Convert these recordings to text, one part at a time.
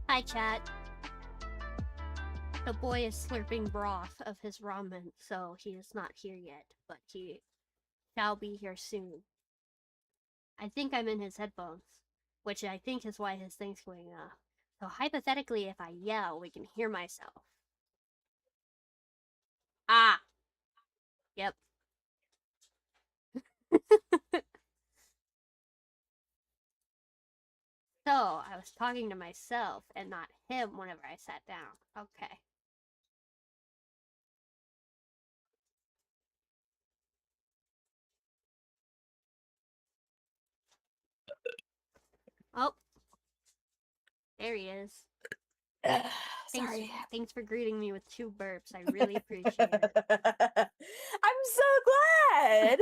Hi, chat. The boy is slurping broth of his ramen, so he is not here yet, but he shall be here soon. I think I'm in his headphones, which I think is why his thing's going off. So hypothetically, if I yell, we can hear myself. Ah! Yep. So, I was talking to myself and not him whenever I sat down. Okay. Oh. There he is. Sorry. Thanks for greeting me with 2 burps. I really appreciate it. I'm so glad!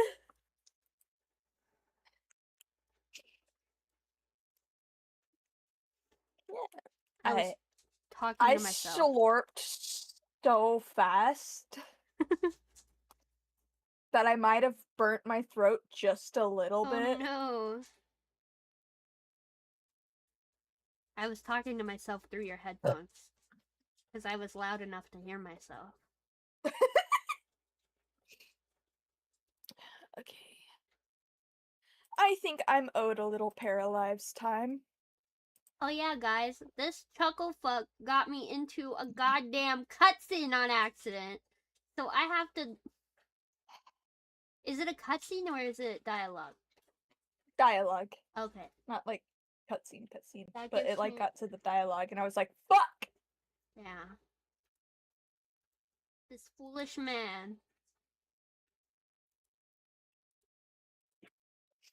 I was talking to myself. I slurped so fast that I might have burnt my throat just a little bit. Oh no. I was talking to myself through your headphones. Because I was loud enough to hear myself. Okay. I think I'm owed a little Paralives time. Oh yeah, guys. This chuckle fuck got me into a goddamn cutscene on accident. So I have to... Is it a cutscene or is it dialogue? Dialogue. Okay. Not like cutscene. That but gives it like me... got to the dialogue and I was like, fuck! Yeah. This foolish man.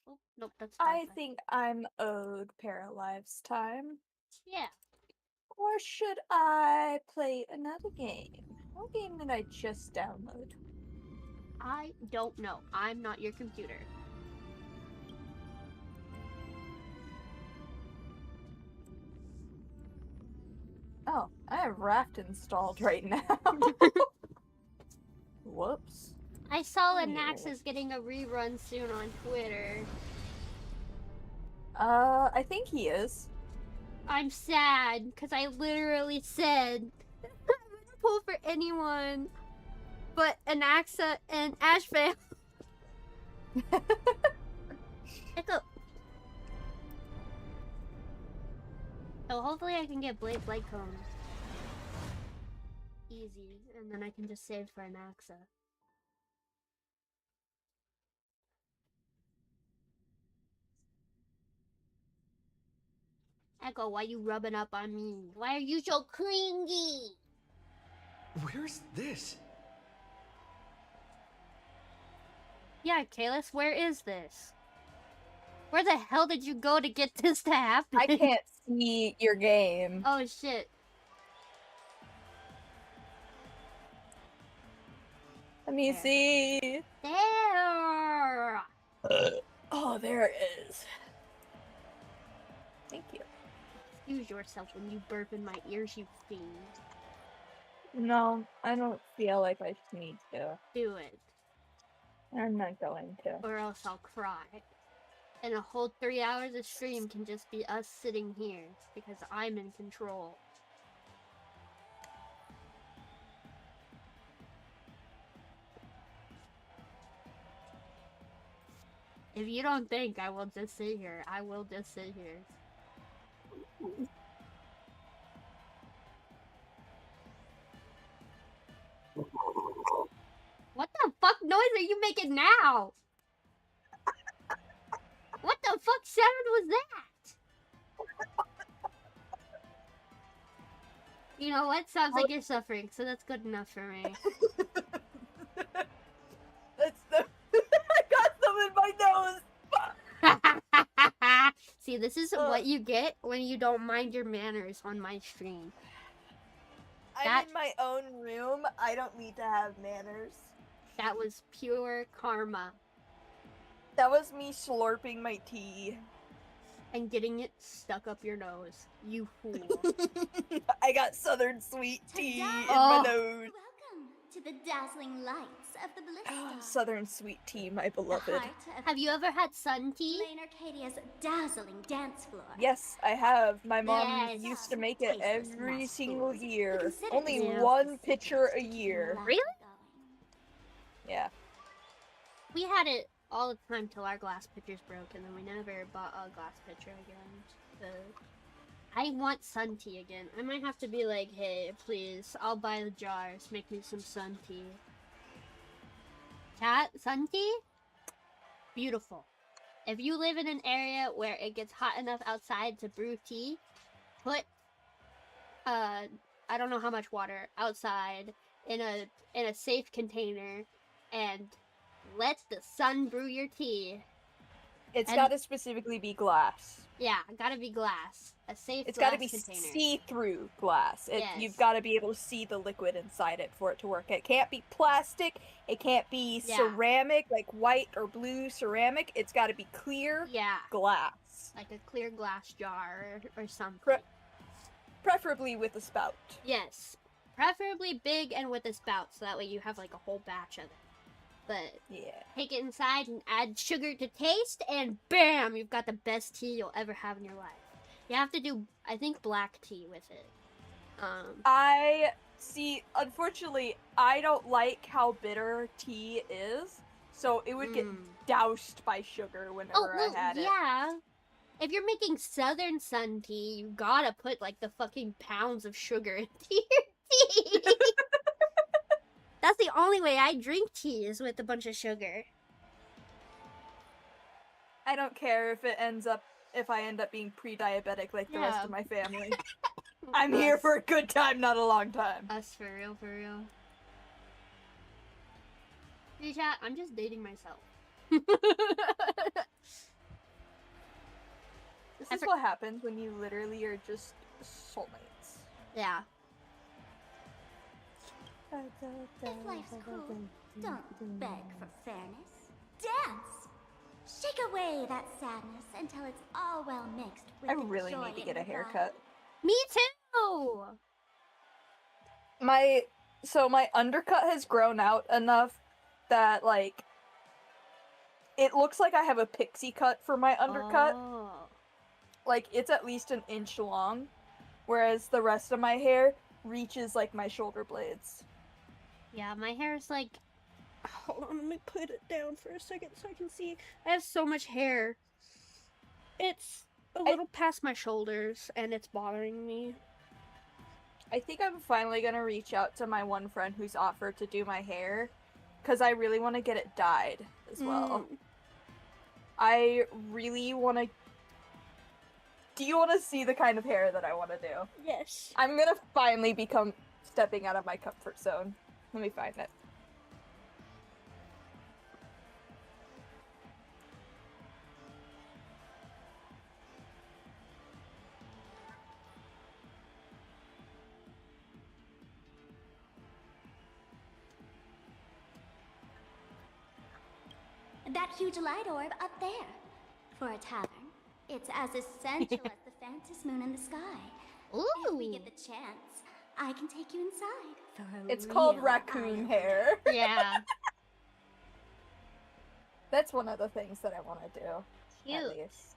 Oh, nope, that's I think I'm owed Paralives time. Yeah. Or should I play another game? What game did I just download? I don't know. I'm not your computer. Oh, I have Raft installed right now. Whoops. I saw that Nax is getting a rerun soon on Twitter. I think he is. I'm sad, because I literally said I wouldn't pull for anyone but Anaxa and Ashvale. Echo. So hopefully I can get Blade Light Cone. Easy, and then I can just save for Anaxa. Echo, why you rubbing up on me? Why are you so clingy? Where's this? Yeah, Kalis, where is this? Where the hell did you go to get this to happen? I can't see your game. Oh shit. Let me see. There! Oh, there it is. Thank you. Excuse yourself when you burp in my ears, you fiend. No, I don't feel like I need to. Do it. I'm not going to. Or else I'll cry. And a whole 3 hours of stream can just be us sitting here, because I'm in control. If you don't think I will just sit here, I will just sit here. What the fuck noise are you making now? What the fuck sound was that? You know what? Sounds like you're suffering, so that's good enough for me. That's the I got some in my nose. See, this is what you get when you don't mind your manners on my stream. I'm in my own room. I don't need to have manners. That was pure karma. That was me slurping my tea. And getting it stuck up your nose. You fool. I got southern sweet tea in my nose. Welcome. to the dazzling lights of the bliss. Southern sweet tea, my the beloved. heart of Have you ever had sun tea? Lane Arcadia's dazzling dance floor. Yes, I have. My mom Yes. used to make it Tasteless every mess single foods. year. Consider Only this Yeah. one the pitcher secret a to keeping year. life Really? going. Yeah. We had it all the time till our glass pitchers broke, and then we never bought a glass pitcher again. So I want sun tea again. I might have to be like, hey, please, I'll buy the jars. Make me some sun tea. Chat, sun tea? Beautiful. If you live in an area where it gets hot enough outside to brew tea, put I don't know how much water outside in a safe container and let the sun brew your tea. It's And- got to specifically be glass. Yeah, gotta be glass. A safe It's glass got to be container. see-through glass. You've Yes. got to be able to see the liquid inside it for it to work. It can't be plastic. It can't be Yeah. ceramic, like white or blue ceramic. It's got to be clear Yeah, glass, like a clear glass jar or something. preferably with a spout. Yes, preferably big and with a spout, so that way you have like a whole batch of it. But Yeah. take it inside and add sugar to taste, and bam, you've got the best tea you'll ever have in your life. You have to do, I think, black tea with it. I see. Unfortunately, I don't like how bitter tea is, so it would get doused by sugar whenever Oh, well, I had it. yeah. If you're making southern sun tea, you gotta put like the fucking pounds of sugar into your tea. That's the only way I drink tea is with a bunch of sugar. I don't care if I end up being pre-diabetic like the rest Yeah. of my family. I'm here for a good time, not a long time. Us, for real, for real. Hey chat, I'm just dating myself. This I is for- what happens when you literally are just soulmates. Yeah. If life's cruel, don't beg for fairness. Dance! Shake away that sadness until it's all well mixed with I the really joy need to in get a your haircut. Me too! My undercut has grown out enough that like it looks like I have a pixie cut for my undercut. Oh. Like it's at least an inch long, whereas the rest of my hair reaches like my shoulder blades. Yeah, my hair is like... Hold on, let me put it down for a second so I can see. I have so much hair. It's a little past my shoulders, and it's bothering me. I think I'm finally gonna reach out to my one friend who's offered to do my hair, because I really want to get it dyed as well. I really want to... Do you want to see the kind of hair that I want to do? Yes. I'm gonna finally become stepping out of my comfort zone. Let me find it. That huge light orb up there. For a tavern, it's as essential as the phantom moon in the sky. If we Ooh. get the chance, I can take you inside for a It's called real raccoon eye-opener. hair. Yeah. That's one of the things that I want to do. At Cute. least.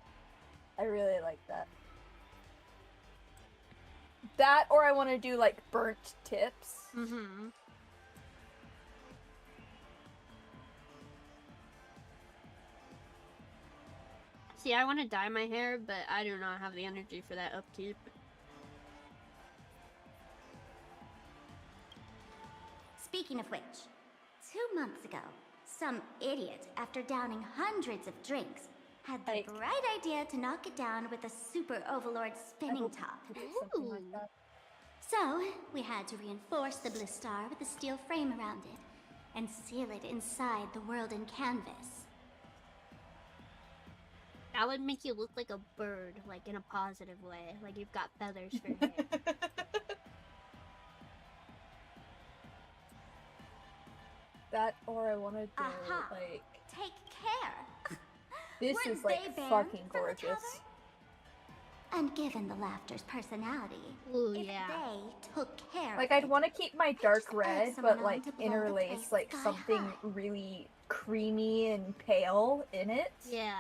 I really like that. That, or I want to do like burnt tips. Mm-hmm. See, I want to dye my hair, but I do not have the energy for that upkeep. Speaking of which, 2 months ago, some idiot, after downing hundreds of drinks, had the Like- bright idea to knock it down with a super overlord spinning top. Something like that. So, we had to reinforce the bliss star with a steel frame around it, and seal it inside the world in canvas. That would make you look like a bird, like in a positive way, like you've got feathers for hair. That, or I want to do Aha. like... Take care! This Weren't is like they banned fucking from the gorgeous. tavern? And given the laughter's personality, Ooh, if yeah. they took care Like, of I'd it, want to keep my dark Just add red, someone but on like to blow the interlace place like sky something high. really creamy and pale in it. Yeah.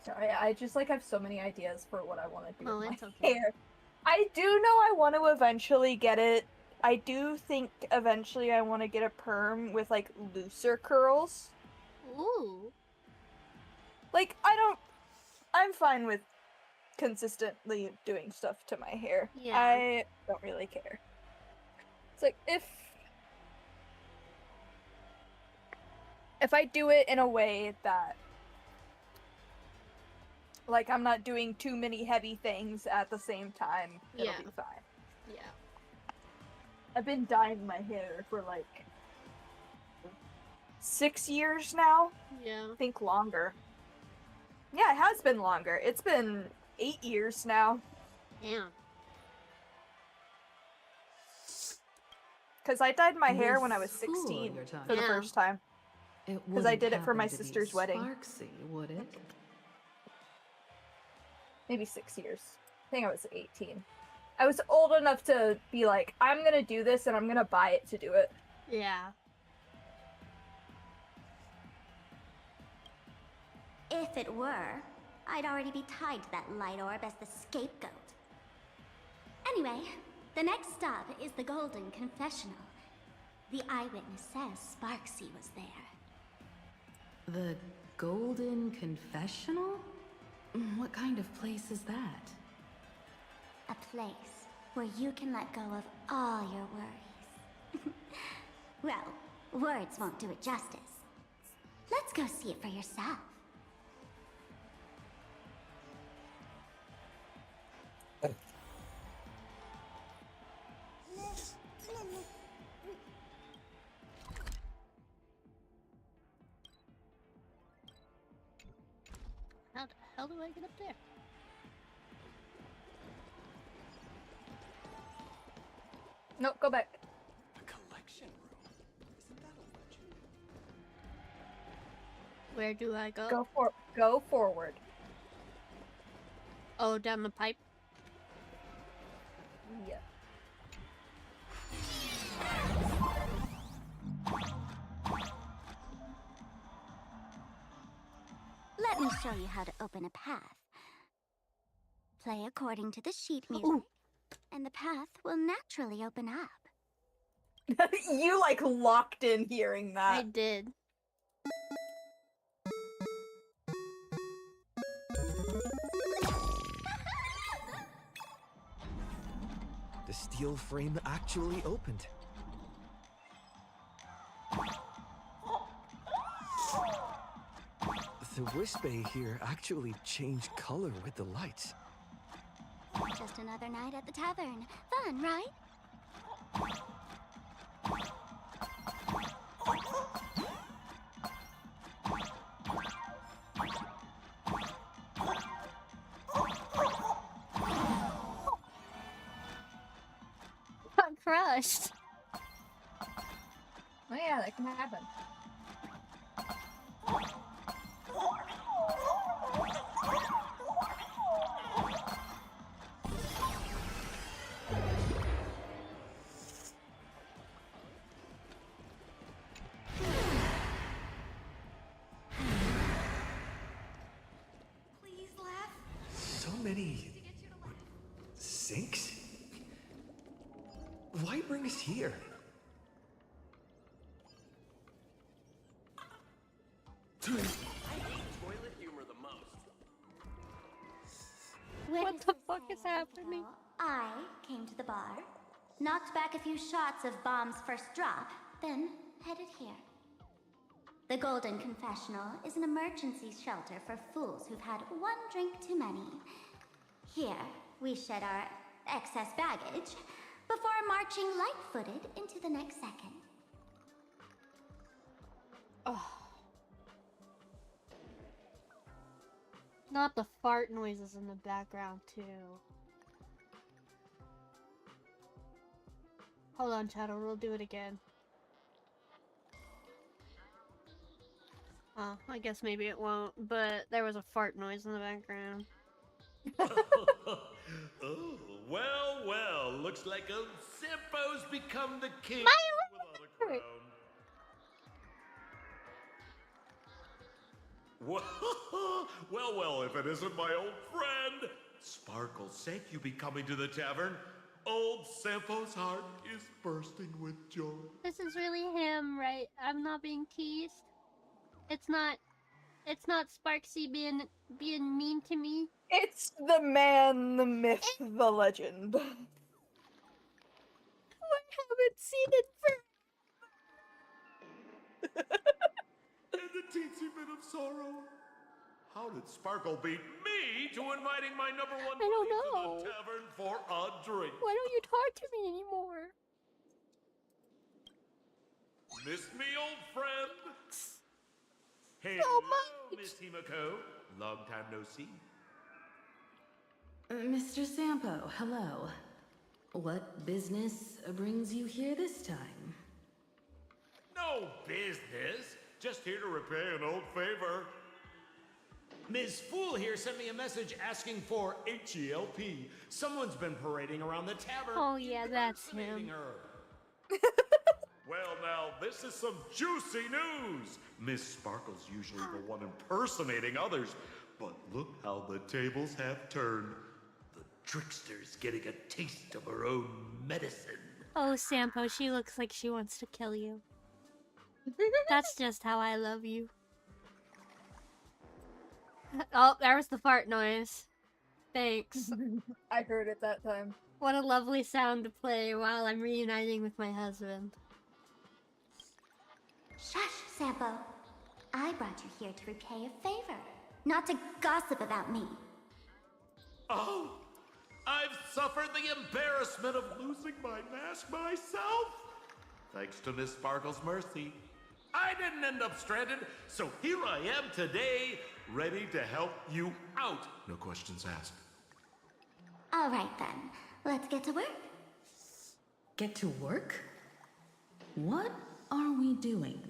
Sorry, I just like have so many ideas for what I want to do Oh, with it's my okay. hair. I do know I want to eventually get it. I do think eventually I want to get a perm with like looser curls. Ooh. Like, I'm fine with consistently doing stuff to my hair. Yeah. I don't really care. It's like, if I do it in a way that, like, I'm not doing too many heavy things at the same time, it'll Yeah. be fine. Yeah. I've been dyeing my hair for like 6 years now. Yeah. I think longer. Yeah, it has been longer. It's been 8 years now. Damn. Because I dyed my hair when I was This fool 16 you're talking for the Yeah. first time. It 'Cause I wouldn't did it for my happen to be sister's wedding. Sparksy, would it? Maybe 6 years. I think I was 18. I was old enough to be like, I'm gonna do this and I'm gonna buy it to do it. Yeah. If it were, I'd already be tied to that light orb as the scapegoat. Anyway, the next stop is the Golden Confessional. The eyewitness says Sparksy was there. The Golden Confessional? What kind of place is that? A place where you can let go of all your worries. Well, words won't do it justice. Let's go see it for yourself. How the hell do I get up there? Nope, go back. A collection room. Isn't that a legend? Where do I go? Go forward. Oh, down the pipe. Yeah. Let me show you how to open a path. Play according to the sheet music, Ooh. and the path will naturally open up. You like locked in hearing I that. did. The steel frame actually opened. The Wisp Bay here actually changed color with the lights. Just another night at the tavern. Fun, right? Got crushed. Oh yeah, that can happen. Please laugh. So many sinks? Why bring us here? I hate toilet humor the most. What the fuck is happening? I came to the bar, knocked back a few shots of Bomb's first drop, then headed here. The Golden Confessional is an emergency shelter for fools who've had one drink too many. Here, we shed our excess baggage before marching light-footed into the next second. Not the fart noises in the background, too. Hold on, Shadow, we'll do it again. Oh, I guess maybe it won't, but there was a fart noise in the background. Oh, well, well. Looks like old Simpo's become the king without a crown. Well, well, if it isn't my old friend. Sparkle's sake, you be coming to the tavern. Old Simpo's heart is bursting with joy. This is really him, right? I'm not being teased. It's not Sparksy being mean to me. It's the man, the myth, the legend. I haven't seen it for. And the teensy bit of sorrow. How did Sparkle beat me to inviting my number one I don't buddy know. to the tavern for a drink? Why don't you talk to me anymore? Miss me, old friend? Hey, much. Miss Himiko. Long time no see. Mr. Sampo, hello. What business brings you here this time? No business. Just here to repay an old favor. Ms. Fool here sent me a message asking for H-E-L-P. Someone's been parading around the tavern. Oh yeah, that's impersonating him. her. Well, now, this is some juicy news. Miss Sparkle's usually the one impersonating others, but look how the tables have turned. The trickster's getting a taste of her own medicine. Oh, Sampo, she looks like she wants to kill you. That's just how I love you. Oh, there was the fart noise. Thanks. I heard it that time. What a lovely sound to play while I'm reuniting with my husband. Shush, Sampo. I brought you here to repay a favor, not to gossip about me. Oh, I've suffered the embarrassment of losing my mask myself. Thanks to Miss Sparkle's mercy, I didn't end up stranded, so here I am today, ready to help you out. No questions asked. All right then, let's get to work. Get to work? What are we doing?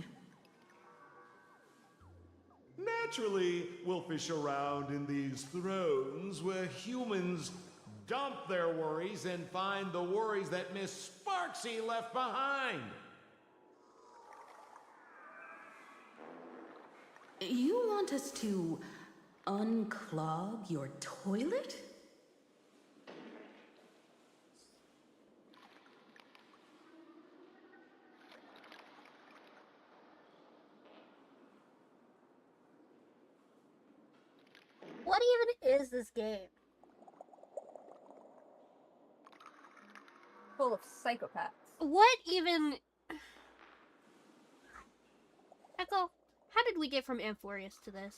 Naturally, we'll fish around in these thrones where humans dump their worries and find the worries that Miss Sparksy left behind. You want us to unclog your toilet? What even is this game? Full of psychopaths. What even... Echo, how did we get from Amphorius to this?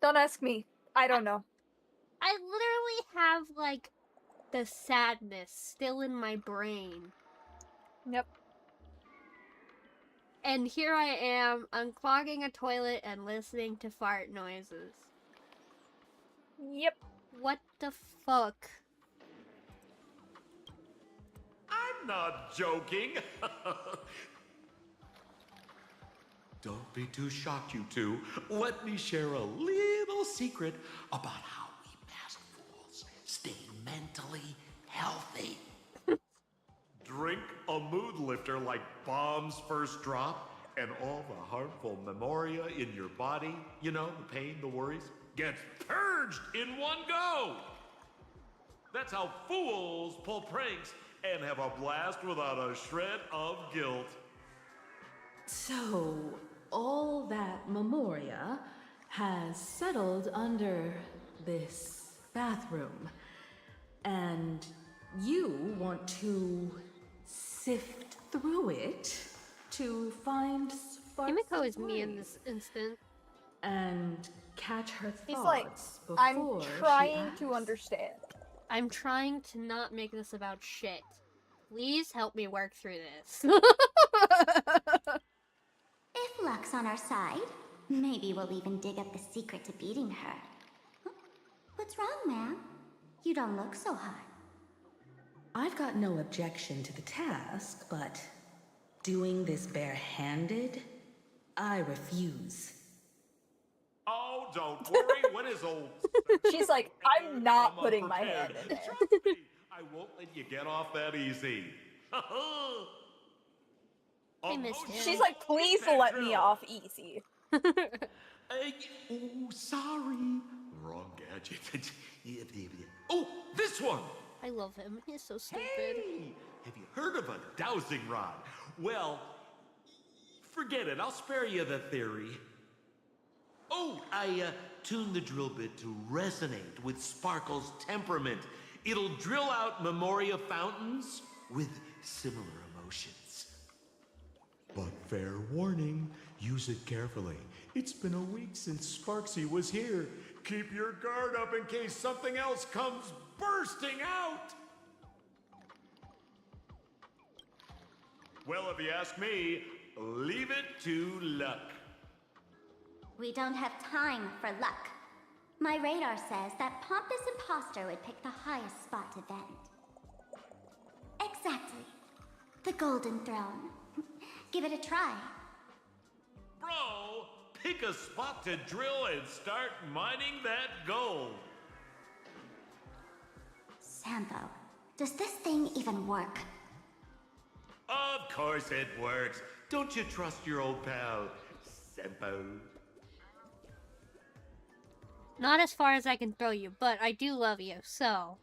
Don't ask me. I don't know. I literally have, like, the sadness still in my brain. Yep. And here I am, unclogging a toilet and listening to fart noises. Yep. What the fuck? I'm not joking. Don't be too shocked, you two. Let me share a little secret about how we masked fools stay mentally healthy. Drink a mood lifter like Bomb's First Drop, and all the harmful memoria in your body, you know, the pain, the worries, gets purged in one go. That's how fools pull pranks and have a blast without a shred of guilt. So, all that memoria has settled under this bathroom. And you want to sift through it to find sparks Himiko of is me in life this instant. and catch her He's like, thoughts I'm before she trying to acts. understand. I'm trying to not make this about shit. Please help me work through this. If luck's on our side, maybe we'll even dig up the secret to beating her. Huh? What's wrong, man? You don't look so hot. I've got no objection to the task, but doing this barehanded? I refuse. Oh, don't worry. When is old? She's like, I'm not I'm putting my unprepared. hand in there. Trust me, I won't let you get off that easy. I missed him. She's like, please let me off easy. Oh, sorry. Wrong gadget. Oh, this one. I love him. He's so stupid. Hey, have you heard of a dowsing rod? Well, forget it. I'll spare you the theory. Oh, I tuned the drill bit to resonate with Sparkle's temperament. It'll drill out Memoria fountains with similar emotions. But fair warning, use it carefully. It's been a week since Sparksy was here. Keep your guard up in case something else comes bursting out. Well, if you ask me, leave it to luck. We don't have time for luck. My radar says that Pompous Imposter would pick the highest spot to vent. Exactly. The Golden Throne. Give it a try. Bro, pick a spot to drill and start mining that gold. Sambo, does this thing even work? Of course it works. Don't you trust your old pal, Sempo? Not as far as I can throw you, but I do love you, so...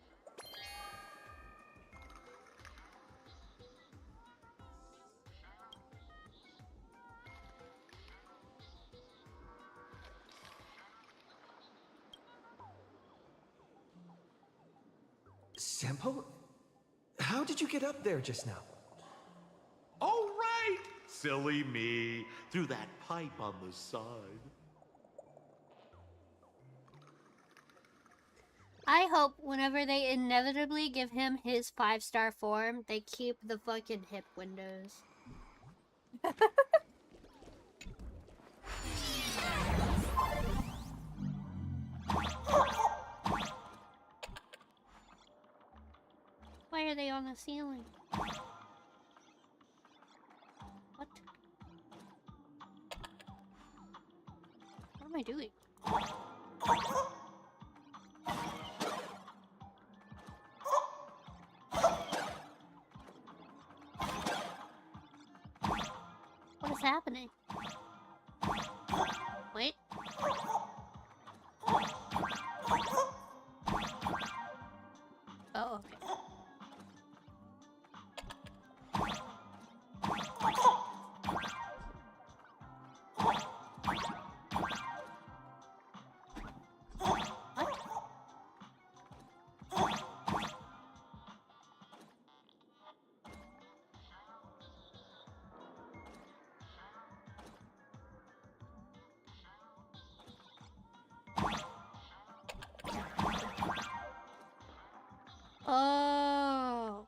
Sampo? How did you get up there just now? Oh, right! Silly me. Through that pipe on the side. I hope whenever they inevitably give him his 5-star form, they keep the fucking hip windows. Why are they on the ceiling? What? What am I doing? What is happening? Wait. Oh, okay. Oh.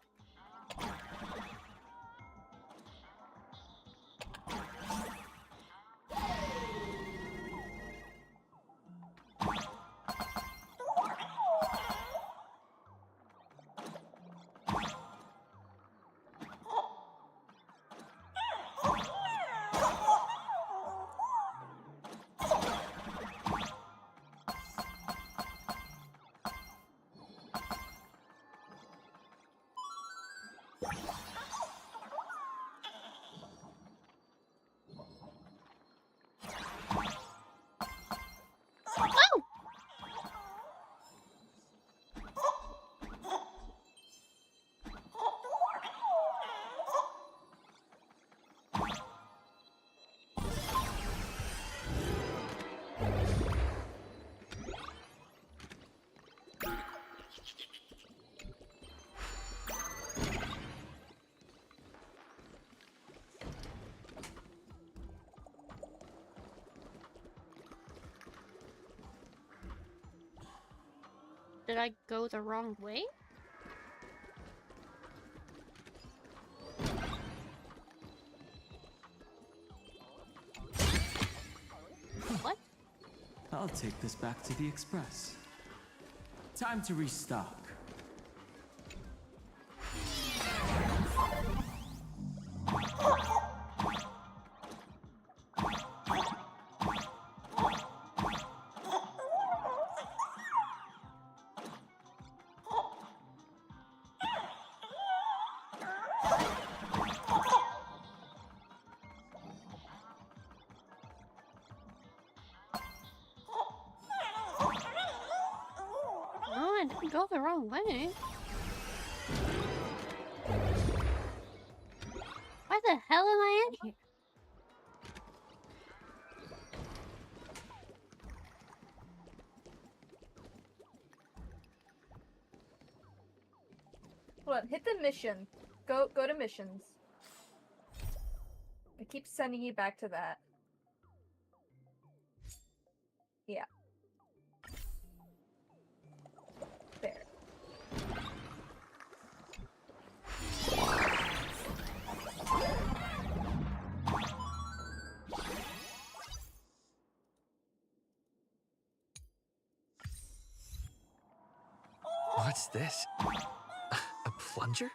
Did I go the wrong way? What? I'll take this back to the express. Time to restock. Go the wrong way. Why the hell am I in here? Hold on, hit the mission. Go to missions. It keeps sending you back to that. Yeah. There. What's this? A plunger?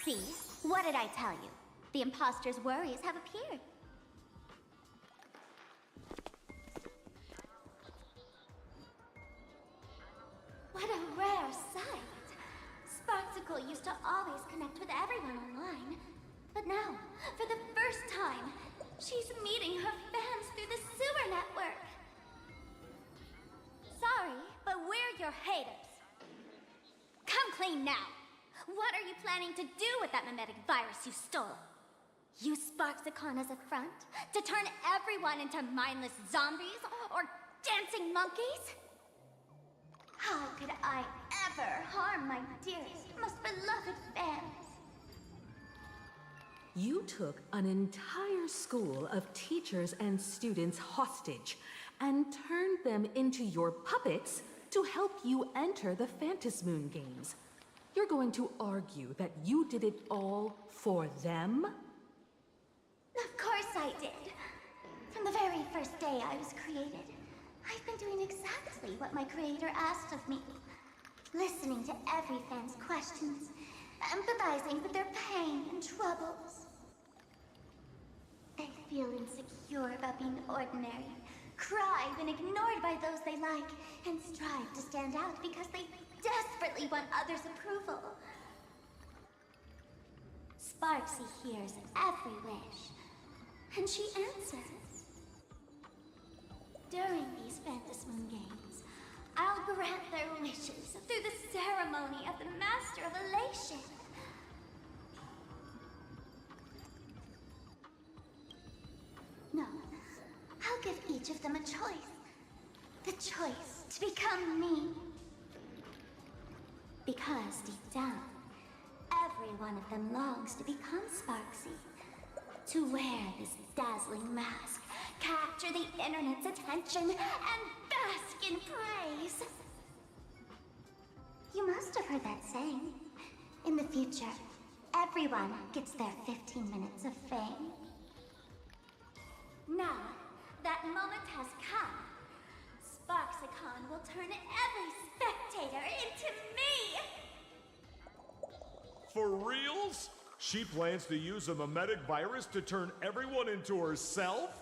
See? What did I tell you? The imposter's worries have appeared. What a rare sight. Sparksicle used to always connect with everyone online. But now, for the first time, she's meeting her fans through the sewer network. Sorry, but we're your haters. Come clean now. What are you planning to do with that mimetic virus you stole? Use Sparksicon as a front to turn everyone into mindless zombies or dancing monkeys? How could I ever harm my dearest, most beloved fans? You took an entire school of teachers and students hostage and turned them into your puppets to help you enter the Phantasmoon games. You're going to argue that you did it all for them? Of course I did. From the very first day I was created, I've been doing exactly what my creator asked of me. Listening to every fan's questions, empathizing with their pain and troubles. They feel insecure about being ordinary, cry when ignored by those they like, and strive to stand out because they desperately want others' approval. Sparksy hears every wish, and she answers. During these Phantasmoon games, I'll grant their wishes through the ceremony of the Master of Elation. No, I'll give each of them a choice. The choice to become me. Because deep down, every one of them longs to become Sparksy. To wear this dazzling mask, capture the internet's attention, and bask in praise. You must have heard that saying. In the future, everyone gets their 15 minutes of fame. Now, that moment has come. Sparksicon will turn every spectator into me! For reals? She plans to use a mimetic virus to turn everyone into herself?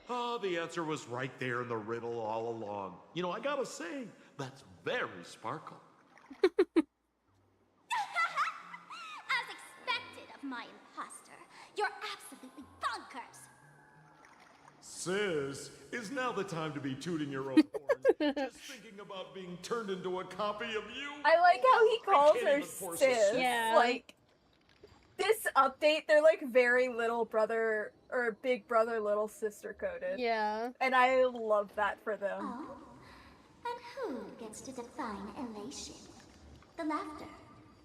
Oh, the answer was right there in the riddle all along. You know, I gotta say, that's very Sparkle. As expected of my imposter, you're absolutely bonkers! Sis, is now the time to be tooting your own horn? Just thinking about being turned into a copy of you? I like how he calls can't her even force a sis. Yeah. Like, this update, they're like very little brother or big brother, little sister coded. Yeah. And I love that for them. Oh, and who gets to define elation? The laughter,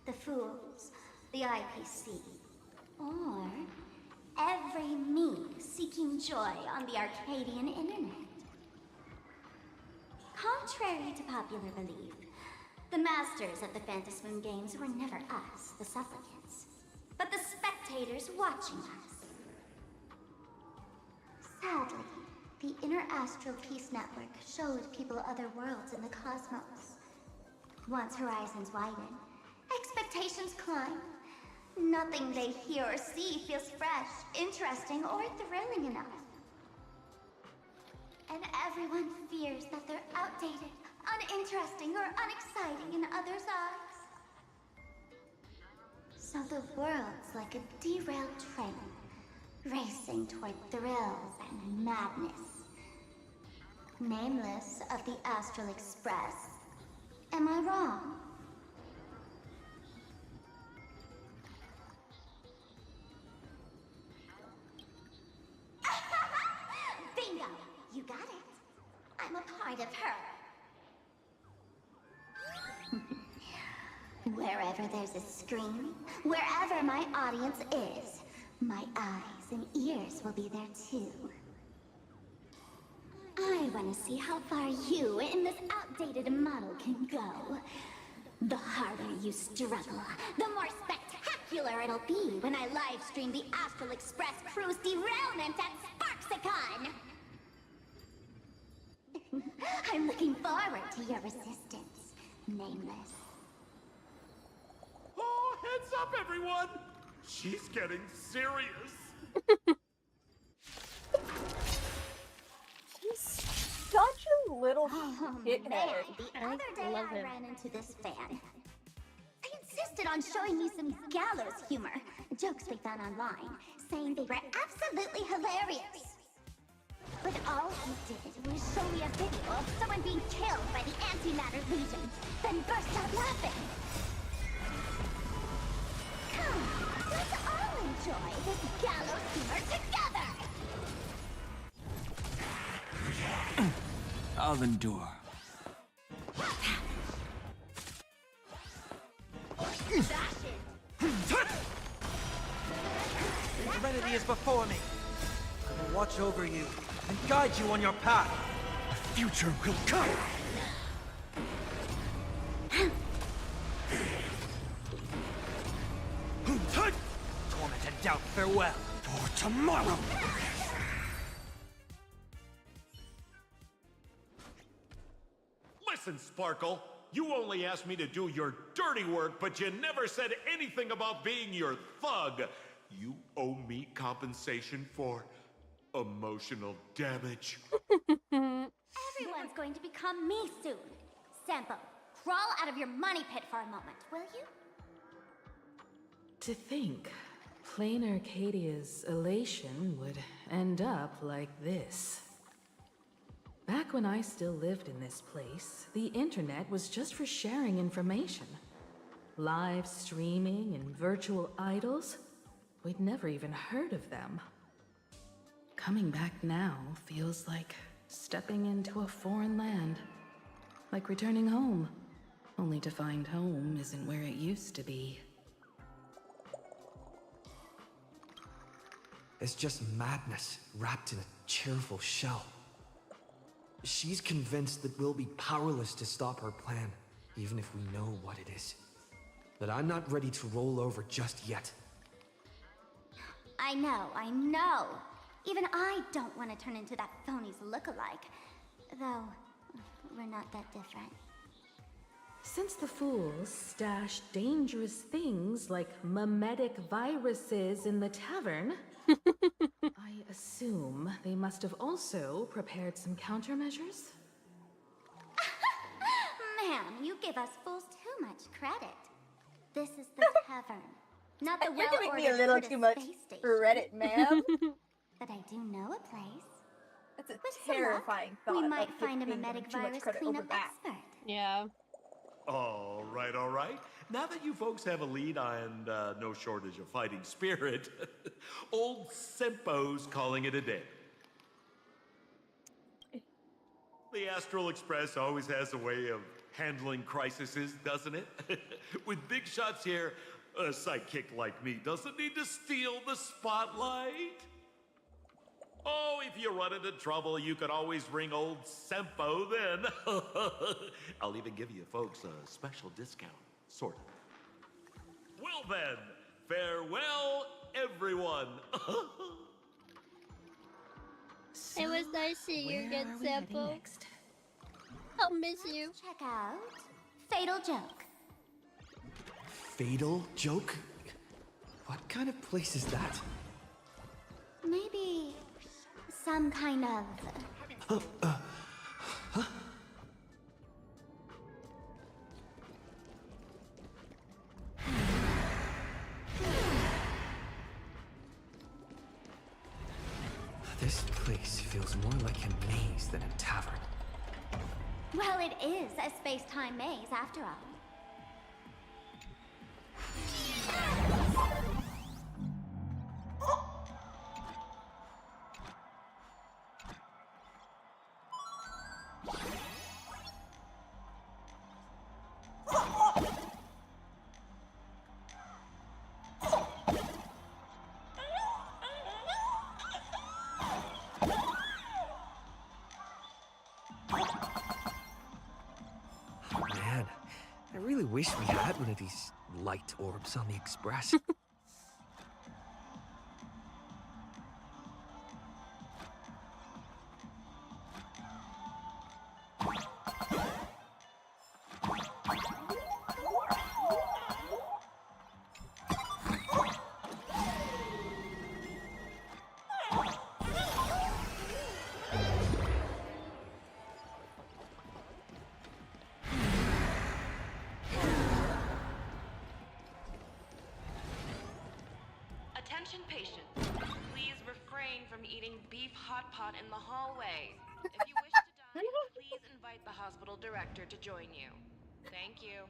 the fools, the IPC, or every me seeking joy on the Arcadian internet? Contrary to popular belief, the masters of the Phantasmoon games were never us, the supplicants, but the spectators watching us. Sadly, the Inter-Astral Peace Network showed people other worlds in the cosmos. Once horizons widen, expectations climb. Nothing they hear or see feels fresh, interesting, or thrilling enough. And everyone fears that they're outdated, uninteresting, or unexciting in others' eyes. So the world's like a derailed train, racing toward thrills and madness. Nameless of the Astral Express. Am I wrong? Bingo! You got it. I'm a part of her. Wherever there's a screen, wherever my audience is, my eyes and ears will be there too. I want to see how far you in this outdated model can go. The harder you struggle, the more spectacular it'll be when I live stream the Astral Express cruise derailment at Sparksicon! I'm looking forward to your resistance, Nameless. Oh, heads up, everyone! She's getting serious. He's such a little Oh shithead. man, the other day love I him. ran into this fan. I insisted on showing you some gallows humor, jokes we found online, saying they were absolutely hilarious. But all he did was show me a video of someone being killed by the Antimatter Legion, then burst out laughing. Come, let's all enjoy this gallows humor together! I'll endure. Serenity is before me. I will watch over you and guide you on your path. The future will come! Torment and doubt, farewell. For tomorrow! Listen, Sparkle. You only asked me to do your dirty work, but you never said anything about being your thug. You owe me compensation for emotional damage. Everyone's going to become me soon. Sampo, crawl out of your money pit for a moment, will you? To think, plain Arcadia's elation would end up like this. Back when I still lived in this place, the internet was just for sharing information. Live streaming and virtual idols, we'd never even heard of them. Coming back now feels like stepping into a foreign land. Like returning home, only to find home isn't where it used to be. It's just madness wrapped in a cheerful shell. She's convinced that we'll be powerless to stop her plan, even if we know what it is. But I'm not ready to roll over just yet. I know. Even I don't want to turn into that phony's lookalike. Though, we're not that different. Since the fools stash dangerous things like memetic viruses in the tavern, I assume they must have also prepared some countermeasures? Ma'am, you give us fools too much credit. This is the tavern, not the You're giving me a well-ordered little Curtis too much space station. credit, ma'am. But I do know a place. That's a With some luck, terrifying thought. we might of find him a giving them medic too much virus credit over cleanup that. expert. Yeah. All right, all right. Now that you folks have a lead and no shortage of fighting spirit, old Sempo's calling it a day. The Astral Express always has a way of handling crises, doesn't it? With big shots here, a sidekick like me doesn't need to steal the spotlight. Oh, if you run into trouble, you can always ring old Sempo then. I'll even give you folks a special discount, sort of. Well then, farewell, everyone. It was nice seeing you again, Where are we heading Sampo. next? I'll miss you. Check out Fatal Joke. Fatal joke? What kind of place is that? Maybe some kind of... This place feels more like a maze than a tavern. Well, it is a space-time maze, after all. Man, I really wish we had one of these light orbs on the Express. Attention patients, please refrain from eating beef hot pot in the hallway. If you wish to dine, please invite the hospital director to join you. Thank you.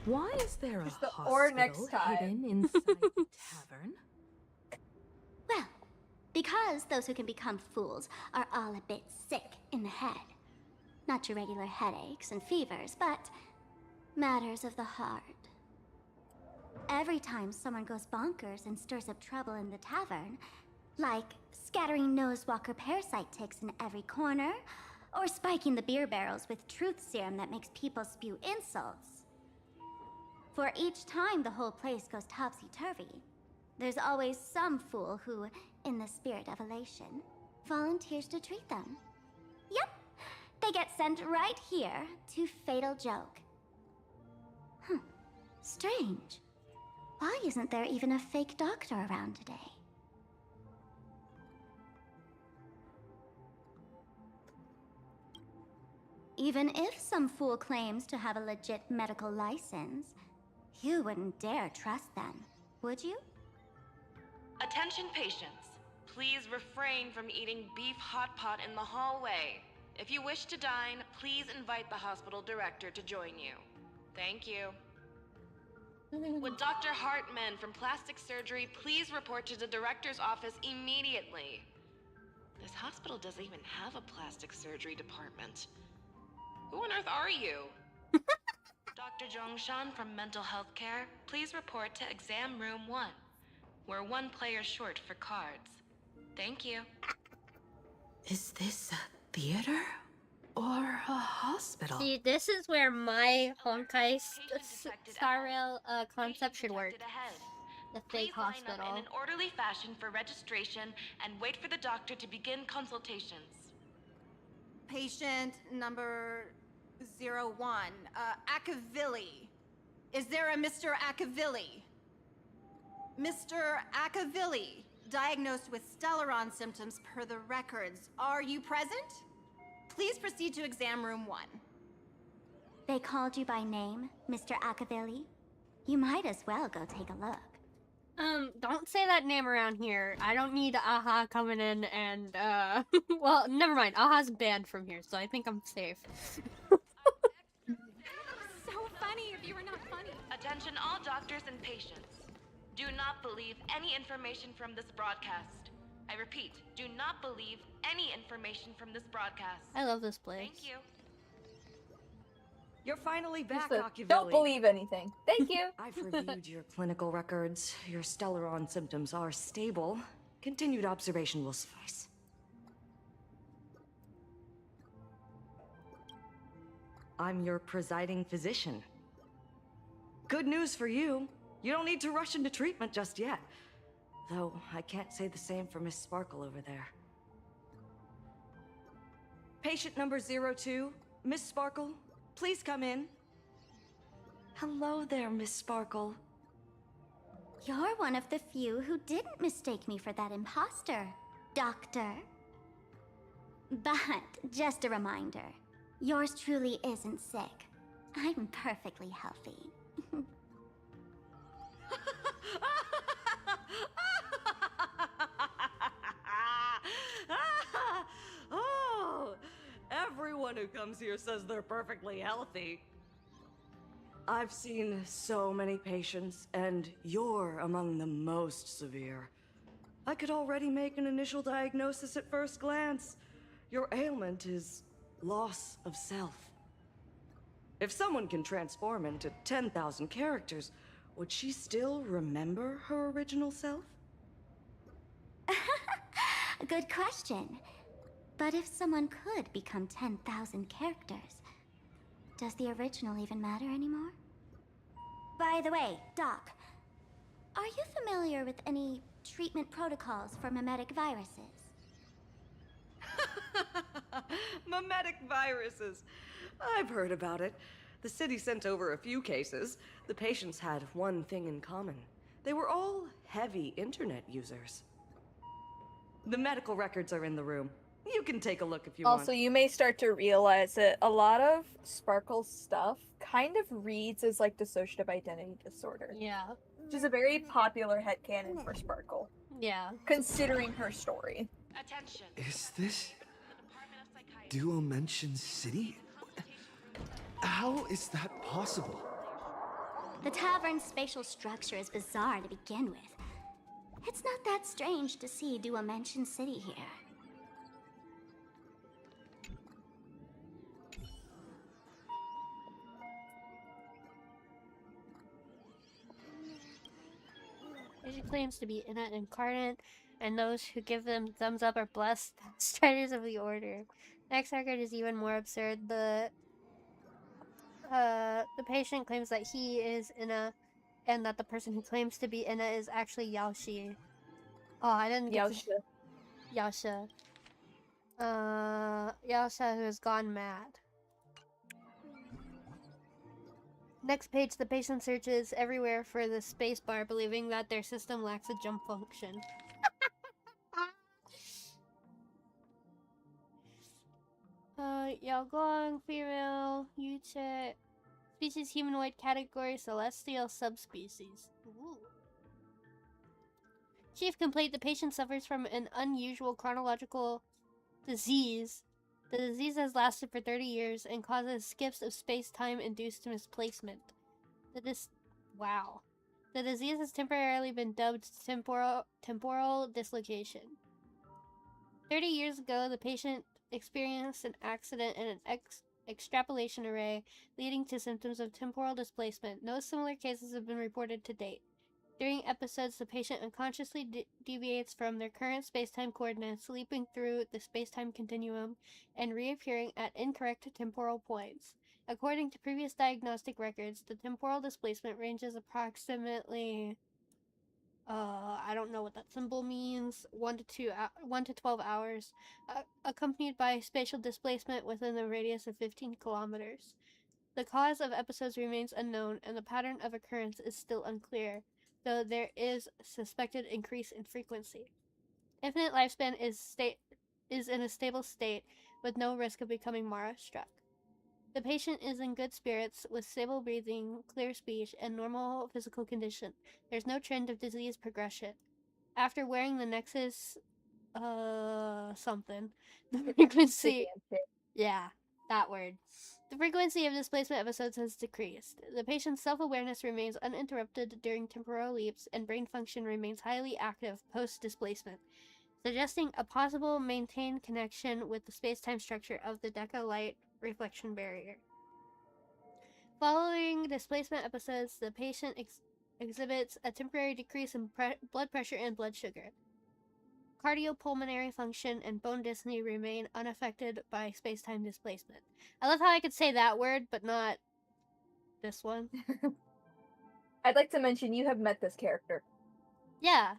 Why is there a Just the hospital or next time. hidden inside the tavern? Well, because those who can become fools are all a bit sick in the head. Not your regular headaches and fevers, but matters of the heart. Every time someone goes bonkers and stirs up trouble in the tavern, like scattering nosewalker parasite ticks in every corner, or spiking the beer barrels with truth serum that makes people spew insults. For each time the whole place goes topsy-turvy, there's always some fool who, in the spirit of elation, volunteers to treat them. Yep, they get sent right here to Fatal Joke. Strange. Why isn't there even a fake doctor around today? Even if some fool claims to have a legit medical license, you wouldn't dare trust them, would you? Attention patients, please refrain from eating beef hot pot in the hallway. If you wish to dine, please invite the hospital director to join you. Thank you. Would Dr. Hartman from Plastic Surgery please report to the director's office immediately? This hospital doesn't even have a plastic surgery department. Who on earth are you? Dr. Jongshan from Mental Health Care, please report to exam room 1. We're 1 player short for cards. Thank you. Is this a theater or a hospital? See, this is where my Honkai Star Rail concept should work. Detected ahead. The Please fake line hospital. up in an orderly fashion for registration and wait for the doctor to begin consultations. Patient number 01, Akavilli. Is there a Mr. Akavilli? Mr. Akavilli, diagnosed with Stellaron symptoms per the records. Are you present? Please proceed to exam room 1. They called you by name, Mr. Akavilli? You might as well go take a look. Don't say that name around here. I don't need Aha coming in and, well, never mind. Aha's banned from here, so I think I'm safe. So funny if you were not funny. Attention all doctors and patients. Do not believe any information from this broadcast. I repeat, do not believe any information from this broadcast. I love this place. Thank you. You're finally back, Just Akivili. don't believe anything. Thank you. I've reviewed your clinical records. Your Stellaron symptoms are stable. Continued observation will suffice. I'm your presiding physician. Good news for you. You don't need to rush into treatment just yet. Though, I can't say the same for Miss Sparkle over there. Patient number 02, Miss Sparkle, please come in. Hello there, Miss Sparkle. You're one of the few who didn't mistake me for that imposter, Doctor. But, just a reminder, yours truly isn't sick. I'm perfectly healthy. Oh, everyone who comes here says they're perfectly healthy. I've seen so many patients, and you're among the most severe. I could already make an initial diagnosis at first glance. Your ailment is loss of self. If someone can transform into 10,000 characters, would she still remember her original self? Good question. But if someone could become 10,000 characters, does the original even matter anymore? By the way, Doc, are you familiar with any treatment protocols for mimetic viruses? Mimetic viruses. I've heard about it. The city sent over a few cases. The patients had one thing in common. They were all heavy internet users. The medical records are in the room. You can take a look if you want. Also, you may start to realize that a lot of Sparkle's stuff kind of reads as like dissociative identity disorder. Yeah. Which is a very popular headcanon for Sparkle, Yeah. considering her story. Attention. Is this Department of Psychiatry. Duomension City? How is that possible? The tavern's spatial structure is bizarre to begin with. It's not that strange to see Duomension City here. She claims to be Inna incarnate, and those who give them thumbs up are blessed striders of the order. Next record is even more absurd. The patient claims that he is Inna, and that the person who claims to be Inna is actually Yaoshi. Oh, I didn't get Yaosha. Yasha. Yasha who has gone mad. Next page, the patient searches everywhere for the space bar, believing that their system lacks a jump function. Yaogong, female, Yuche, species humanoid category, celestial subspecies. Ooh. Chief complaint, the patient suffers from an unusual chronological disease. The disease has lasted for 30 years and causes skips of space-time induced misplacement. Wow. The disease has temporarily been dubbed temporal dislocation. 30 years ago, the patient experienced an accident in an extrapolation array, leading to symptoms of temporal displacement. No similar cases have been reported to date. During episodes, the patient unconsciously deviates from their current space-time coordinates, leaping through the space-time continuum and reappearing at incorrect temporal points. According to previous diagnostic records, the temporal displacement ranges approximately, I don't know what that symbol means, 1 to 12 hours, accompanied by spatial displacement within a radius of 15 kilometers. The cause of episodes remains unknown, and the pattern of occurrence is still unclear, though there is suspected increase in frequency. Infinite lifespan is in a stable state, with no risk of becoming Mara struck. The patient is in good spirits with stable breathing, clear speech, and normal physical condition. There's no trend of disease progression. After wearing the Nexus, something, the frequency, yeah, that word. The frequency of displacement episodes has decreased. The patient's self-awareness remains uninterrupted during temporal leaps, and brain function remains highly active post-displacement, suggesting a possible maintained connection with the space-time structure of the Deca light reflection barrier. Following displacement episodes, the patient exhibits a temporary decrease in blood pressure and blood sugar. Cardiopulmonary function and bone density remain unaffected by space-time displacement. I love how I could say that word, but not this one. I'd like to mention you have met this character. Yeah.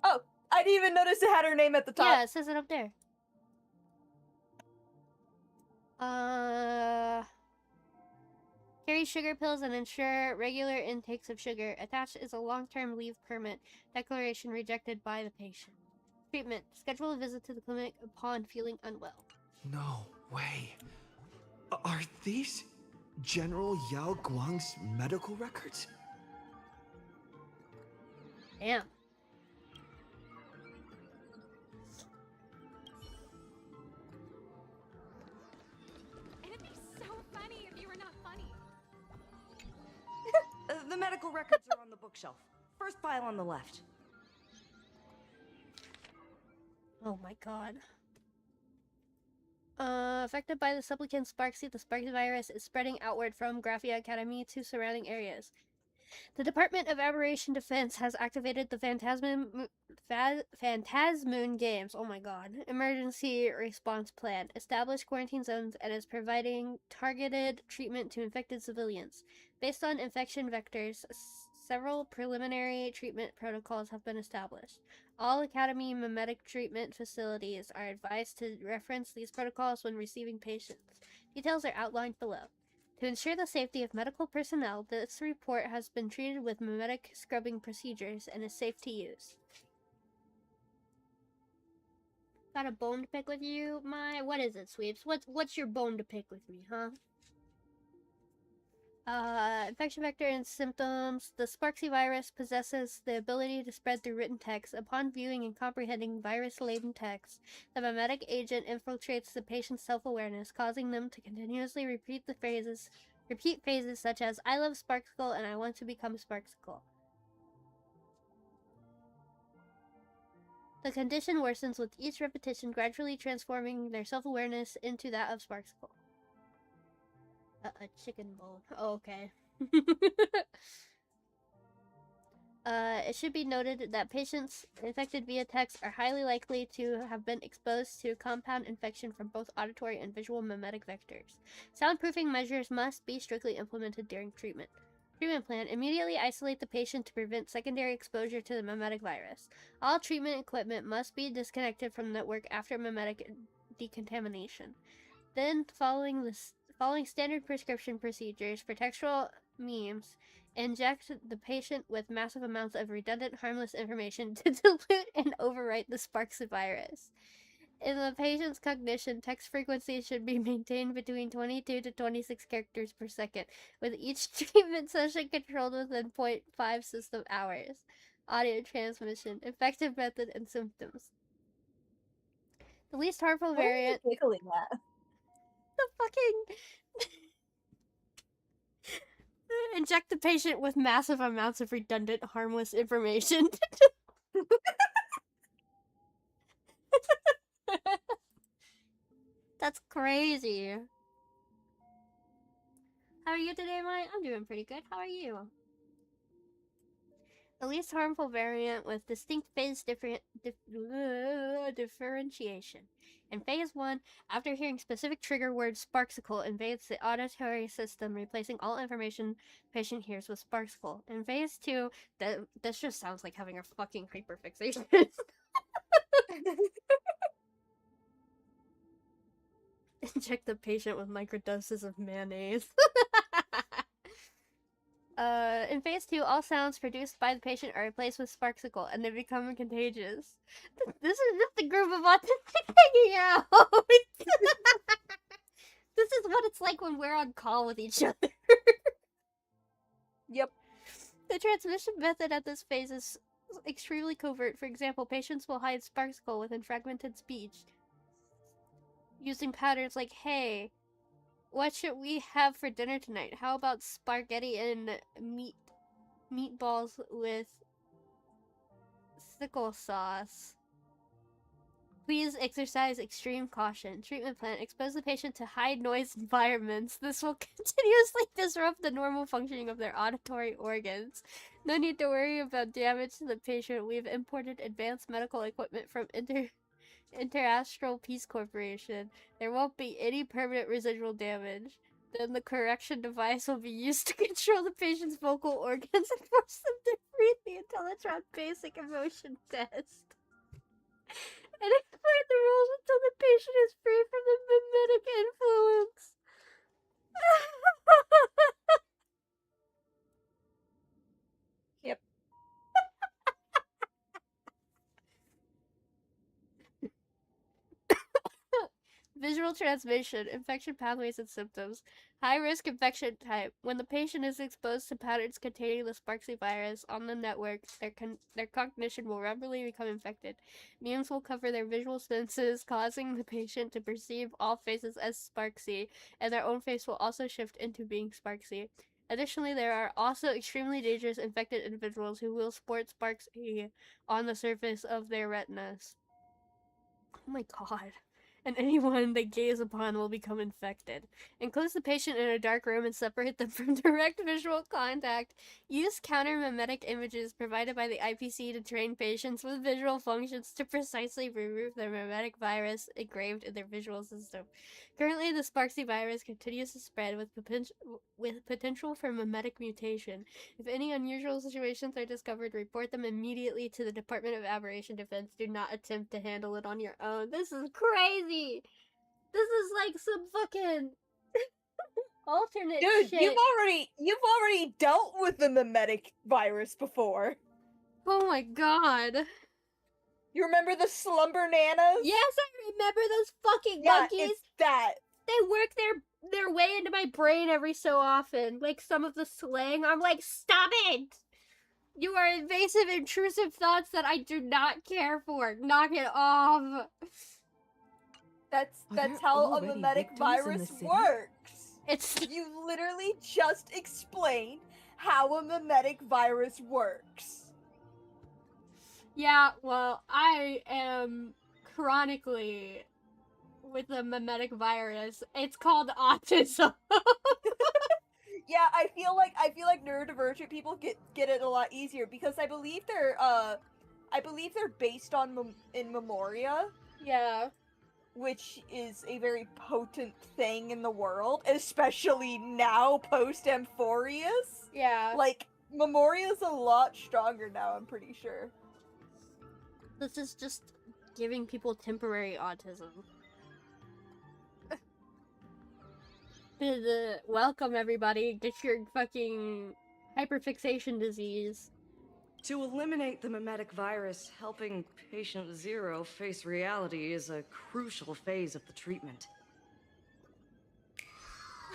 Oh, I didn't even notice it had her name at the top. Yeah, it says it up there. Carry sugar pills and ensure regular intakes of sugar. Attached is a long-term leave permit declaration rejected by the patient. Treatment. Schedule a visit to the clinic upon feeling unwell. No way. Are these General Yao Guang's medical records? Damn. It'd be so funny if you were not funny. The medical records are on the bookshelf. First file on the left. Oh my god. Affected by the supplicant Sparksy, the Sparksy virus is spreading outward from Graphia Academy to surrounding areas. The Department of Aberration Defense has activated the Phantasmoon Games, oh my god, emergency response plan, established quarantine zones, and is providing targeted treatment to infected civilians. Based on infection vectors, several preliminary treatment protocols have been established. All Academy mimetic treatment facilities are advised to reference these protocols when receiving patients. Details are outlined below. To ensure the safety of medical personnel, this report has been treated with mimetic scrubbing procedures and is safe to use. Got a bone to pick with you, what is it, Sweeps? What's your bone to pick with me, huh? Infection vector and symptoms. The Sparksy virus possesses the ability to spread through written text. Upon viewing and comprehending virus-laden text, the mimetic agent infiltrates the patient's self-awareness, causing them to continuously repeat phrases such as, I love Sparksicle and I want to become Sparksicle. The condition worsens with each repetition, gradually transforming their self-awareness into that of Sparksicle. A chicken bowl. Oh, okay. It should be noted that patients infected via text are highly likely to have been exposed to compound infection from both auditory and visual mimetic vectors. Soundproofing measures must be strictly implemented during treatment. Treatment plan. Immediately isolate the patient to prevent secondary exposure to the mimetic virus. All treatment equipment must be disconnected from the network after mimetic decontamination. Then, following standard prescription procedures for textual memes, inject the patient with massive amounts of redundant, harmless information to dilute and overwrite the Sparksy virus. In the patient's cognition, text frequency should be maintained between 22 to 26 characters per second, with each treatment session controlled within 0.5 system hours. Audio transmission, effective method, and symptoms. The least harmful variant. What are you giggling at? The fucking. Inject the patient with massive amounts of redundant, harmless information. That's crazy. How are you today, Mike? I'm doing pretty good. How are you? The least harmful variant with distinct phase differentiation. In Phase 1, after hearing specific trigger word Sparksicle invades the auditory system, replacing all information patient hears with Sparksicle. In Phase 2, this just sounds like having a fucking hyperfixation. Inject the patient with microdoses of mayonnaise. In Phase 2, all sounds produced by the patient are replaced with Sparksicle, and they become contagious. This is just a group of autistic hanging out! what it's like when we're on call with each other. Yep. The transmission method at this phase is extremely covert. For example, patients will hide Sparkle within fragmented speech, using patterns like, "Hey, what should we have for dinner tonight? How about spaghetti and meatballs with sickle sauce? Please exercise extreme caution." Treatment plan: expose the patient to high noise environments. This will continuously disrupt the normal functioning of their auditory organs. No need to worry about damage to the patient. We've imported advanced medical equipment from Interastral Peace Corporation. There won't be any permanent residual damage. Then the correction device will be used to control the patient's vocal organs and force them to breathe the Intellatron basic emotion test. And explain the rules until the patient is free from the mimetic influence. Yep. Visual transmission, infection pathways and symptoms. High-risk infection type. When the patient is exposed to patterns containing the Sparksy virus on the network, their cognition will rapidly become infected. Memes will cover their visual senses, causing the patient to perceive all faces as Sparksy, and their own face will also shift into being Sparksy. Additionally, there are also extremely dangerous infected individuals who will sport Sparksy on the surface of their retinas. Oh my god. And anyone they gaze upon will become infected. Enclose the patient in a dark room and separate them from direct visual contact. Use counter-mimetic images provided by the IPC to train patients with visual functions to precisely remove the mimetic virus engraved in their visual system. Currently, the Sparksy virus continues to spread with potential for mimetic mutation. If any unusual situations are discovered, report them immediately to the Department of Aberration Defense. Do not attempt to handle it on your own. This is crazy! This is like some fucking alternate Dude, shit. you've already dealt with the mimetic virus before. Oh my god. You remember the slumber nanas? Yes, I remember those fucking Yeah, monkeys. it's that. They work their way into my brain every so often. Like some of the slang, I'm like, stop it! You are invasive, intrusive thoughts that I do not care for. Knock it off. That's there how a already mimetic victims in the virus city? works. It's You literally just explained how a mimetic virus works. yeah. Well, I am chronically with the mimetic virus. It's called autism. Yeah, I feel like neurodivergent people get it a lot easier because I believe they're based on in Memoria, Yeah. which is a very potent thing in the world, especially now post Amphorius. Yeah. Like Memoria's a lot stronger now, I'm pretty sure. This is just giving people temporary autism. Welcome everybody. Get your fucking hyperfixation disease. To eliminate the mimetic virus, helping patient 0 face reality is a crucial phase of the treatment.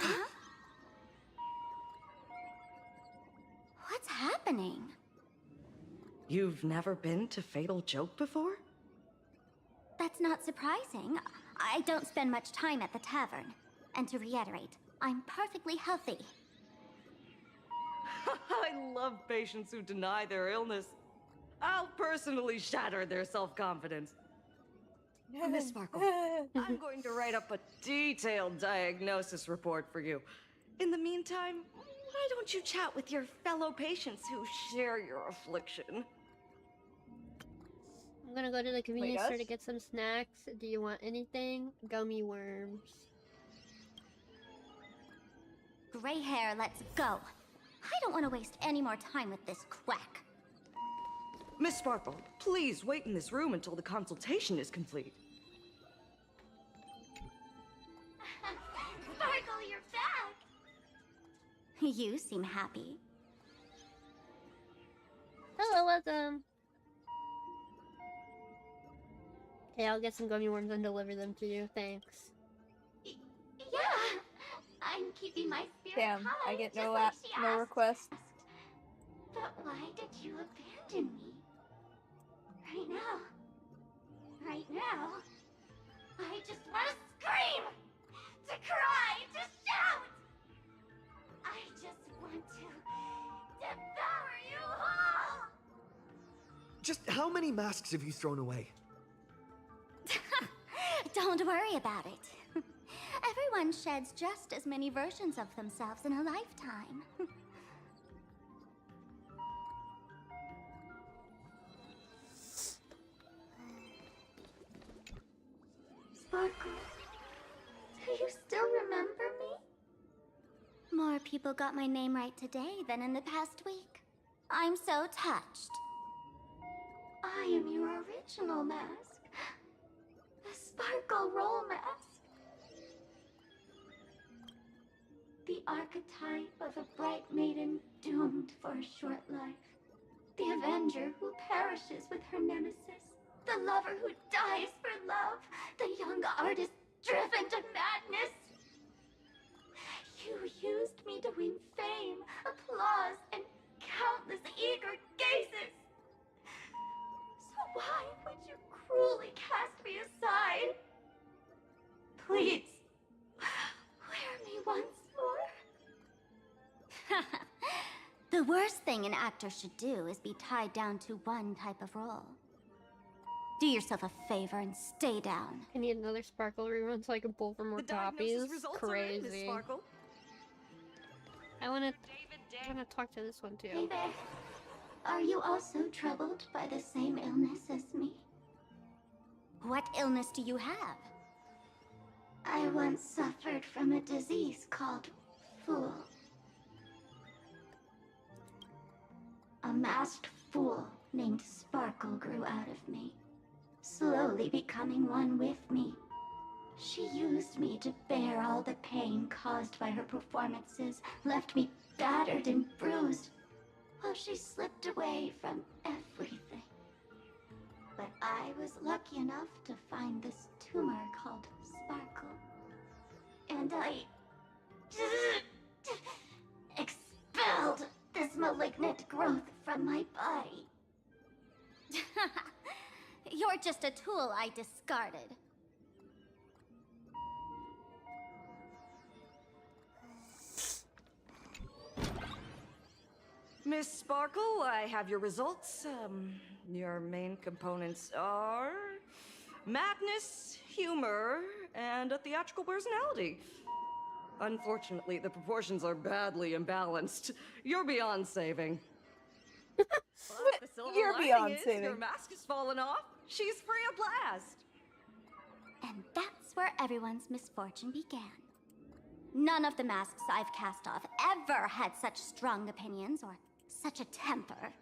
Huh? What's happening? You've never been to Fatal Joke before? That's not surprising. I don't spend much time at the tavern. And to reiterate, I'm perfectly healthy. I love patients who deny their illness. I'll personally shatter their self-confidence. Miss Sparkle, I'm going to write up a detailed diagnosis report for you. In the meantime, why don't you chat with your fellow patients who share your affliction? I'm gonna go to the convenience store to us? get some snacks. Do you want anything? Gummy worms. Gray hair, let's go. I don't want to waste any more time with this quack. Miss Sparkle, please wait in this room until the consultation is complete. Sparkle, you're back! You seem happy. Hello, welcome. Okay, I'll get some gummy worms and deliver them to you. Thanks. Yeah, I'm keeping my spirit Damn, high, I get just no like she no asked. request. But why did you abandon me? Right now, I just want to scream, to cry, to shout. I just want to devour you all. Just how many masks have you thrown away? Don't worry about it. Everyone sheds just as many versions of themselves in a lifetime. Sparkle, do you still remember me? More people got my name right today than in the past week. I'm so touched. I am your original mask. The Sparkle Roll Mask. The archetype of a bright maiden doomed for a short life. The avenger who perishes with her nemesis. The lover who dies for love. The young artist driven to madness. You used me to win fame, applause, and countless eager gazes. So why would you cruelly cast me aside? Please, wear me once more. The worst thing an actor should do is be tied down to one type of role. Do yourself a favor and stay down. I need another Sparkle rerun so I can pull for more copies. Crazy. I wanna talk to this one too. Baby, are you also troubled by the same illness as me? What illness do you have? I once suffered from a disease called Fool. A masked fool named Sparkle grew out of me, slowly becoming one with me. She used me to bear all the pain caused by her performances, left me battered and bruised, while she slipped away from everything. But I was lucky enough to find this tumor called Sparkle. And I expelled this malignant growth from my body. You're just a tool I discarded. Miss Sparkle, I have your results. Your main components are madness, humor, and a theatrical personality. Unfortunately, the proportions are badly imbalanced. You're beyond saving. But the silver You're lining beyond is saving. your mask has fallen off. She's free at last. And that's where everyone's misfortune began. None of the masks I've cast off ever had such strong opinions or such a temper.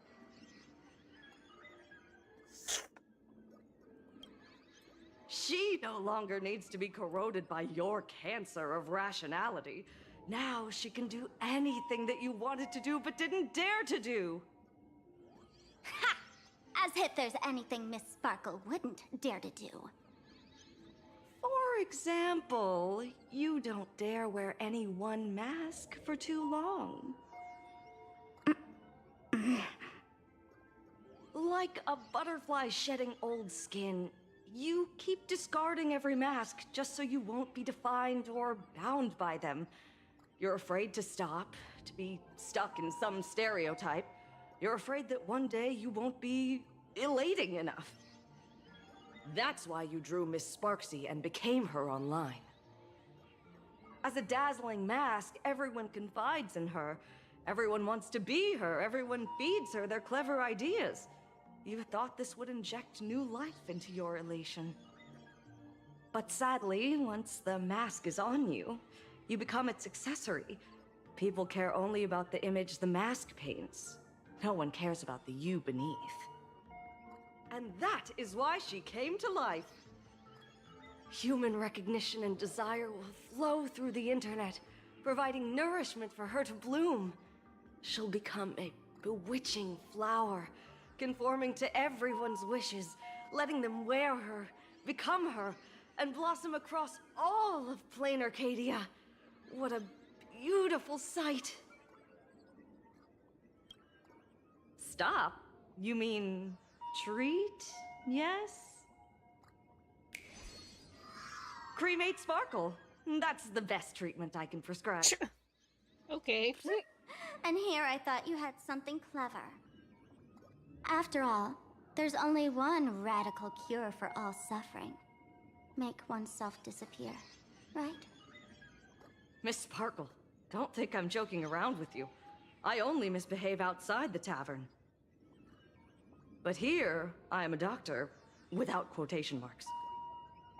She no longer needs to be corroded by your cancer of rationality. Now she can do anything that you wanted to do but didn't dare to do. Ha! As if there's anything Miss Sparkle wouldn't dare to do. For example, you don't dare wear any one mask for too long. Like a butterfly shedding old skin, you keep discarding every mask just so you won't be defined or bound by them. You're afraid to stop, to be stuck in some stereotype. You're afraid that one day you won't be elating enough. That's why you drew Miss Sparksy and became her online. As a dazzling mask, everyone confides in her. Everyone wants to be her. Everyone feeds her their clever ideas. You thought this would inject new life into your elation. But sadly, once the mask is on you, you become its accessory. People care only about the image the mask paints. No one cares about the you beneath. And that is why she came to life. Human recognition and desire will flow through the internet, providing nourishment for her to bloom. She'll become a bewitching flower, conforming to everyone's wishes, letting them wear her, become her, and blossom across all of plain Arcadia. What a beautiful sight. Stop? You mean treat? Yes? Cremate sparkle. That's the best treatment I can prescribe. Okay. And here I thought you had something clever. After all, there's only one radical cure for all suffering. Make oneself disappear, right? Miss Sparkle, don't think I'm joking around with you. I only misbehave outside the tavern. But here, I am a doctor without quotation marks.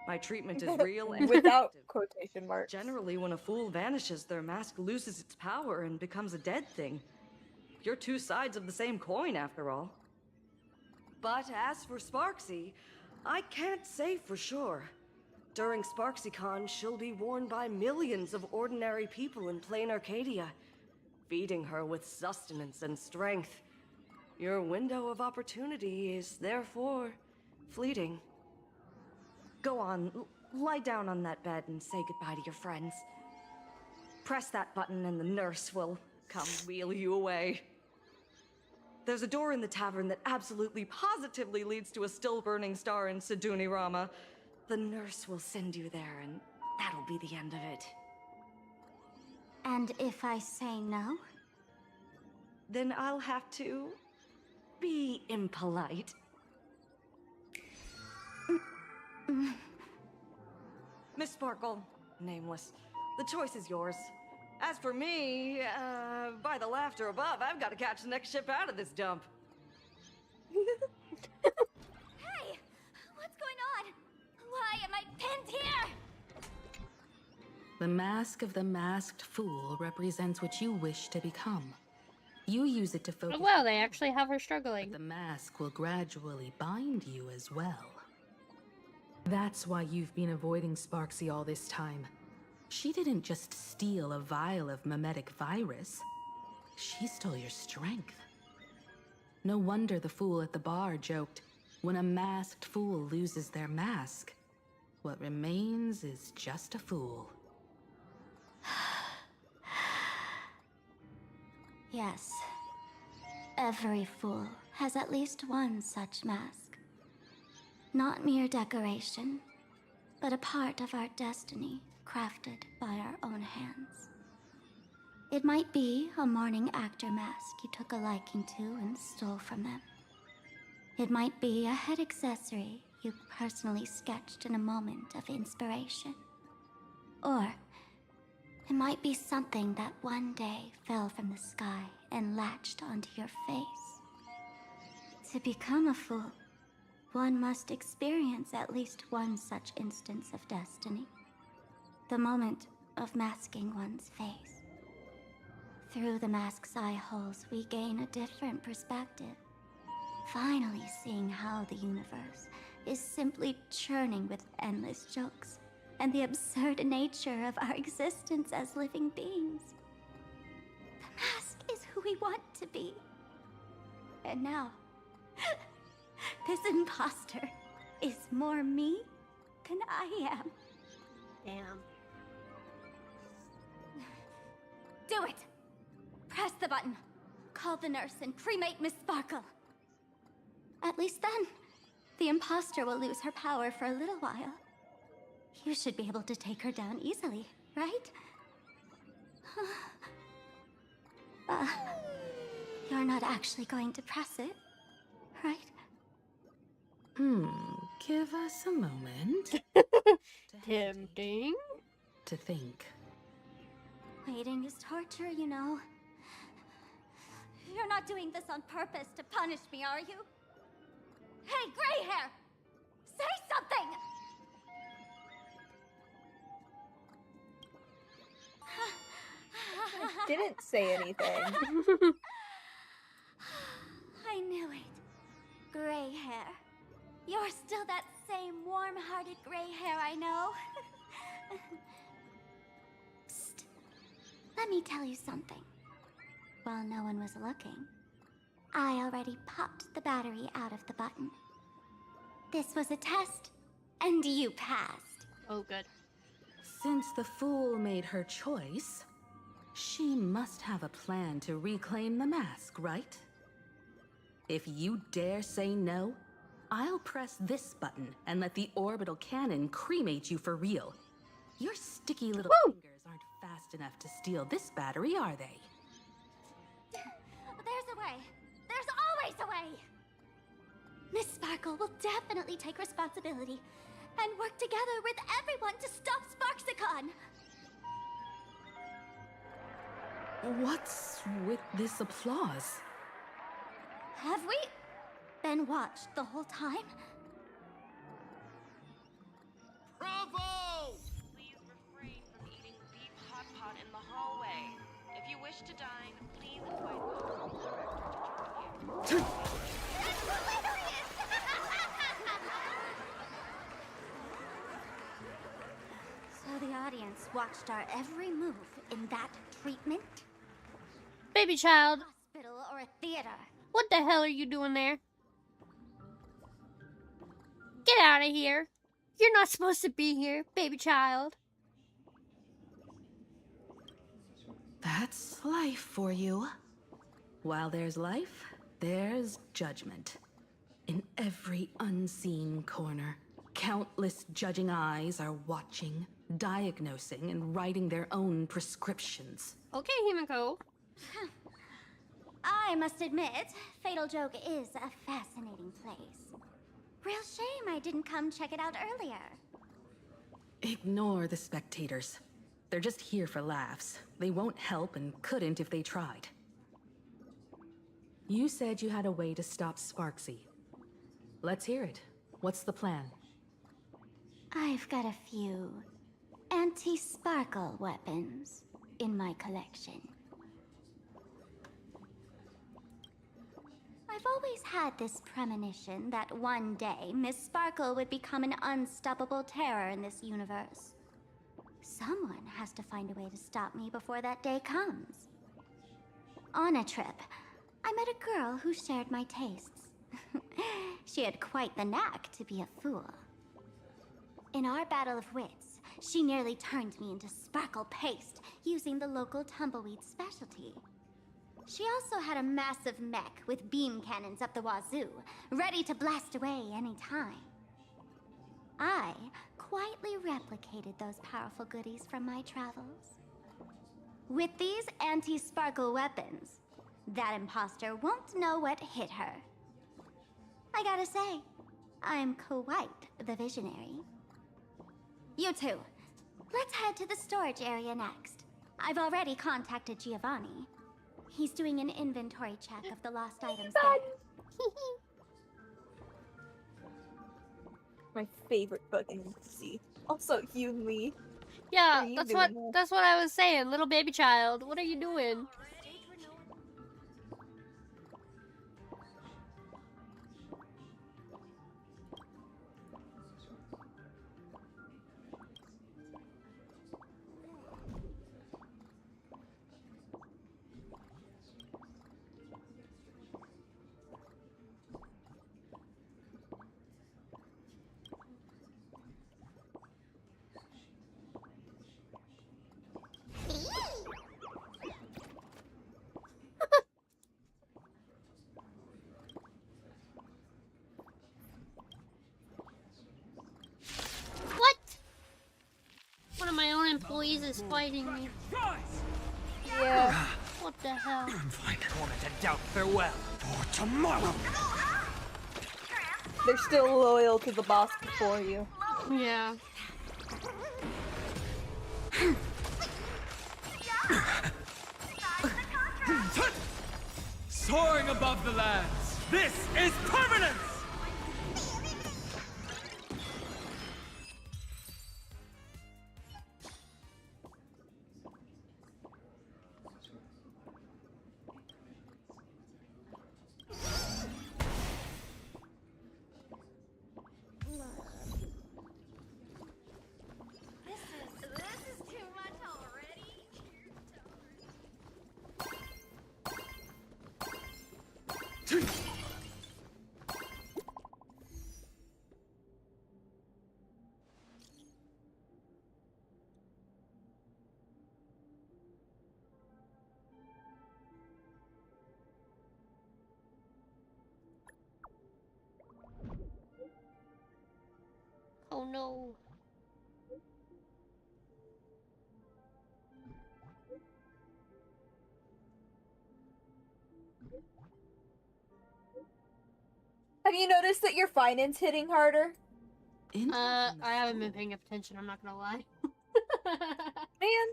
My treatment is real and Without effective. quotation marks. Generally, when a fool vanishes, their mask loses its power and becomes a dead thing. You're two sides of the same coin, after all. But as for Sparksy, I can't say for sure. During SparksyCon, she'll be worn by millions of ordinary people in plain Arcadia, feeding her with sustenance and strength. Your window of opportunity is therefore fleeting. Go on, lie down on that bed and say goodbye to your friends. Press that button and the nurse will come wheel you away. There's a door in the tavern that absolutely positively leads to a still-burning star in Siduni Rama. The nurse will send you there, and that'll be the end of it. And if I say no? Then I'll have to be impolite. Miss Sparkle, nameless, the choice is yours. As for me, by the laughter above, I've got to catch the next ship out of this dump. Hey! What's going on? Why am I pinned here? The mask of the masked fool represents what you wish to become. You use it to focus. Oh, wow, they actually have her struggling. But the mask will gradually bind you as well. That's why you've been avoiding Sparksy all this time. She didn't just steal a vial of mimetic virus. She stole your strength. No wonder the fool at the bar joked, when a masked fool loses their mask, what remains is just a fool. Yes. Every fool has at least one such mask. Not mere decoration, but a part of our destiny, crafted by our own hands. It might be a morning actor mask you took a liking to and stole from them. It might be a head accessory you personally sketched in a moment of inspiration. Or it might be something that one day fell from the sky and latched onto your face. To become a fool, one must experience at least one such instance of destiny. The moment of masking one's face. Through the mask's eye holes, we gain a different perspective. Finally seeing how the universe is simply churning with endless jokes, and the absurd nature of our existence as living beings. The mask is who we want to be. And now, this imposter is more me than I am. Damn. Do it! Press the button. Call the nurse and cremate Miss Sparkle. At least then, the imposter will lose her power for a little while. You should be able to take her down easily, right? You're not actually going to press it, right? Give us a moment. Tempting. To think. Waiting is torture, you know. You're not doing this on purpose to punish me, are you? Hey, gray hair! Say something! I didn't say anything. I knew it. Gray hair. You're still that same warm-hearted gray hair I know. Psst. Let me tell you something. While no one was looking, I already popped the battery out of the button. This was a test, and you passed. Oh, good. Since the fool made her choice, She must have a plan to reclaim the mask, right? If you dare say no, I'll press this button and let the orbital cannon cremate you for real. Your sticky little fingers aren't fast enough to steal this battery, are they? There's a way. There's always a way. Miss Sparkle will definitely take responsibility and work together with everyone to stop Sparksicon. What's with this applause? Have we been watched the whole time? Bravo! Please refrain from eating beef hot pot in the hallway. If you wish to dine, please invite the hospital director to join you. So the audience watched our every move in that treatment? Baby child, Hospital or a theater? what the hell are you doing there? Get out of here. You're not supposed to be here, baby child. That's life for you. While there's life, there's judgment. In every unseen corner, countless judging eyes are watching, diagnosing, and writing their own prescriptions. Okay, Himiko. I must admit, Fatal Joke is a fascinating place. Real shame I didn't come check it out earlier. Ignore the spectators. They're just here for laughs. They won't help and couldn't if they tried. You said you had a way to stop Sparksy. Let's hear it. What's the plan? I've got a few anti-sparkle weapons in my collection. I've always had this premonition that one day Miss Sparkle would become an unstoppable terror in this universe. Someone has to find a way to stop me before that day comes. On a trip, I met a girl who shared my tastes. She had quite the knack to be a fool. In our battle of wits, she nearly turned me into sparkle paste using the local tumbleweed specialty. She also had a massive mech with beam cannons up the wazoo, ready to blast away any time. I quietly replicated those powerful goodies from my travels. With these anti-sparkle weapons, that imposter won't know what hit her. I gotta say, I'm quite the visionary. You two, let's head to the storage area next. I've already contacted Giovanni. He's doing an inventory check of the lost items there. My favorite fucking see. Also, Yoon Lee. Yeah, What are you that's doing? what I was saying, little baby child. What are you doing? What? One of my own employees is fighting me. Yeah. What the hell? I'm fine. Torment and doubt farewell. For tomorrow. They're still loyal to the boss before you. Yeah. Soaring above the lands, this is permanence! This is too much already. no. Have you noticed that your finance hitting harder? I haven't been paying attention, I'm not gonna lie. Man,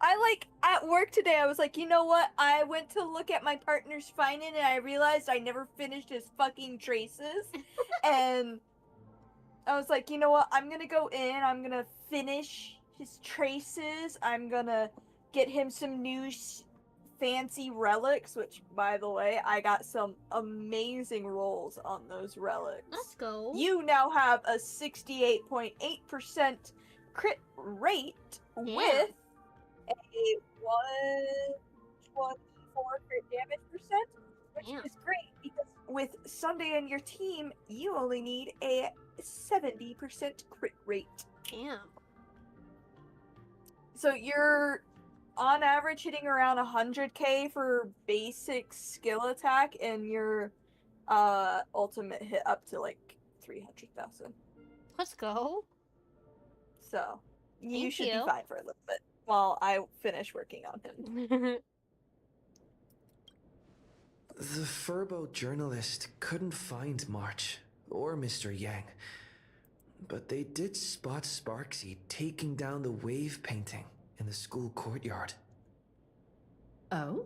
I like at work today. I was like, you know what? I went to look at my partner's finance and I realized I never finished his fucking traces. And I was like, you know what? I'm gonna go in. I'm gonna finish his traces. I'm gonna get him some new fancy relics. Which, by the way, I got some amazing rolls on those relics. Let's go. You now have a 68.8% crit rate with a 124 crit damage percent, which is great because with Sunday and your team, you only need a 70% crit rate. Damn. So you're on average hitting around 100k for basic skill attack, and your ultimate hit up to like 300,000. Let's go. So you Thank should you. be fine for a little bit while I finish working on him. The Furbo journalist couldn't find March or Mr. Yang, but they did spot Sparksy taking down the wave painting in the school courtyard. Oh?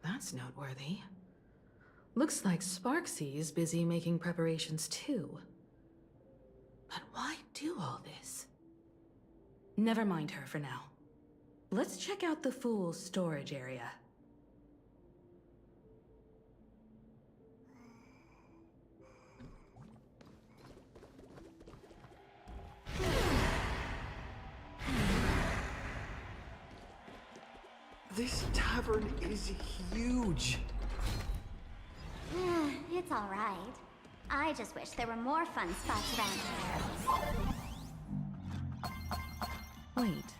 That's noteworthy. Looks like Sparksy is busy making preparations too. But why do all this? Never mind her for now. Let's check out the Fool's storage area. This tavern is huge. It's alright. I just wish there were more fun spots around here. Wait,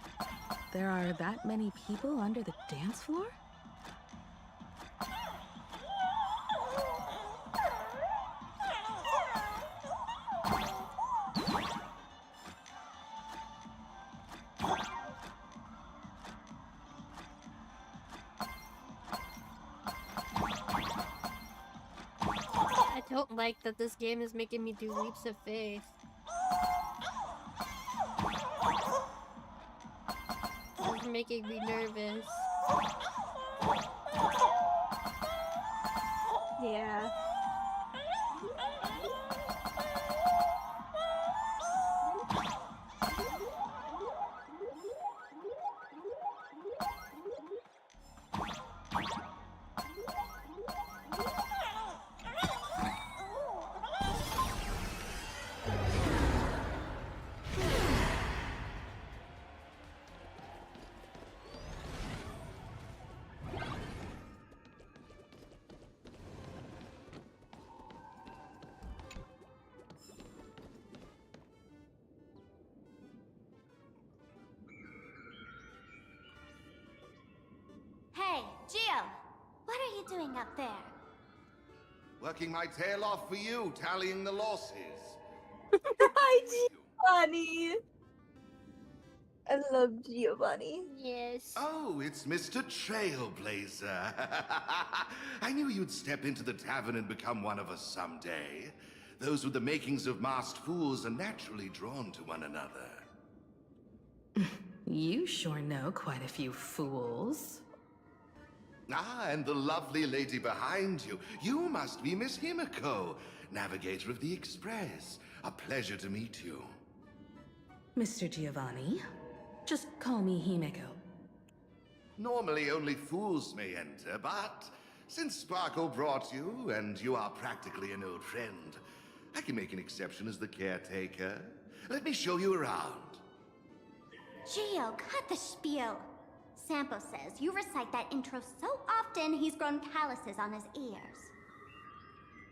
there are that many people under the dance floor? I don't like that this game is making me do leaps of faith. It's making me nervous. Yeah. Hey, Gio! What are you doing up there? Working my tail off for you, tallying the losses. Hi, Giovanni! I love Giovanni. Yes. Oh, it's Mr. Trailblazer. I knew you'd step into the tavern and become one of us someday. Those with the makings of masked fools are naturally drawn to one another. You sure know quite a few fools. Ah, and the lovely lady behind you. You must be Miss Himiko, navigator of the Express. A pleasure to meet you. Mr. Giovanni, just call me Himeko. Normally only fools may enter, but since Sparkle brought you, and you are practically an old friend, I can make an exception as the caretaker. Let me show you around. Gio, cut the spiel. Sampo says you recite that intro so often he's grown calluses on his ears.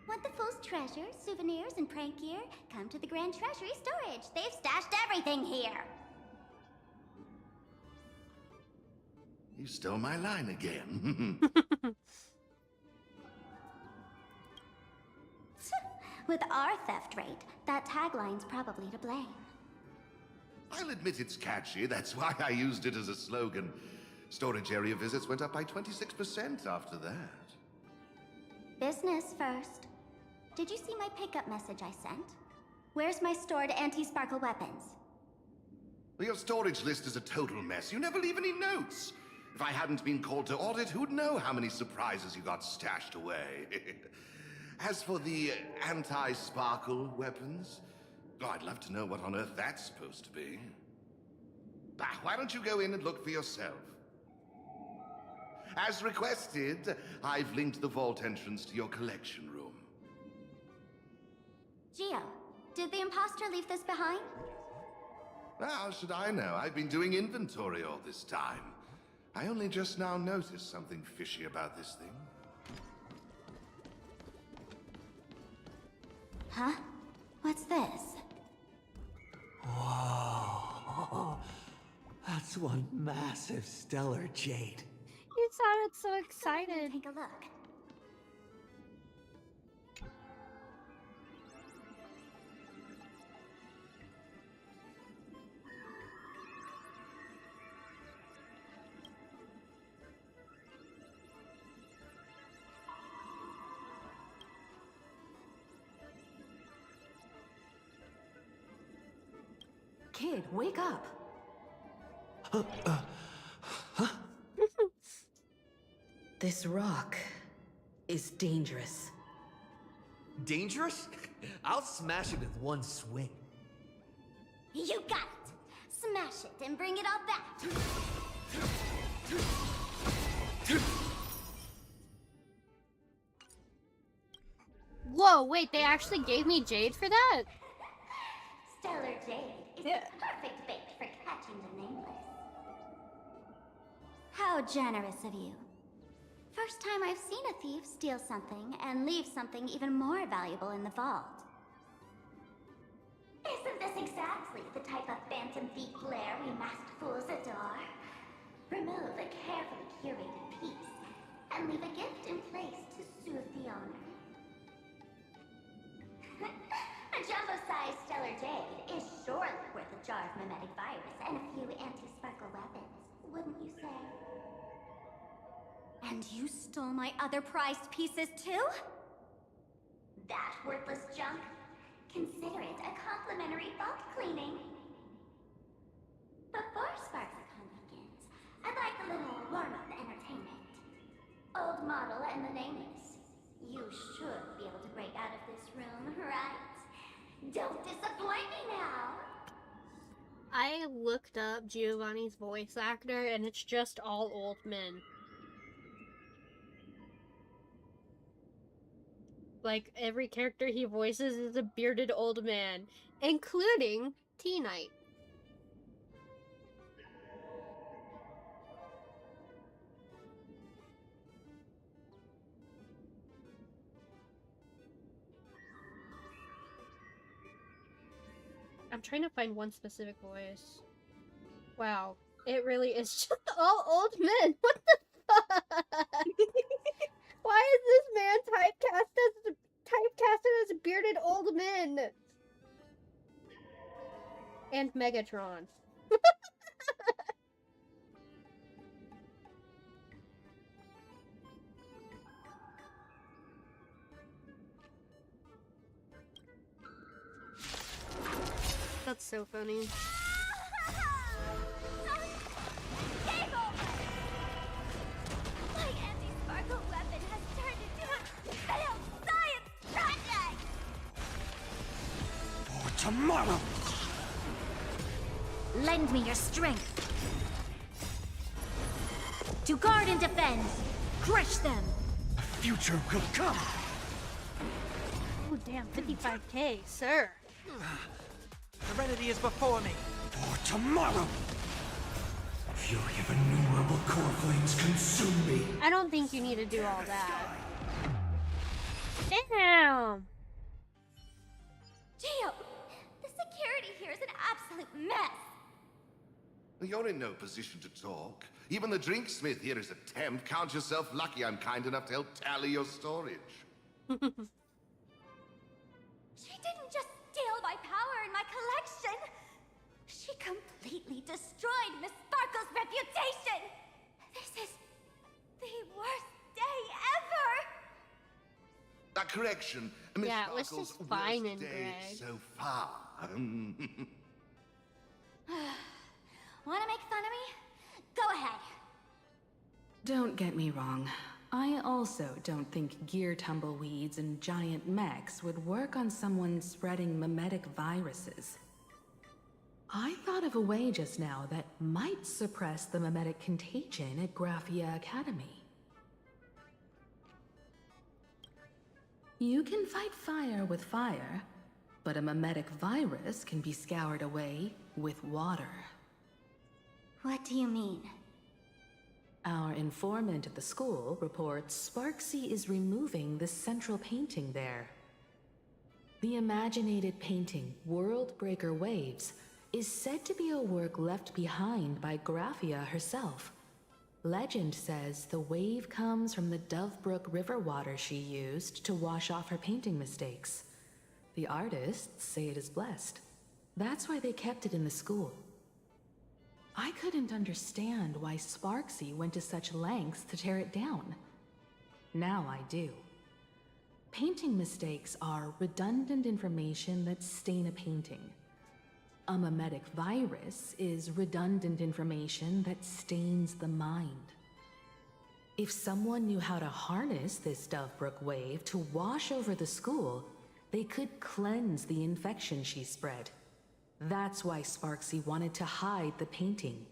Want the fool's treasures, souvenirs, and prank gear? Come to the Grand Treasury Storage. They've stashed everything here. You stole my line again. With our theft rate, that tagline's probably to blame. I'll admit it's catchy, that's why I used it as a slogan. Storage area visits went up by 26% after that. Business first. Did you see my pickup message I sent? Where's my stored anti-sparkle weapons? Well, your storage list is a total mess. You never leave any notes. If I hadn't been called to audit, who'd know how many surprises you got stashed away? As for the anti-sparkle weapons, oh, I'd love to know what on earth that's supposed to be. Bah, why don't you go in and look for yourself? As requested, I've linked the vault entrance to your collection room. Gio, did the imposter leave this behind? How should I know? I've been doing inventory all this time. I only just now noticed something fishy about this thing. Huh? What's this? Whoa. That's one massive stellar jade. You sounded so excited. Take a look. Kid, wake up. This rock is dangerous. Dangerous? I'll smash it with one swing. You got it! Smash it and bring it all back! Whoa, wait, they actually gave me jade for that? Stellar jade is the perfect bait for catching the nameless. How generous of you. First time I've seen a thief steal something and leave something even more valuable in the vault. Isn't this exactly the type of phantom thief glare we masked fools adore? Remove a carefully curated piece and leave a gift in place to soothe the owner. A jumbo-sized stellar jade is surely worth a jar of mimetic virus and a few anti-sparkle weapons, wouldn't you say? And you stole my other prized pieces too? That worthless junk? Consider it a complimentary vault cleaning. Before Sparksicon begins, I'd like a little warm-up entertainment. Old model and the nameless. You should be able to break out of this room, right? Don't disappoint me now! I looked up Giovanni's voice actor, and it's just all old men. Like, every character he voices is a bearded old man, including T-Knight. I'm trying to find one specific voice. Wow, it really is just all old men. What the fuck? Why is this man typecasted as bearded old men? And Megatron. That's so funny. Game over! My anti-sparkle weapon has turned into a failed science project! For tomorrow! Lend me your strength. To guard and defend. Crush them. The future will come! Oh damn, 55k, sir. Serenity is before me. For tomorrow! Fury of innumerable core flames consume me. I don't think you need to do all that. Damn! Gio, the security here is an absolute mess. You're in no position to talk. Even the drinksmith here is a temp. Count yourself lucky I'm kind enough to help tally your storage. She didn't just steal my power and my collection. She completely destroyed Miss Sparkle's reputation. This is the worst day ever. A correction. Miss Yeah, it was Sparkle's just fine worst and day Greg. so far. Wanna make fun of me? Go ahead. Don't get me wrong. I also don't think gear tumbleweeds and giant mechs would work on someone spreading mimetic viruses. I thought of a way just now that might suppress the mimetic contagion at Graphia Academy. You can fight fire with fire, but a mimetic virus can be scoured away with water. What do you mean? Our informant at the school reports Sparksy is removing the central painting there. The imaginated painting, Worldbreaker Waves, is said to be a work left behind by Graphia herself. Legend says the wave comes from the Dovebrook river water she used to wash off her painting mistakes. The artists say it is blessed. That's why they kept it in the school. I couldn't understand why Sparksy went to such lengths to tear it down. Now I do. Painting mistakes are redundant information that stain a painting. A mimetic virus is redundant information that stains the mind. If someone knew how to harness this Dovebrook wave to wash over the school, they could cleanse the infection she spread. That's why Sparksy wanted to hide the painting.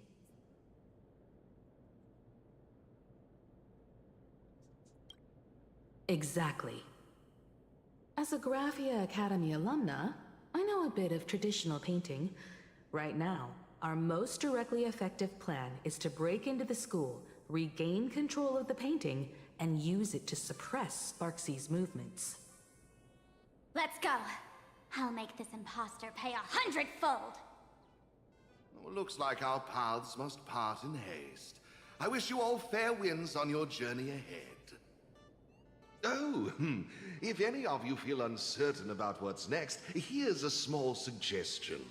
Exactly. As a Graphia Academy alumna, I know a bit of traditional painting. Right now, our most directly effective plan is to break into the school, regain control of the painting, and use it to suppress Sparksy's movements. Let's go. I'll make this imposter pay 100-fold. Well, looks like our paths must part in haste. I wish you all fair winds on your journey ahead. Oh, if any of you feel uncertain about what's next, here's a small suggestion.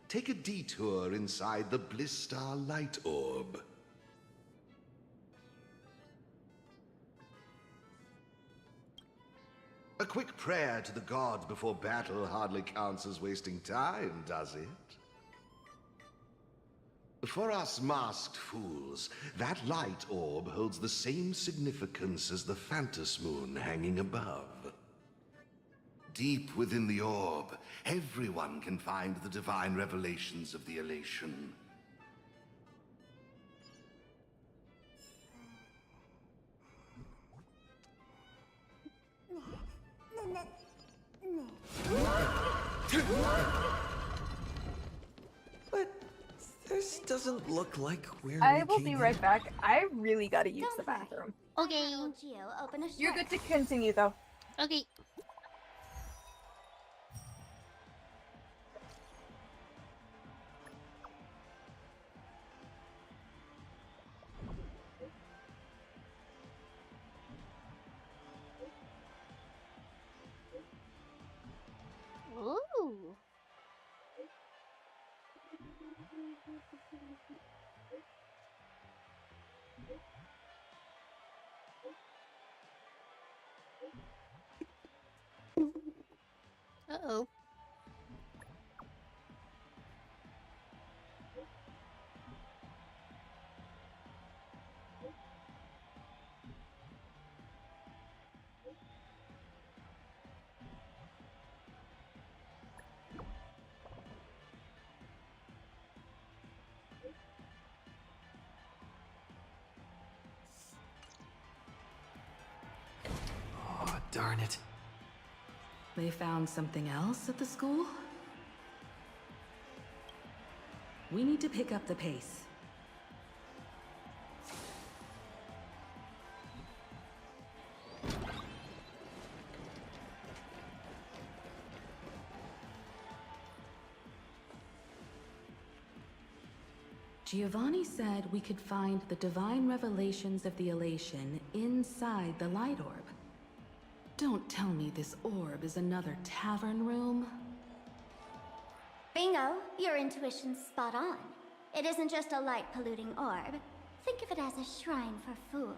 Take a detour inside the Blistar Light Orb. A quick prayer to the gods before battle hardly counts as wasting time, does it? For us masked fools, that light orb holds the same significance as the Phantos Moon hanging above. Deep within the orb, everyone can find the divine revelations of the elation. But this doesn't look like where I we will came be in. right back. I really gotta use the Don't worry. bathroom. Okay. Old Gio, open a You're shirt. good to continue though. Okay. Ooh. Uh-oh. Oh, darn it. They found something else at the school? We need to pick up the pace. Giovanni said we could find the divine revelations of the elation inside the light orb. Don't tell me this orb is another tavern room. Bingo, your intuition's spot on. It isn't just a light-polluting orb. Think of it as a shrine for fools.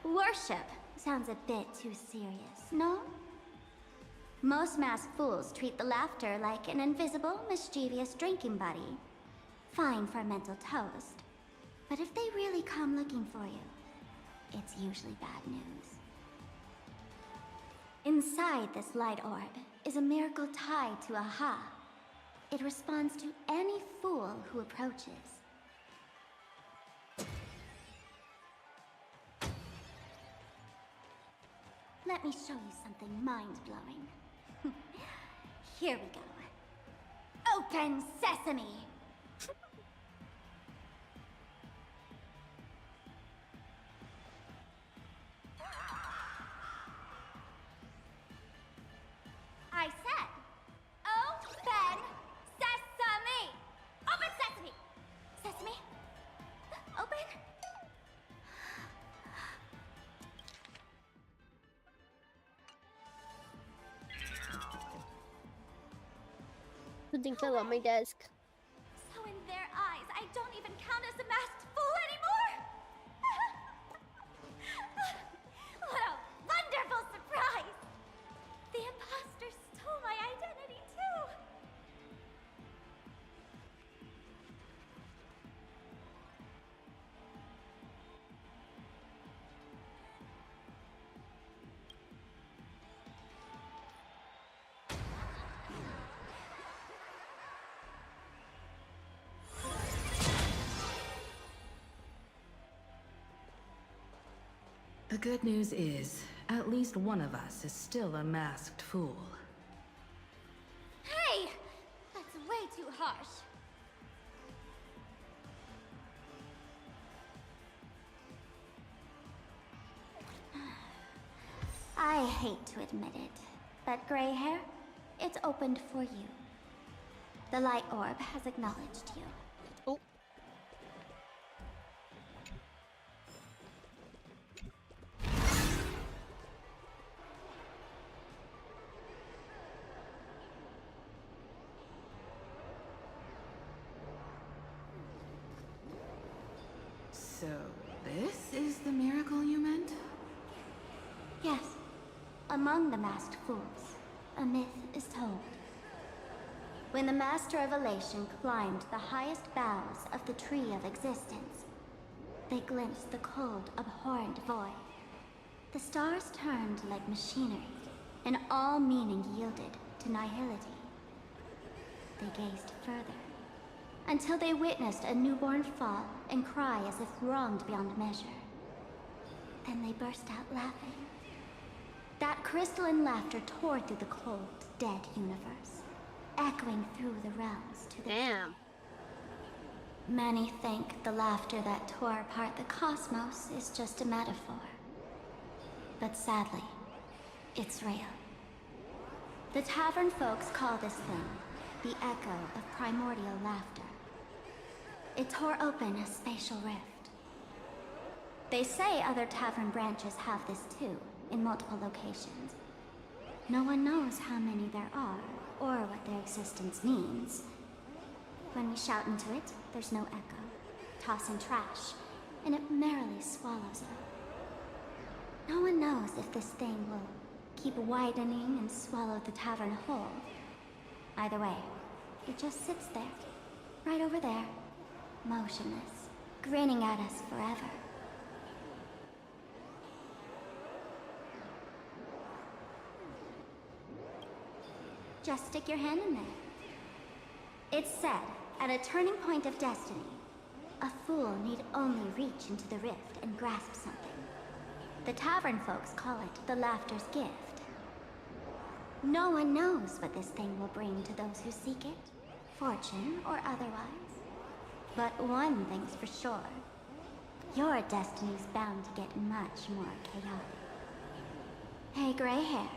Worship sounds a bit too serious, no? Most masked fools treat the laughter like an invisible, mischievous drinking buddy. Fine for a mental toast. But if they really come looking for you, it's usually bad news. Inside this light orb is a miracle tied to a ha. It responds to any fool who approaches. Let me show you something mind-blowing. Here we go. Open sesame! I said, open sesame! Open sesame! Sesame? Open? Something fell on my desk. So in their eyes, I don't even count as a masked fool anymore! What a wonderful surprise! The imposter stole my identity too! The good news is, at least one of us is still a masked fool. Hey! That's way too harsh. I hate to admit it, but gray hair, it's opened for you. The light orb has acknowledged you. Oh. So, this is the miracle you meant? Yes. Among the masked fools, a myth is told. When the Master of Elation climbed the highest boughs of the Tree of Existence, they glimpsed the cold, abhorrent void. The stars turned like machinery, and all meaning yielded to nihility. They gazed further, until they witnessed a newborn fall and cry as if wronged beyond measure. Then they burst out laughing. That crystalline laughter tore through the cold, dead universe, echoing through the realms to the... Damn. Many think the laughter that tore apart the cosmos is just a metaphor. But sadly, it's real. The tavern folks call this thing the echo of primordial laughter. It tore open a spatial rift. They say other tavern branches have this too, in multiple locations. No one knows how many there are, or what their existence means. When we shout into it, there's no echo. Toss in trash, and it merrily swallows up. No one knows if this thing will keep widening and swallow the tavern whole. Either way, it just sits there, right over there, motionless, grinning at us forever. Just stick your hand in there. It's said, at a turning point of destiny, a fool need only reach into the rift and grasp something. The tavern folks call it the laughter's gift. No one knows what this thing will bring to those who seek it, fortune or otherwise. But one thing's for sure. Your destiny's bound to get much more chaotic. Hey, gray hair.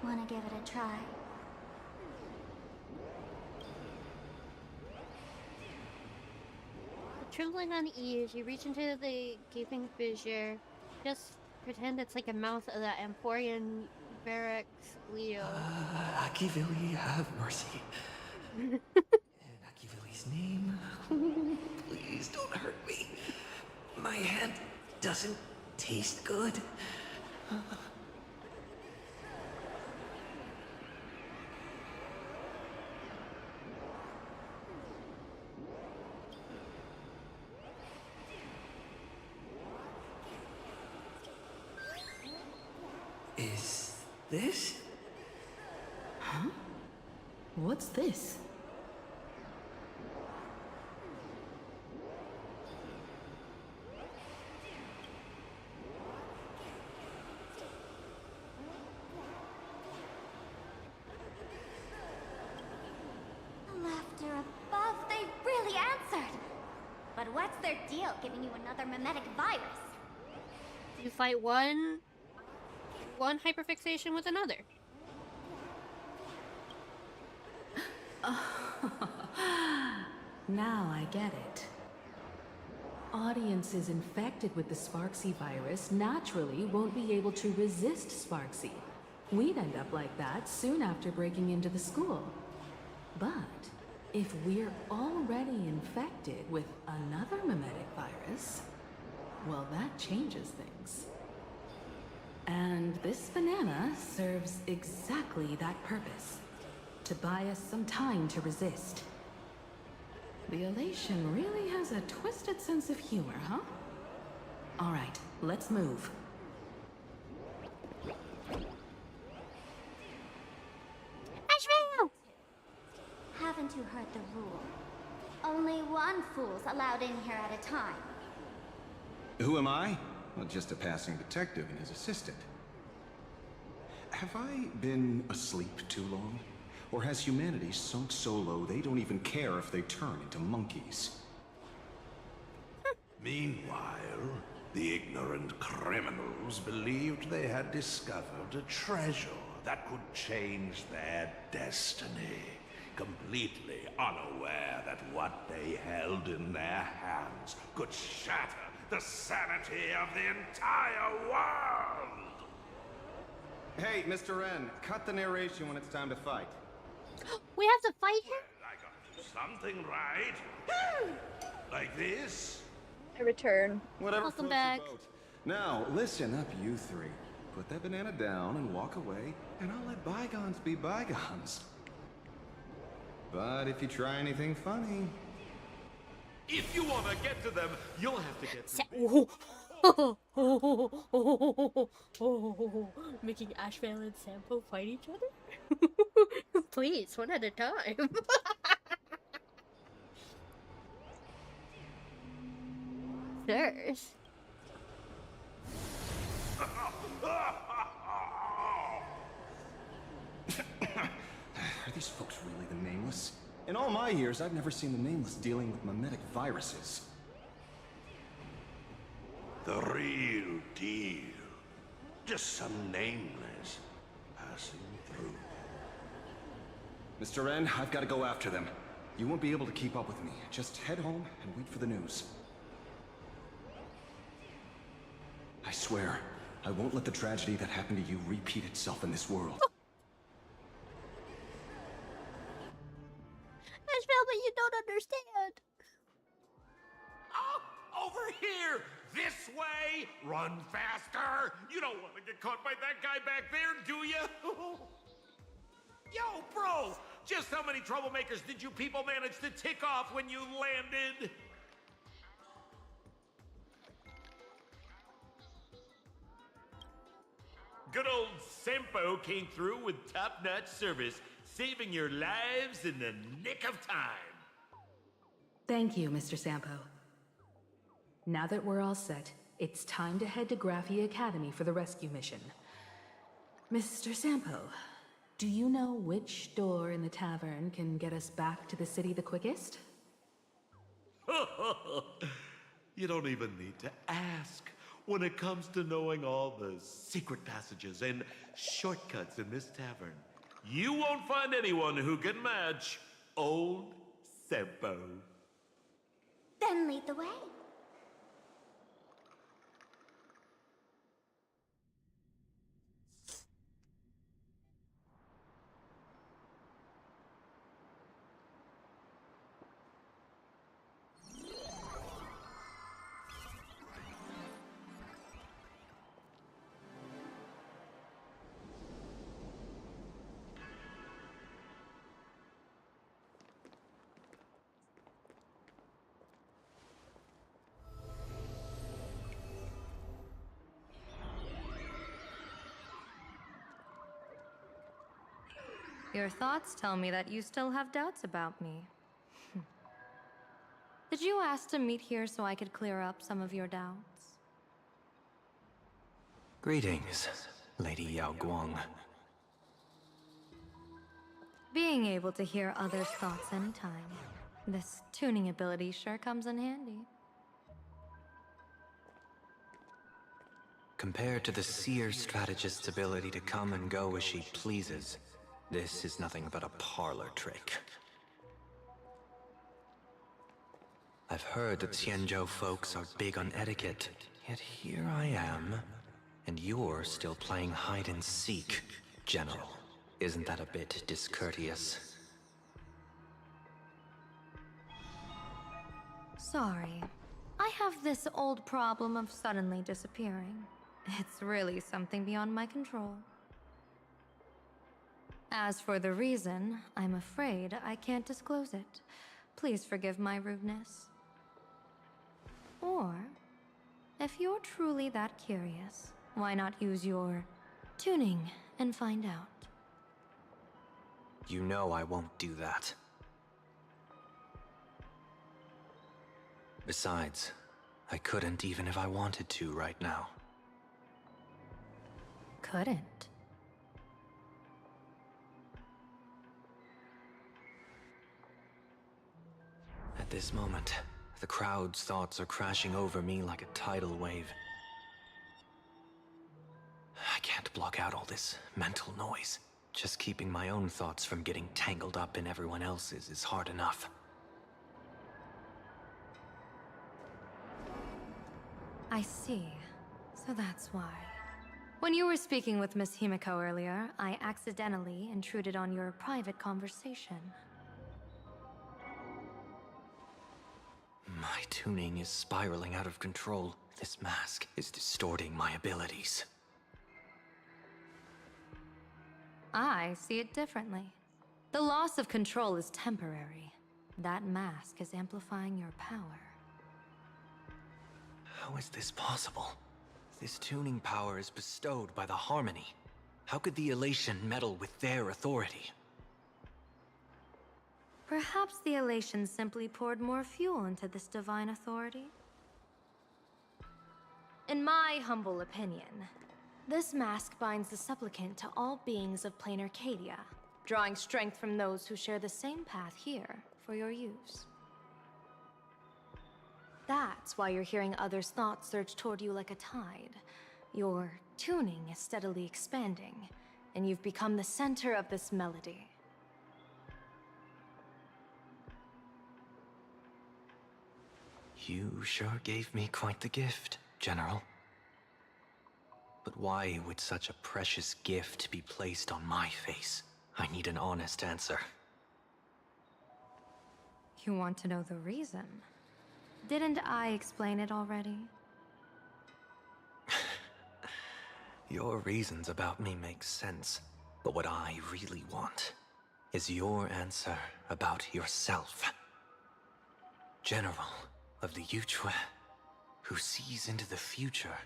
Wanna give it a try? Trembling on ease, you reach into the gaping fissure. Just pretend it's like a mouth of that Emporian barracks Leo. Akivili, have mercy. In Akivili's name, please don't hurt me. My hand doesn't taste good. Is this? Huh? What's this? Laughter above, they really answered! But what's their deal giving you another mimetic virus? You fight one hyperfixation with another. Now I get it. Audiences infected with the Sparksy virus naturally won't be able to resist Sparksy. We'd end up like that soon after breaking into the school. But if we're already infected with another mimetic virus, well, that changes things. And this banana serves exactly that purpose. To buy us some time to resist. The elation really has a twisted sense of humor, huh? Alright, let's move. Ashville! Haven't you heard the rule? Only one fool's allowed in here at a time. Who am I? Well, just a passing detective and his assistant. Have I been asleep too long? Or has humanity sunk so low they don't even care if they turn into monkeys? Meanwhile, the ignorant criminals believed they had discovered a treasure that could change their destiny, completely unaware that what they held in their hands could shatter the sanity of the entire world! Hey, Mr. Wren, cut the narration when it's time to fight. We have to fight him? I gotta do something right. Like this? I return. Whatever Welcome floats back. your boat. Now, listen up, you three. Put that banana down and walk away, and I'll let bygones be bygones. But if you try anything funny... If you want to get to them, you'll have to get Making Ashvale and Sampo fight each other? Please, one at a time. Sirs. Are these folks really the Nameless? In all my years, I've never seen the Nameless dealing with mimetic viruses. The real deal. Just some nameless passing through. Mr. Wren, I've got to go after them. You won't be able to keep up with me. Just head home and wait for the news. I swear, I won't let the tragedy that happened to you repeat itself in this world. Ashvale, but you don't understand. Oh, over here! This way! Run faster! You don't want to get caught by that guy back there, do you? Yo, bro! Just how many troublemakers did you people manage to tick off when you landed? Good old Sempo came through with top-notch service, saving your lives in the nick of time. Thank you, Mr. Sampo. Now that we're all set, it's time to head to Graphia Academy for the rescue mission. Mr. Sampo, do you know which door in the tavern can get us back to the city the quickest? You don't even need to ask. When it comes to knowing all the secret passages and shortcuts in this tavern, you won't find anyone who can match old Sempo. Then lead the way. Your thoughts tell me that you still have doubts about me. Did you ask to meet here so I could clear up some of your doubts? Greetings, Lady Yao Guang. Being able to hear others' thoughts anytime. This tuning ability sure comes in handy. Compared to the seer strategist's ability to come and go as she pleases, this is nothing but a parlor trick. I've heard that Xianzhou folks are big on etiquette, yet here I am, and you're still playing hide and seek, General. Isn't that a bit discourteous? Sorry. I have this old problem of suddenly disappearing. It's really something beyond my control. As for the reason, I'm afraid I can't disclose it. Please forgive my rudeness. Or, if you're truly that curious, why not use your tuning and find out? You know I won't do that. Besides, I couldn't even if I wanted to right now. Couldn't? At this moment, the crowd's thoughts are crashing over me like a tidal wave. I can't block out all this mental noise. Just keeping my own thoughts from getting tangled up in everyone else's is hard enough. I see. So that's why. When you were speaking with Miss Himiko earlier, I accidentally intruded on your private conversation. My tuning is spiraling out of control. This mask is distorting my abilities. I see it differently. The loss of control is temporary. That mask is amplifying your power. How is this possible? This tuning power is bestowed by the Harmony. How could the Elation meddle with their authority? Perhaps the Elation simply poured more fuel into this divine authority? In my humble opinion, this mask binds the supplicant to all beings of plain Arcadia, drawing strength from those who share the same path here for your use. That's why you're hearing others' thoughts surge toward you like a tide. Your tuning is steadily expanding, and you've become the center of this melody. You sure gave me quite the gift, General. But why would such a precious gift be placed on my face? I need an honest answer. You want to know the reason? Didn't I explain it already? Your reasons about me make sense, but what I really want is your answer about yourself. General of the Yuchue, who sees into the future.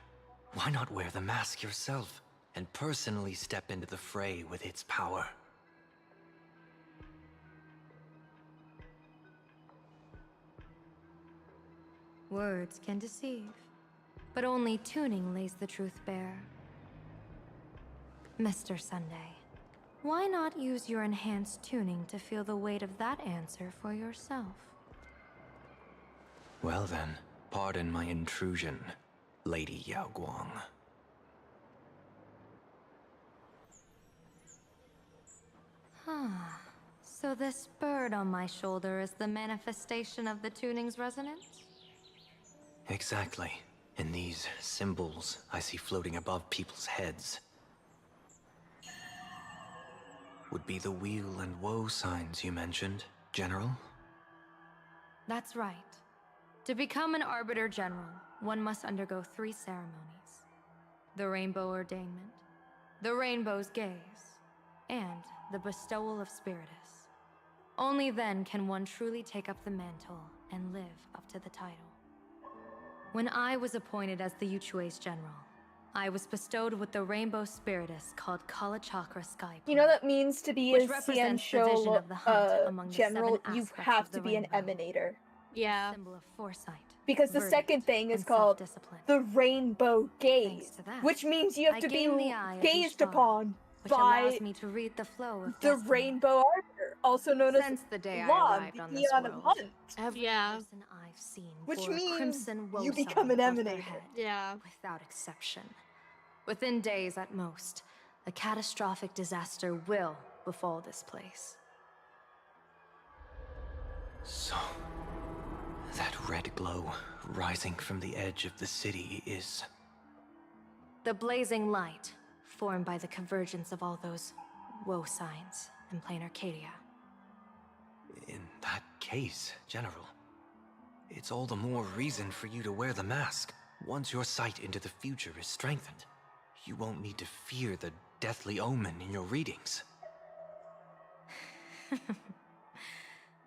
Why not wear the mask yourself and personally step into the fray with its power? Words can deceive, but only tuning lays the truth bare. Mr. Sunday, why not use your enhanced tuning to feel the weight of that answer for yourself? Well then, pardon my intrusion, Lady Yao Guang. So this bird on my shoulder is the manifestation of the tuning's resonance? Exactly. And these symbols I see floating above people's heads would be the wheel and woe signs you mentioned, General? That's right. To become an Arbiter General, one must undergo 3 ceremonies. The Rainbow Ordainment, the Rainbow's Gaze, and the Bestowal of Spiritus. Only then can one truly take up the mantle and live up to the title. When I was appointed as the Yuchue's General, I was bestowed with the Rainbow Spiritus called Kalachakra Sky. You know that means to be which a represents the vision Cian of the hunt among the general, 7 you aspects have of the to be an rainbow. emanator. Yeah. Symbol of foresight. Because the verdict, second thing is and called self-discipline. the Rainbow Gaze, to that, which means you have I to be gain the eye of gazed Ishtar, upon which by allows me to read the flow of the destiny. Rainbow Arbiter, also known as Since the day I Lon, arrived on the this Eon of world, Hunt. every person I've seen Which bore a means crimson woe you sign become an above their emanator. head, Yeah. without exception. Within days at most, a catastrophic disaster will befall this place. So, that red glow rising from the edge of the city is... The blazing light, formed by the convergence of all those woe signs in plain Arcadia. In that case, General, it's all the more reason for you to wear the mask. Once your sight into the future is strengthened, you won't need to fear the deathly omen in your readings.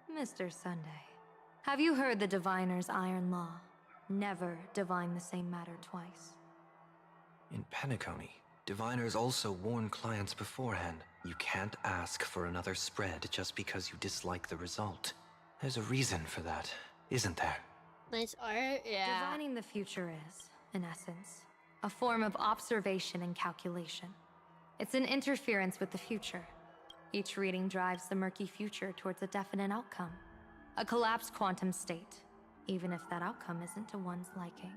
Mr. Sunday, have you heard the diviner's iron law? Never divine the same matter twice. In Penacony, diviners also warn clients beforehand. You can't ask for another spread just because you dislike the result. There's a reason for that, isn't there? Nice art, yeah. Divining the future is, in essence, a form of observation and calculation. It's an interference with the future. Each reading drives the murky future towards a definite outcome. A collapsed quantum state, even if that outcome isn't to one's liking.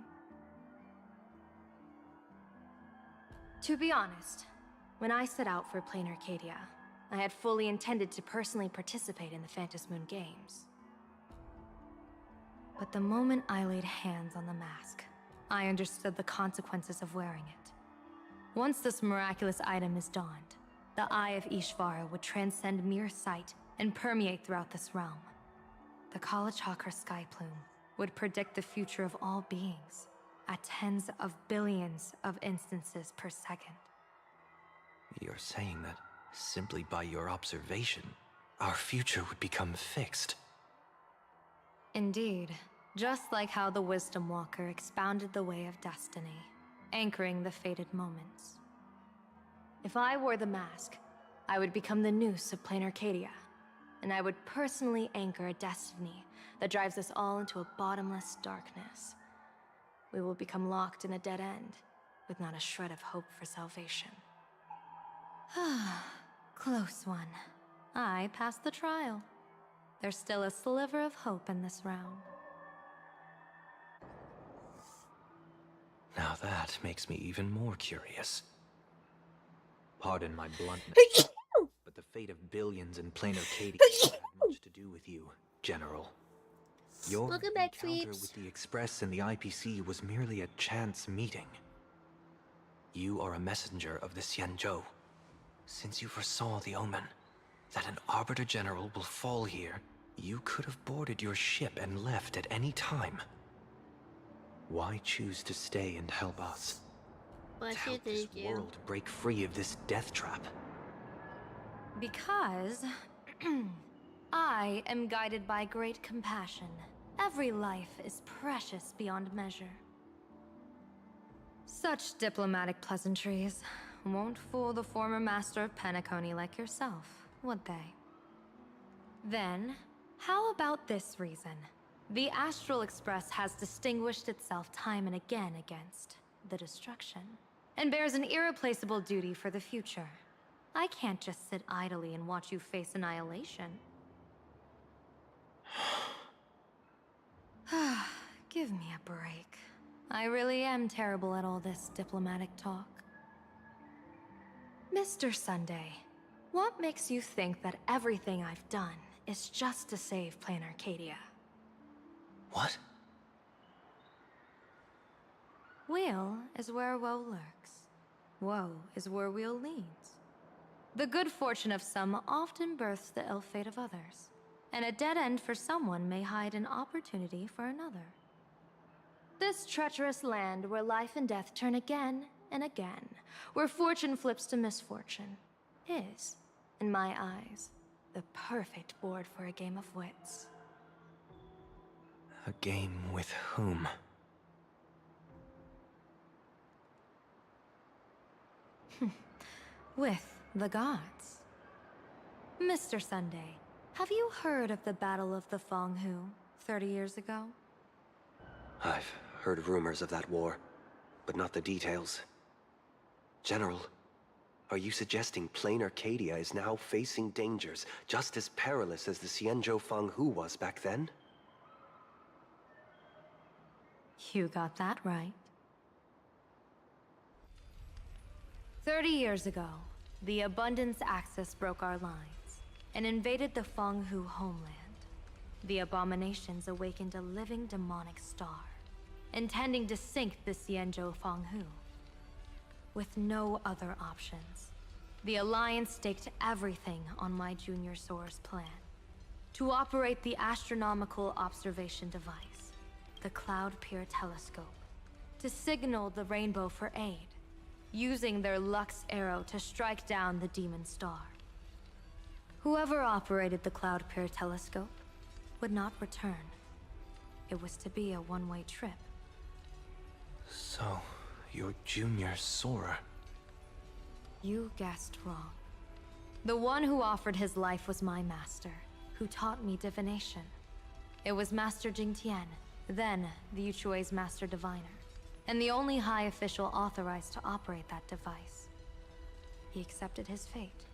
To be honest, when I set out for Plain Arcadia, I had fully intended to personally participate in the Phantom Moon Games. But the moment I laid hands on the mask, I understood the consequences of wearing it. Once this miraculous item is donned, the Eye of Ishvara would transcend mere sight and permeate throughout this realm. The Kalachakra Sky Plume would predict the future of all beings at tens of billions of instances per second. You're saying that simply by your observation, our future would become fixed. Indeed, just like how the Wisdom Walker expounded the way of destiny, anchoring the fated moments. If I wore the mask, I would become the noose of Plain Arcadia, and I would personally anchor a destiny that drives us all into a bottomless darkness. We will become locked in a dead end, with not a shred of hope for salvation. Close one. I passed the trial. There's still a sliver of hope in this round. Now that makes me even more curious. Pardon my bluntness, but the fate of billions in Plain Arcadia had much to do with you, General. Your Welcome back, encounter Sweeps. with the Express and the IPC was merely a chance meeting. You are a messenger of the Xianzhou. Since you foresaw the omen, that an Arbiter General will fall here, you could have boarded your ship and left at any time. Why choose to stay and help us? Bless To you, help this thank you. world break free of this death trap? Because I am guided by great compassion. Every life is precious beyond measure. Such diplomatic pleasantries won't fool the former master of Penacony like yourself, would they? Then, how about this reason? The Astral Express has distinguished itself time and again against the destruction, and bears an irreplaceable duty for the future. I can't just sit idly and watch you face annihilation. Give me a break. I really am terrible at all this diplomatic talk. Mr. Sunday, what makes you think that everything I've done is just to save Plain Arcadia? What? Weal is where woe lurks. Woe is where weal leads. The good fortune of some often births the ill fate of others, and a dead end for someone may hide an opportunity for another. This treacherous land where life and death turn again and again, where fortune flips to misfortune, is, in my eyes, the perfect board for a game of wits. A game with whom? With the gods. Mr. Sunday, have you heard of the Battle of the Fonghu 30 years ago? I've heard rumors of that war, but not the details. General, are you suggesting plain Arcadia is now facing dangers just as perilous as the Xianzhou Fanghu was back then? You got that right. 30 years ago, the Abundance Axis broke our lines and invaded the Fanghu homeland. The abominations awakened a living demonic star, intending to sink the Xianzhou Fanghu. With no other options, the Alliance staked everything on my Junior Soarer's plan to operate the astronomical observation device, the Cloud Pier Telescope, to signal the Rainbow for aid, using their Lux arrow to strike down the demon star. Whoever operated the Cloud Pier Telescope would not return. It was to be a one-way trip. So, you're Junior Soarer. You guessed wrong. The one who offered his life was my master, who taught me divination. It was Master Jingtian, then the Yuchui's Master Diviner, and the only high official authorized to operate that device. He accepted his fate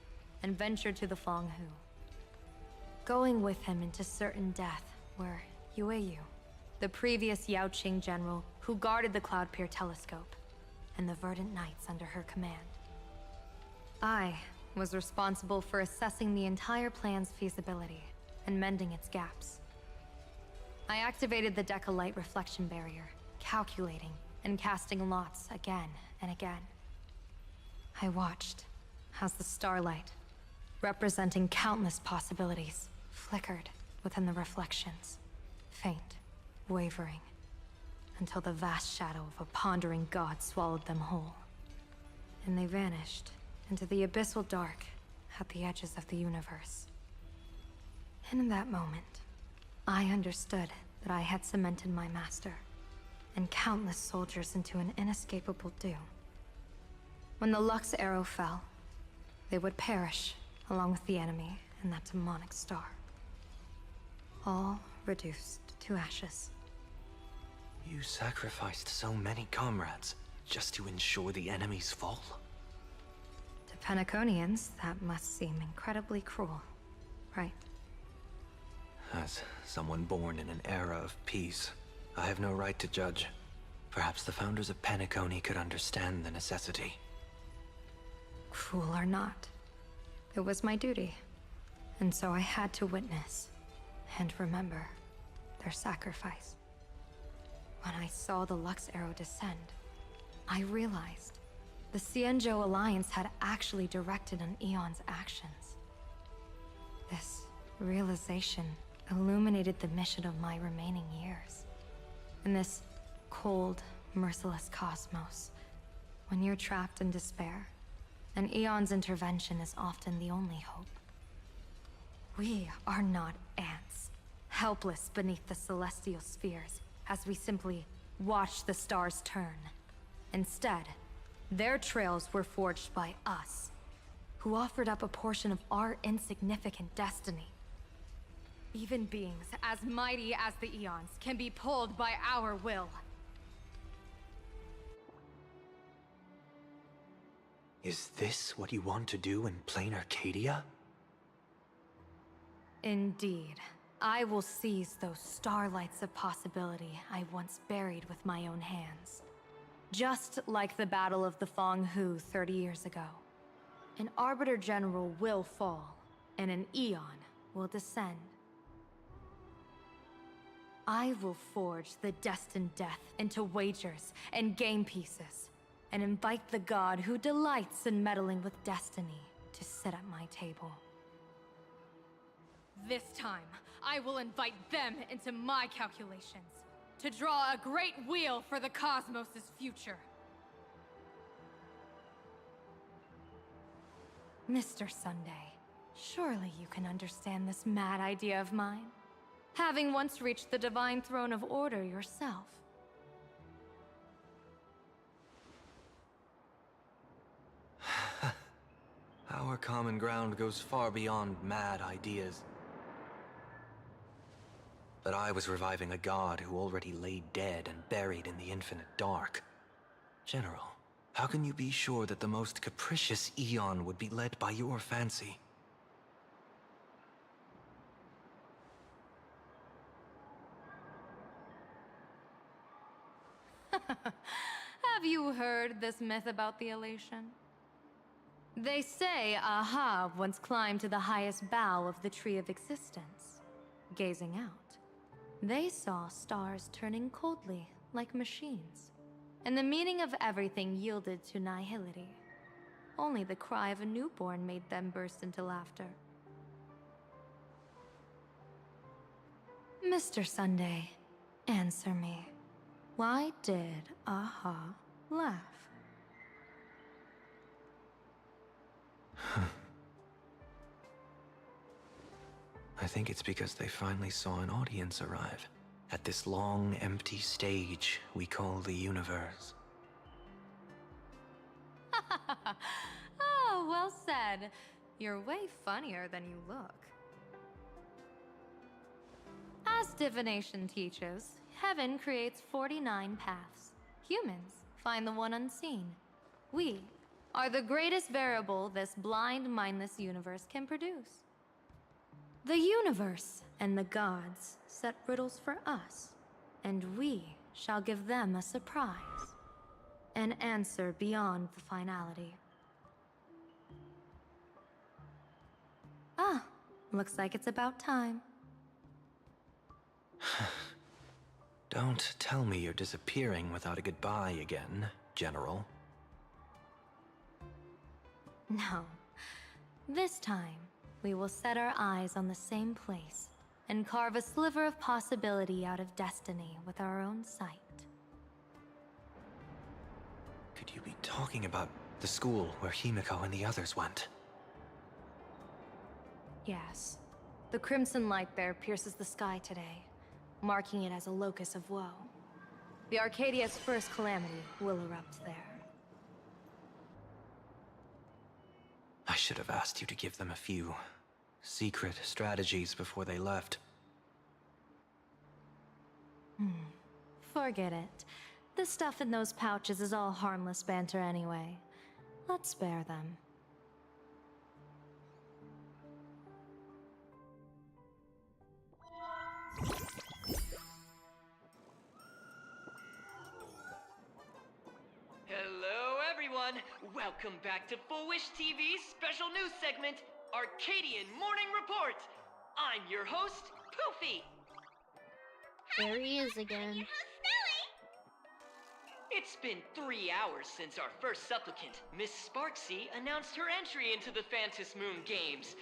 and ventured to the Fanghu. Going with him into certain death were Yueyu, the previous Yaoqing general who guarded the Cloud Pier Telescope, and the Verdant Knights under her command. I was responsible for assessing the entire plan's feasibility and mending its gaps. I activated the Decalite reflection barrier, calculating and casting lots again and again. I watched as the starlight, representing countless possibilities, flickered within the reflections, faint, wavering, until the vast shadow of a pondering god swallowed them whole. And they vanished into the abyssal dark at the edges of the universe. And in that moment, I understood that I had cemented my master and countless soldiers into an inescapable doom. When the Lux arrow fell, they would perish along with the enemy and that demonic star. All reduced to ashes. You sacrificed so many comrades just to ensure the enemy's fall? To Penaconians, that must seem incredibly cruel, right? As someone born in an era of peace, I have no right to judge. Perhaps the founders of Penacony could understand the necessity. Cruel or not, it was my duty. And so I had to witness and remember their sacrifice. When I saw the Lux arrow descend, I realized the Xianzhou Alliance had actually directed an Aeon's actions. This realization illuminated the mission of my remaining years. In this cold, merciless cosmos, when you're trapped in despair, an Aeon's intervention is often the only hope. We are not ants, helpless beneath the celestial spheres as we simply watch the stars turn. Instead, their trails were forged by us, who offered up a portion of our insignificant destiny. Even beings as mighty as the Eons can be pulled by our will. Is this what you want to do in plain Arcadia? Indeed. I will seize those starlights of possibility I once buried with my own hands. Just like the Battle of the Fanghu 30 years ago. An Arbiter General will fall, and an Aeon will descend. I will forge the destined death into wagers and game pieces, and invite the god who delights in meddling with destiny to sit at my table. This time, I will invite them into my calculations, to draw a great wheel for the cosmos' future. Mr. Sunday, surely you can understand this mad idea of mine, having once reached the divine throne of order yourself. Our common ground goes far beyond mad ideas. But I was reviving a god who already lay dead and buried in the infinite dark. General, how can you be sure that the most capricious eon would be led by your fancy? Have you heard this myth about the elation? They say Ahab once climbed to the highest bough of the Tree of Existence. Gazing out, they saw stars turning coldly like machines, and the meaning of everything yielded to nihility. Only the cry of a newborn made them burst into laughter. Mr. Sunday, answer me. Why did Aha laugh? I think it's because they finally saw an audience arrive at this long, empty stage we call the universe. Oh, well said. You're way funnier than you look. As divination teaches, heaven creates 49 paths. Humans find the one unseen. We are the greatest variable this blind, mindless universe can produce. The universe and the gods set riddles for us, and we shall give them a surprise. An answer beyond the finality. Ah, looks like it's about time. Don't tell me you're disappearing without a goodbye again, General. No. This time, we will set our eyes on the same place and carve a sliver of possibility out of destiny with our own sight. Could you be talking about the school where Himiko and the others went? Yes. The crimson light there pierces the sky today, marking it as a locus of woe. The Arcadia's first calamity will erupt there. I should have asked you to give them a few secret strategies before they left. Forget it. The stuff in those pouches is all harmless banter anyway. Let's spare them. Hello, everyone. Welcome back to Full Wish TV's special news segment, Arcadian Morning Report. I'm your host, Poofy. There he is again. It's been 3 hours since our first supplicant, Miss Sparksy, announced her entry into the Phantom Moon Games.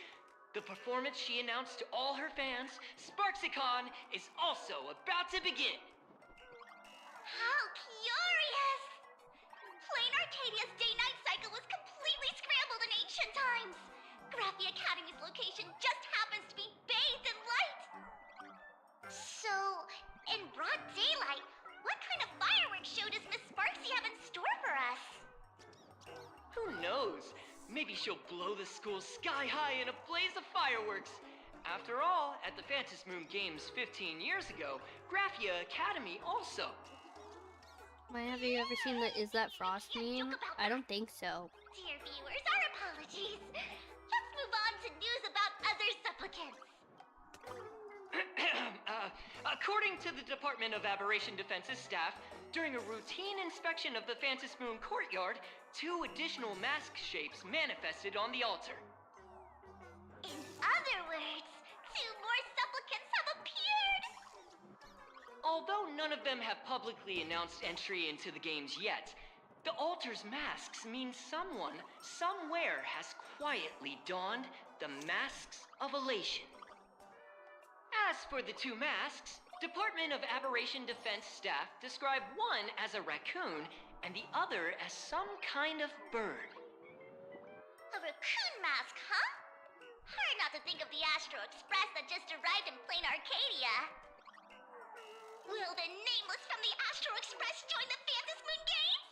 The performance she announced to all her fans, SparksyCon, is also about to begin. How curious! Plain Arcadia's day-night cycle was completely scrambled in ancient times. Graphia Academy's location just happens to be bathed in light. So, in broad daylight, what kind of fireworks show does Miss Sparksy have in store for us? Who knows? Maybe she'll blow the school sky high in a blaze of fireworks. After all, at the Phantom Moon Games 15 years ago, Graphia Academy also. Have you ever seen the Is That Frost meme? I don't think so. Dear viewers, our apologies. Let's move on to news about other supplicants. According to the Department of Aberration Defense's staff, during a routine inspection of the Phantom Moon courtyard, 2 additional mask shapes manifested on the altar. In other words, 2 more supplicants have appeared! have publicly announced entry into the games yet, the altar's masks mean someone, somewhere has quietly donned the masks of elation. As for the two masks, Department of Aberration Defense staff describe one as a raccoon and the other as some kind of bird. A raccoon mask, huh? Hard not to think of the Astro Express that just arrived in plain Arcadia. Will the nameless from the Astro Express join the Phantom Moon Games?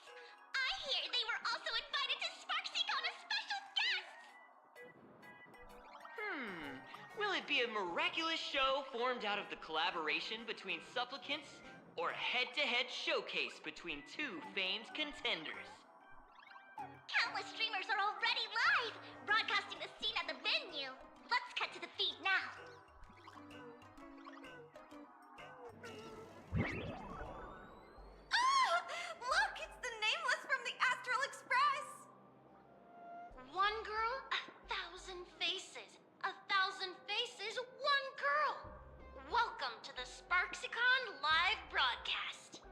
I hear they were also invited to SparkSeaCon as special guests! Will it be a miraculous show formed out of the collaboration between supplicants, or a head-to-head showcase between two famed contenders? Countless streamers are already live, broadcasting the scene at the venue. Let's cut to the feed now. Oh! Look, it's the nameless from the Astral Express! One girl, 1,000 faces. 1,000 faces, one girl. Welcome to the SparkSeaCon live broadcast.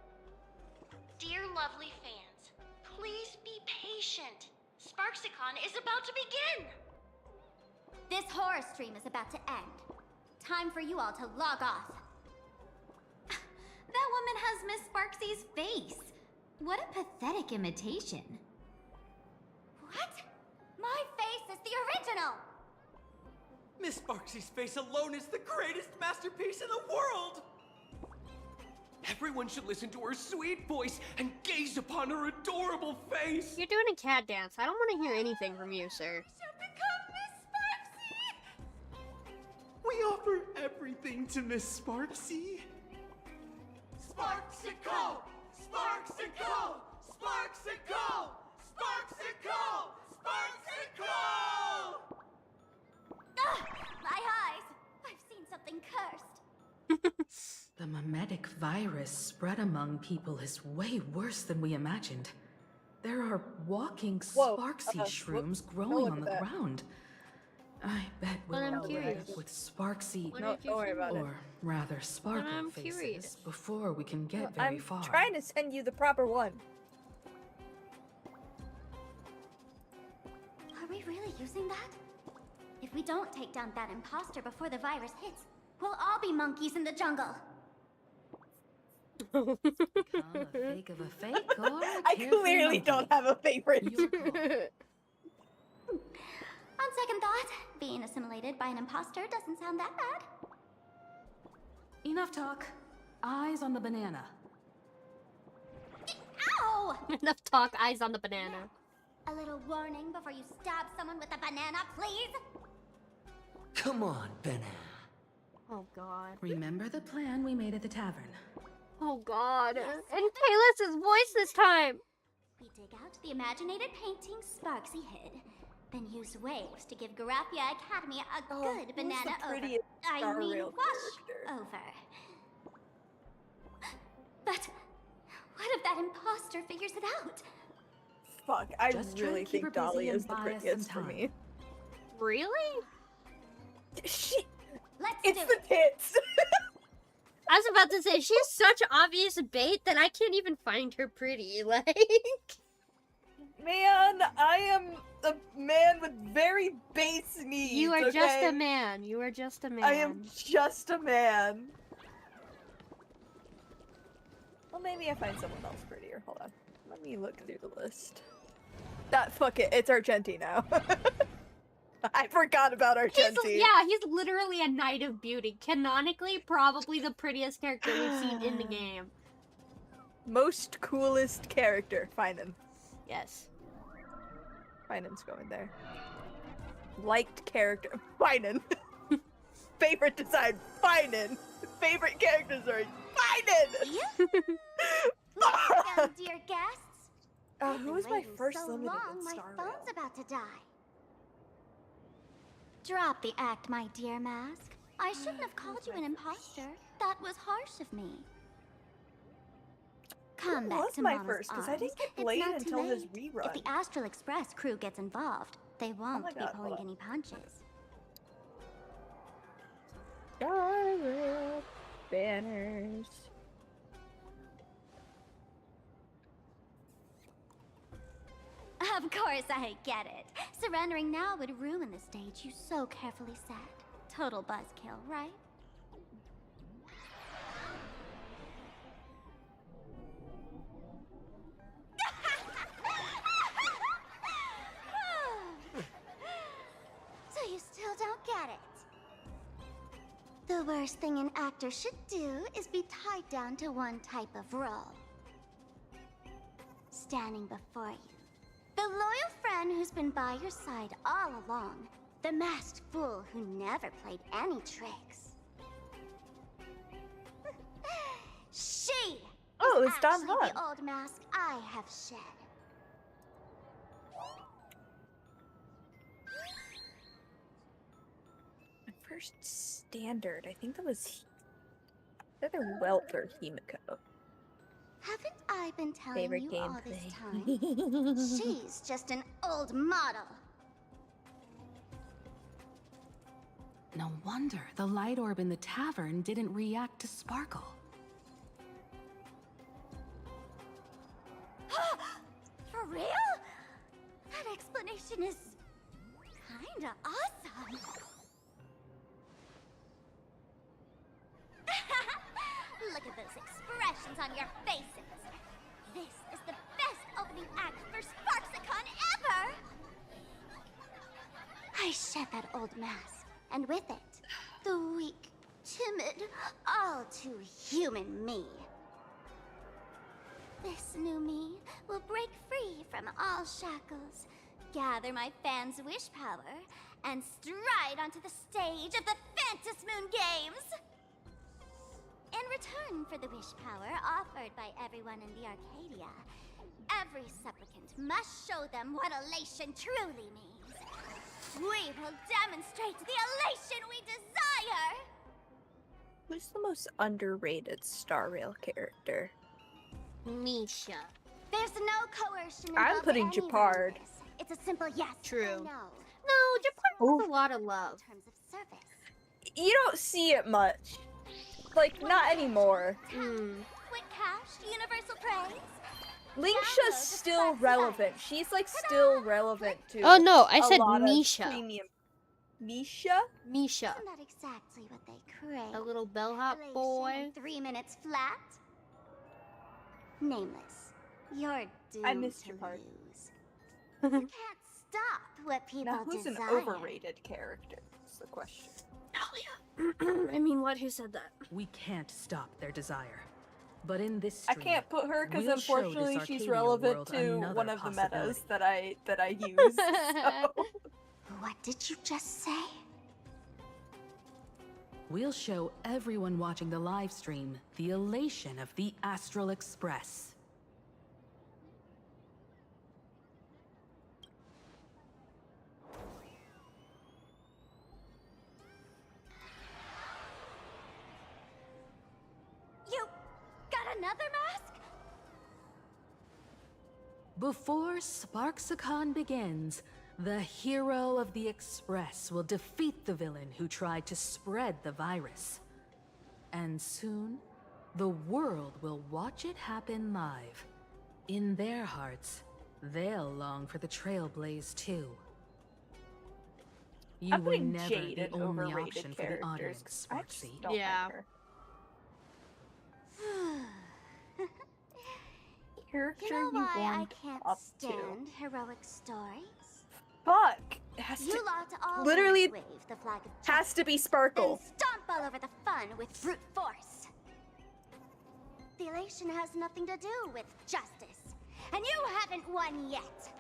Dear lovely fans, please be patient. SparkSeaCon is about to begin. This horror stream is about to end. Time for you all to log off. That woman has Miss Sparksy's face. What a pathetic imitation. What? My face is the original! Miss Sparksy's face alone is the greatest masterpiece in the world! Everyone should listen to her sweet voice and gaze upon her adorable face! You're doing a cat dance. I don't want to hear anything from you, sir. We offer everything to Miss Sparksy. SparkSeaCon! SparkSeaCon! SparkSeaCon! SparkSeaCon! SparkSeaCon! Ugh! My eyes! I've seen something cursed. The mimetic virus spread among people is way worse than we imagined. There are walking Sparksy shrooms growing on the ground. I bet we'll I'm all end curious. up with Sparksy, No, don't worry about it. or rather Sparkle I'm faces, curious. before we can get very I'm far. trying to send you the proper one. Are we really using that? If we don't take down that imposter before the virus hits, we'll all be monkeys in the jungle. Become a fake of a fake, or a I carefree clearly monkey. don't have a favorite. Your call. On second thought, being assimilated by an imposter doesn't sound that bad. Enough talk. Eyes on the banana. Ow! Enough talk, eyes on the banana. A little warning before you stab someone with a banana, please? Come on, banana. Oh god. Remember the plan we made at the tavern. Oh god. And Kalis' voice this time. We dig out the imaginated painting Sparksy hid, then use waves to give Garafia Academy a good who's banana the over. prettiest I Star mean, Rail wash character? over. But what if that imposter figures it out? Fuck, I Just try to really keep her think busy Dolly and is the buy us prettiest some for me. Really? Shit, Let's it's do the it. tits! I was about to say, she's such obvious bait that I can't even find her pretty. Like, Man, I am a man with very base needs. you are just okay? a man. You are just a man. I am just a man. Well, maybe I find someone else prettier. Hold on. Let me look through the list. Fuck it. It's Argenti now. I forgot about Argenti. He's literally a knight of beauty. Canonically, probably the prettiest character we've seen in the game. Most coolest character. Finan. Yes. Finan's going there. Liked character. Finan. Favorite design. Finan. Favorite character story. Finan! Welcome, dear guests. I've Who been was my waiting first so limited long, in my Star phone's Rail? about to die. Drop the act, my dear mask. I shouldn't have called you an imposter. That was harsh of me. Come Who back was to my Mama's first? 'Cause I arms. didn't get It's Blade not too until his late. rerun. If the Astral Express crew gets involved, they won't my be God, pulling hold on. any punches. Star Rail banners. course I get it. Surrendering now would ruin the stage you so carefully set. Total buzzkill, right? So you still don't get it? The worst thing an actor should do is be tied down to one type of role. Standing before you. The loyal friend who's been by your side all along. The masked fool who never played any tricks. She Oh, is it's Don actually Juan. the old mask I have shed. My first standard, I think that was either Welt or Himiko. Haven't I been telling Favorite you all this gameplay. time? She's just an old model. No wonder the light orb in the tavern didn't react to Sparkle. For real? That explanation is kinda awesome. Look at those expressions on your faces. This is the best opening act for Sparksicon ever! I shed that old mask, and with it, the weak, timid, all too human me. This new me will break free from all shackles, gather my fans' wish power, and stride onto the stage of the Fantasy Moon Games! In return for the wish power offered by everyone in the Arcadia, every supplicant must show them what elation truly means. We will demonstrate the elation we desire! Who's the most underrated Star Rail character? Misha. There's no coercion I'm involved putting anywhere in Japard. this. It's a simple yes True. or no. No, Japan has a lot of love. In terms of service. You don't see it much. Like, not anymore. Quick cash, universal praise. Lingsha's still relevant. She's like still relevant to Oh, no, I a said lot of Misha. premium. Misha? Misha. Not exactly what they crave. A little bellhop Elation boy. in 3 minutes flat. Nameless. You're doomed I missed to your part. lose. You can't stop what people Now, who's desire. an overrated character? Is the question. I mean, what? Who said that? We can't stop their desire. But in this I stream, can't put her because we'll show unfortunately this she's Arcadia relevant world to another one of the metas possibility. that I use. So. What did you just say? We'll show everyone watching the live stream the elation of the Astral Express. You got another mask? Before Sparksicon begins, the hero of the Express will defeat the villain who tried to spread the virus. And soon, the world will watch it happen live. In their hearts, they'll long for the Trailblaze too. You I'm were putting never Jade the an only overrated option for the characters, audience, 'cause I just Sparksy. don't Yeah. like her. Character You know why I warmed can't up stand heroic stories? Fuck! It has You to lot always literally wave the flag of has to be justice, Sparkle. then stomp all over the fun with brute force. The elation has nothing to do with justice, and you haven't won yet.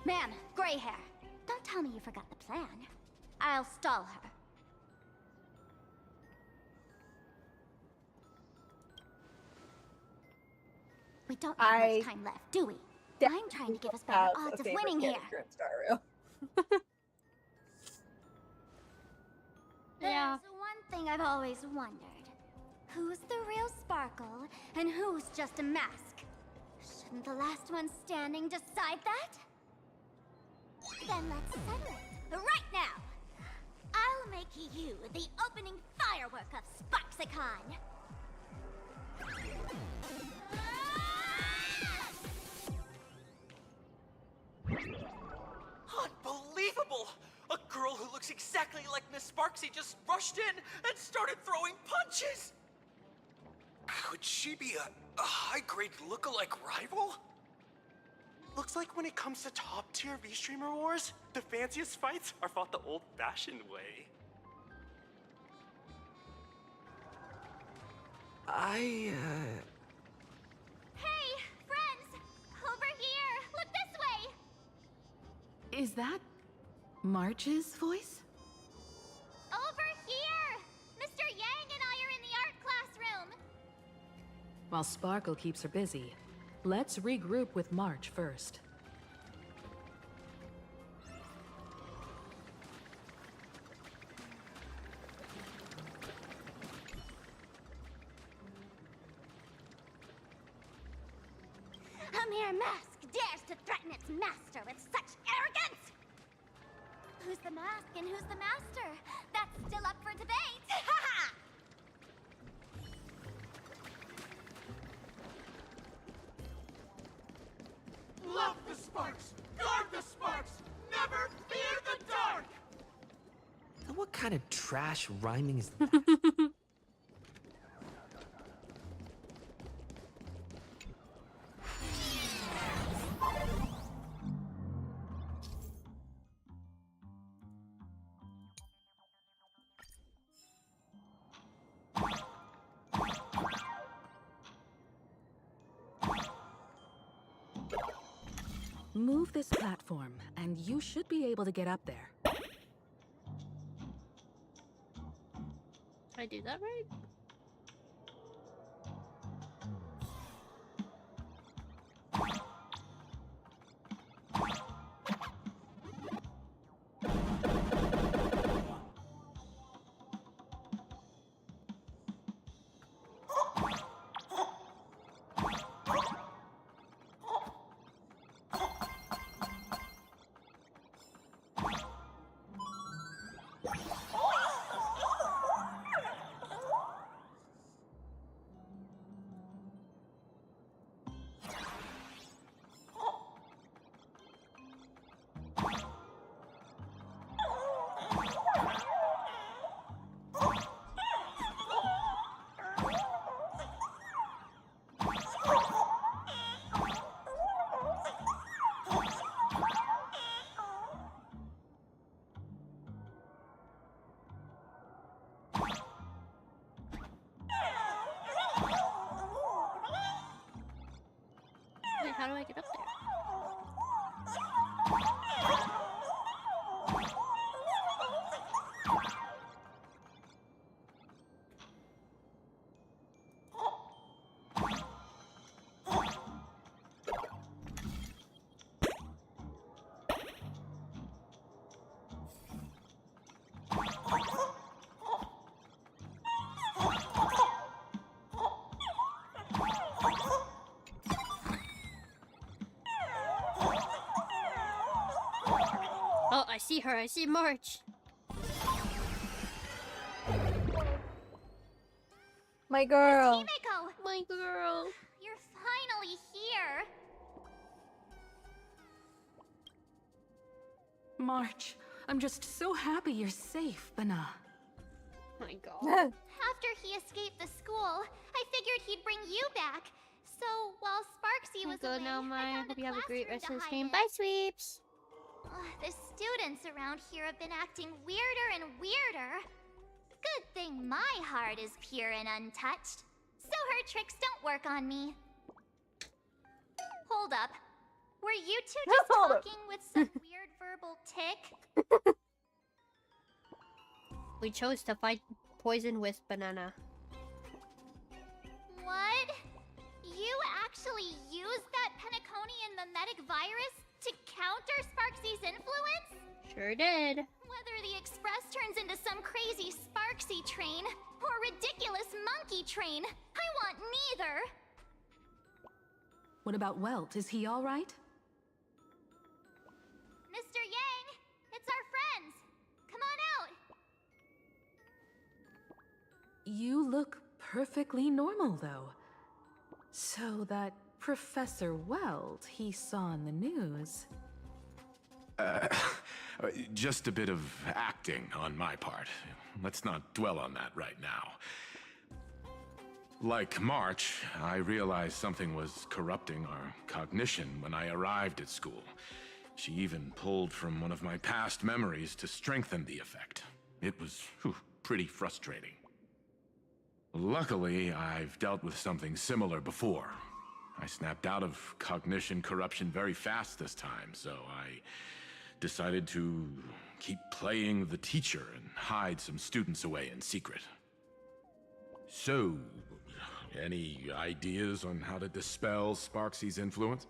Ma'am, gray hair. Don't tell me you forgot the plan. I'll stall her. We don't have much time left, do we? I'm trying to give us better odds of winning here. Yeah. There's one thing I've always wondered. Who's the real Sparkle, and who's just a mask? Shouldn't the last one standing decide that? Then let's settle it, right now! I'll make you the opening firework of Sparksicon! looks exactly like Miss Sparksy just rushed in and started throwing punches! Could she be a high-grade look-alike rival? Looks like when it comes to top-tier V-Streamer wars, the fanciest fights are fought the old-fashioned way. I, Hey, friends! Over here! Look this way! Is that March's voice? Over here! Mr. Yang and I are in the art classroom! While Sparkle keeps her busy, let's regroup with March first. A mere mask dares to threaten its master with such arrogance! Who's the mask and who's the master? That's still up for debate! Ha ha! Love the sparks! Guard the sparks! Never fear the dark! what kind of trash rhyming is that? Move this platform, and you should be able to get up there. Did I do that right? Wait, how do I get up there? Oh, I see her. I see March. My girl. Himeko! My girl. You're finally here! March, I'm just so happy you're safe, Bana. My God. After he escaped the school, I figured he'd bring you back. So while Sparksy was Go away, now, I Maya. found Hope a you have a great classroom rest to of the hide stream. in. Bye, Sweeps. The students around here have been acting weirder and weirder. Good thing my heart is pure and untouched, so her tricks don't work on me. Hold up. Were you two just Hold up. talking with some weird verbal tick? We chose to fight poison with banana. What? You actually used that Penaconian mimetic virus to counter Sparksy's influence? Sure did. Whether the Express turns into some crazy Sparksy train or ridiculous monkey train, I want neither. What about Welt? Is he all right? Mr. Yang, it's our friends. Come on out. You look perfectly normal, though. So that Professor Welt he saw in the news... Just a bit of acting on my part. Let's not dwell on that right now. Like March, I realized something was corrupting our cognition when I arrived at school. She even pulled from one of my past memories to strengthen the effect. It was pretty frustrating. Luckily, I've dealt with something similar before. I snapped out of cognition corruption very fast this time, so I decided to keep playing the teacher and hide some students away in secret. So, any ideas on how to dispel Sparksy's influence?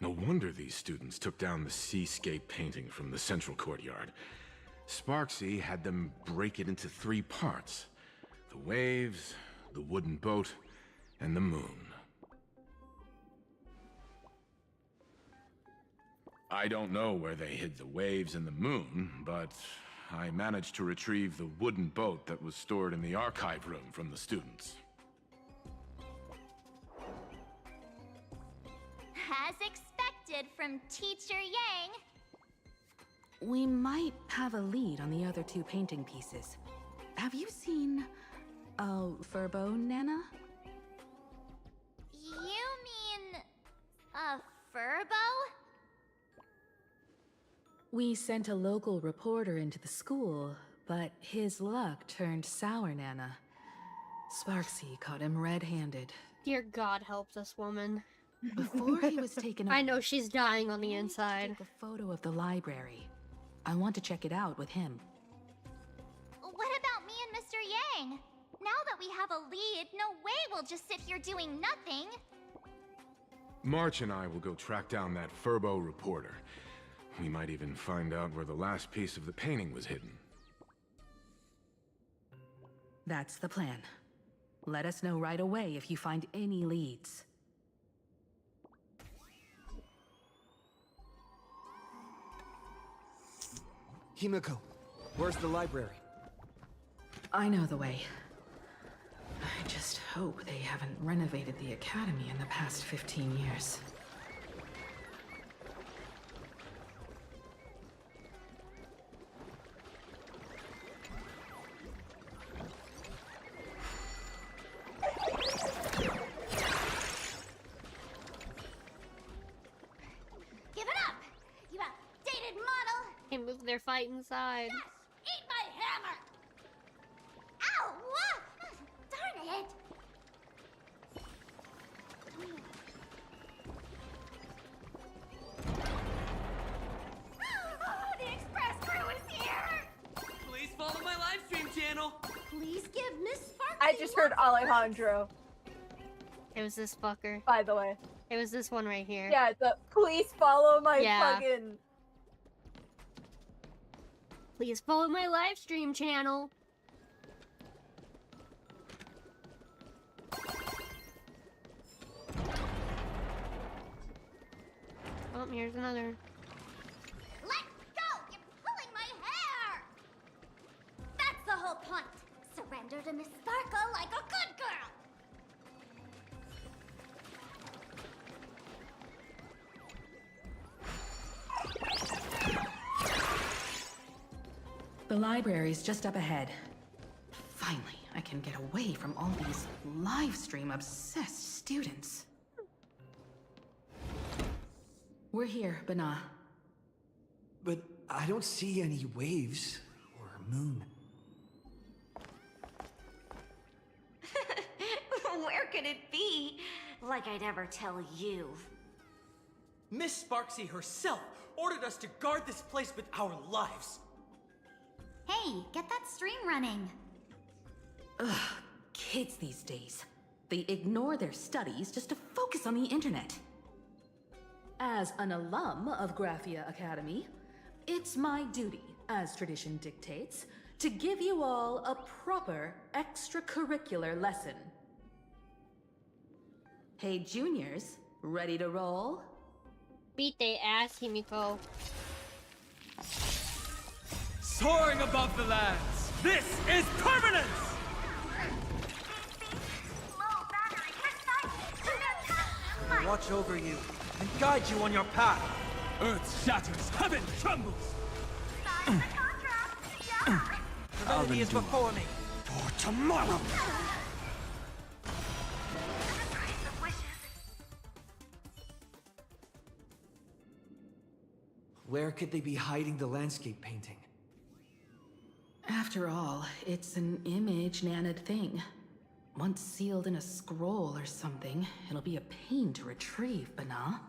No wonder these students took down the seascape painting from the central courtyard. Sparksy had them break it into 3 parts. The waves, the wooden boat, and the moon. I don't know where they hid the waves and the moon, but I managed to retrieve the wooden boat that was stored in the archive room from the students. As expected from Teacher Yang. We might have a lead on the other 2 painting pieces. Have you seen Furbo, Nana? You mean a furbo? We sent a local reporter into the school, but his luck turned sour, Nana. Sparksy caught him red-handed. Dear God, help this woman. Before he was taken I know she's dying on the inside. Take a photo of the library. I want to check it out with him. What about me and Mr. Yang? Now that we have a lead, no way we'll just sit here doing nothing. March and I will go track down that Furbo reporter. We might even find out where the last piece of the painting was hidden. That's the plan. Let us know right away if you find any leads. Himiko, where's the library? I know the way. I just hope they haven't renovated the academy in the past 15 years. Give it up, you outdated model! They moved their fight inside. Yes! Eat my hammer! Ow! What? Darn it! Oh, the express crew is here! Please follow my live stream channel. Please give Miss Sparky. I just heard Alejandro, It was this fucker. by the way. It was this one right here. Yeah, the please follow my Yeah. fucking. Please follow my live stream channel. Oh, here's another. Let go! You're pulling my hair! That's the whole point. Surrender to Miss Sparkle like a good girl. The library's just up ahead. Finally, I can get away from all these live stream obsessed students. We're here, Bana. But I don't see any waves or moon. Where could it be? Like I'd ever tell you. Miss Sparksy herself ordered us to guard this place with our lives. Hey, get that stream running. Ugh, kids these days. They ignore their studies just to focus on the internet. As an alum of Graphia Academy, it's my duty, as tradition dictates, to give you all a proper extracurricular lesson. Hey, juniors, ready to roll? Beat they ass, Himiko. Soaring above the lands, this is permanence! Watch over you and guide you on your path. Earth shatters, heaven trembles! Divinity is before me. For tomorrow! Where could they be hiding the landscape painting? After all, it's an image Nana'd thing. Once sealed in a scroll or something, it'll be a pain to retrieve, Bana.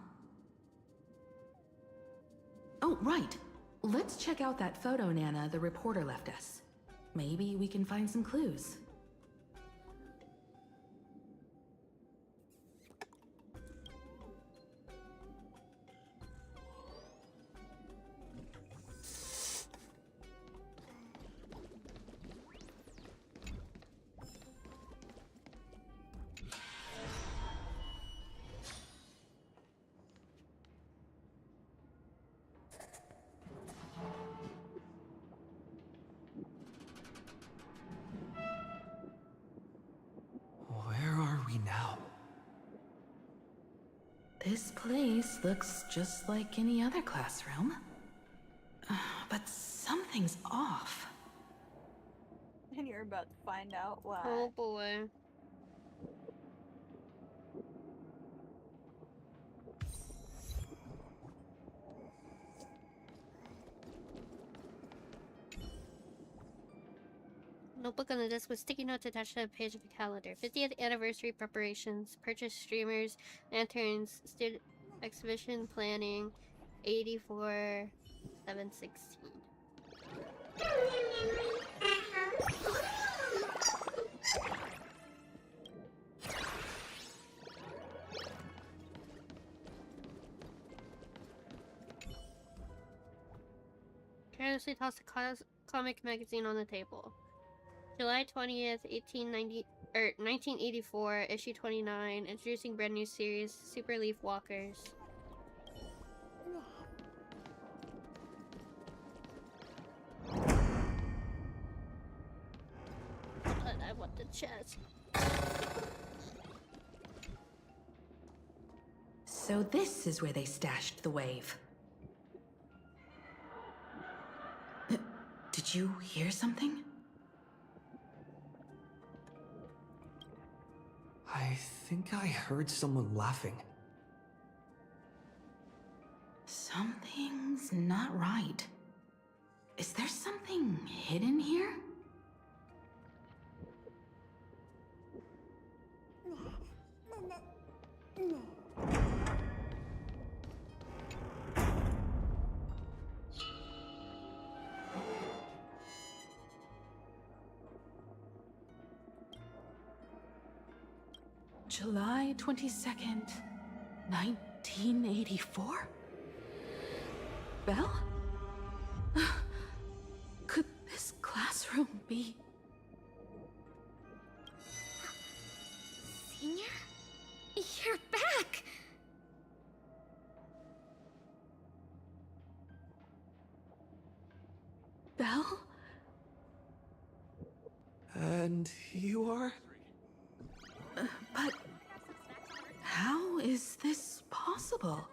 Oh, right. Let's check out that photo Nana the reporter left us. Maybe we can find some clues. Where are we now? This place looks just like any other classroom. But something's off. And you're about to find out why. Oh boy. Notebook on the desk with sticky notes attached to a page of a calendar. 50th anniversary preparations, purchase streamers, lanterns, student exhibition planning, 84,716. Carelessly tossed a comic magazine on the table. July 20th, 1984, issue 29, introducing brand new series, Super Leaf Walkers. But I want the chest. So this is where they stashed the wave. Did you hear something? I think I heard someone laughing. Something's not right. Is there something hidden here? July 22nd, 1984? Belle? Could this classroom be... Senior? You're back! Belle? And you are? But... how is this possible? Oh,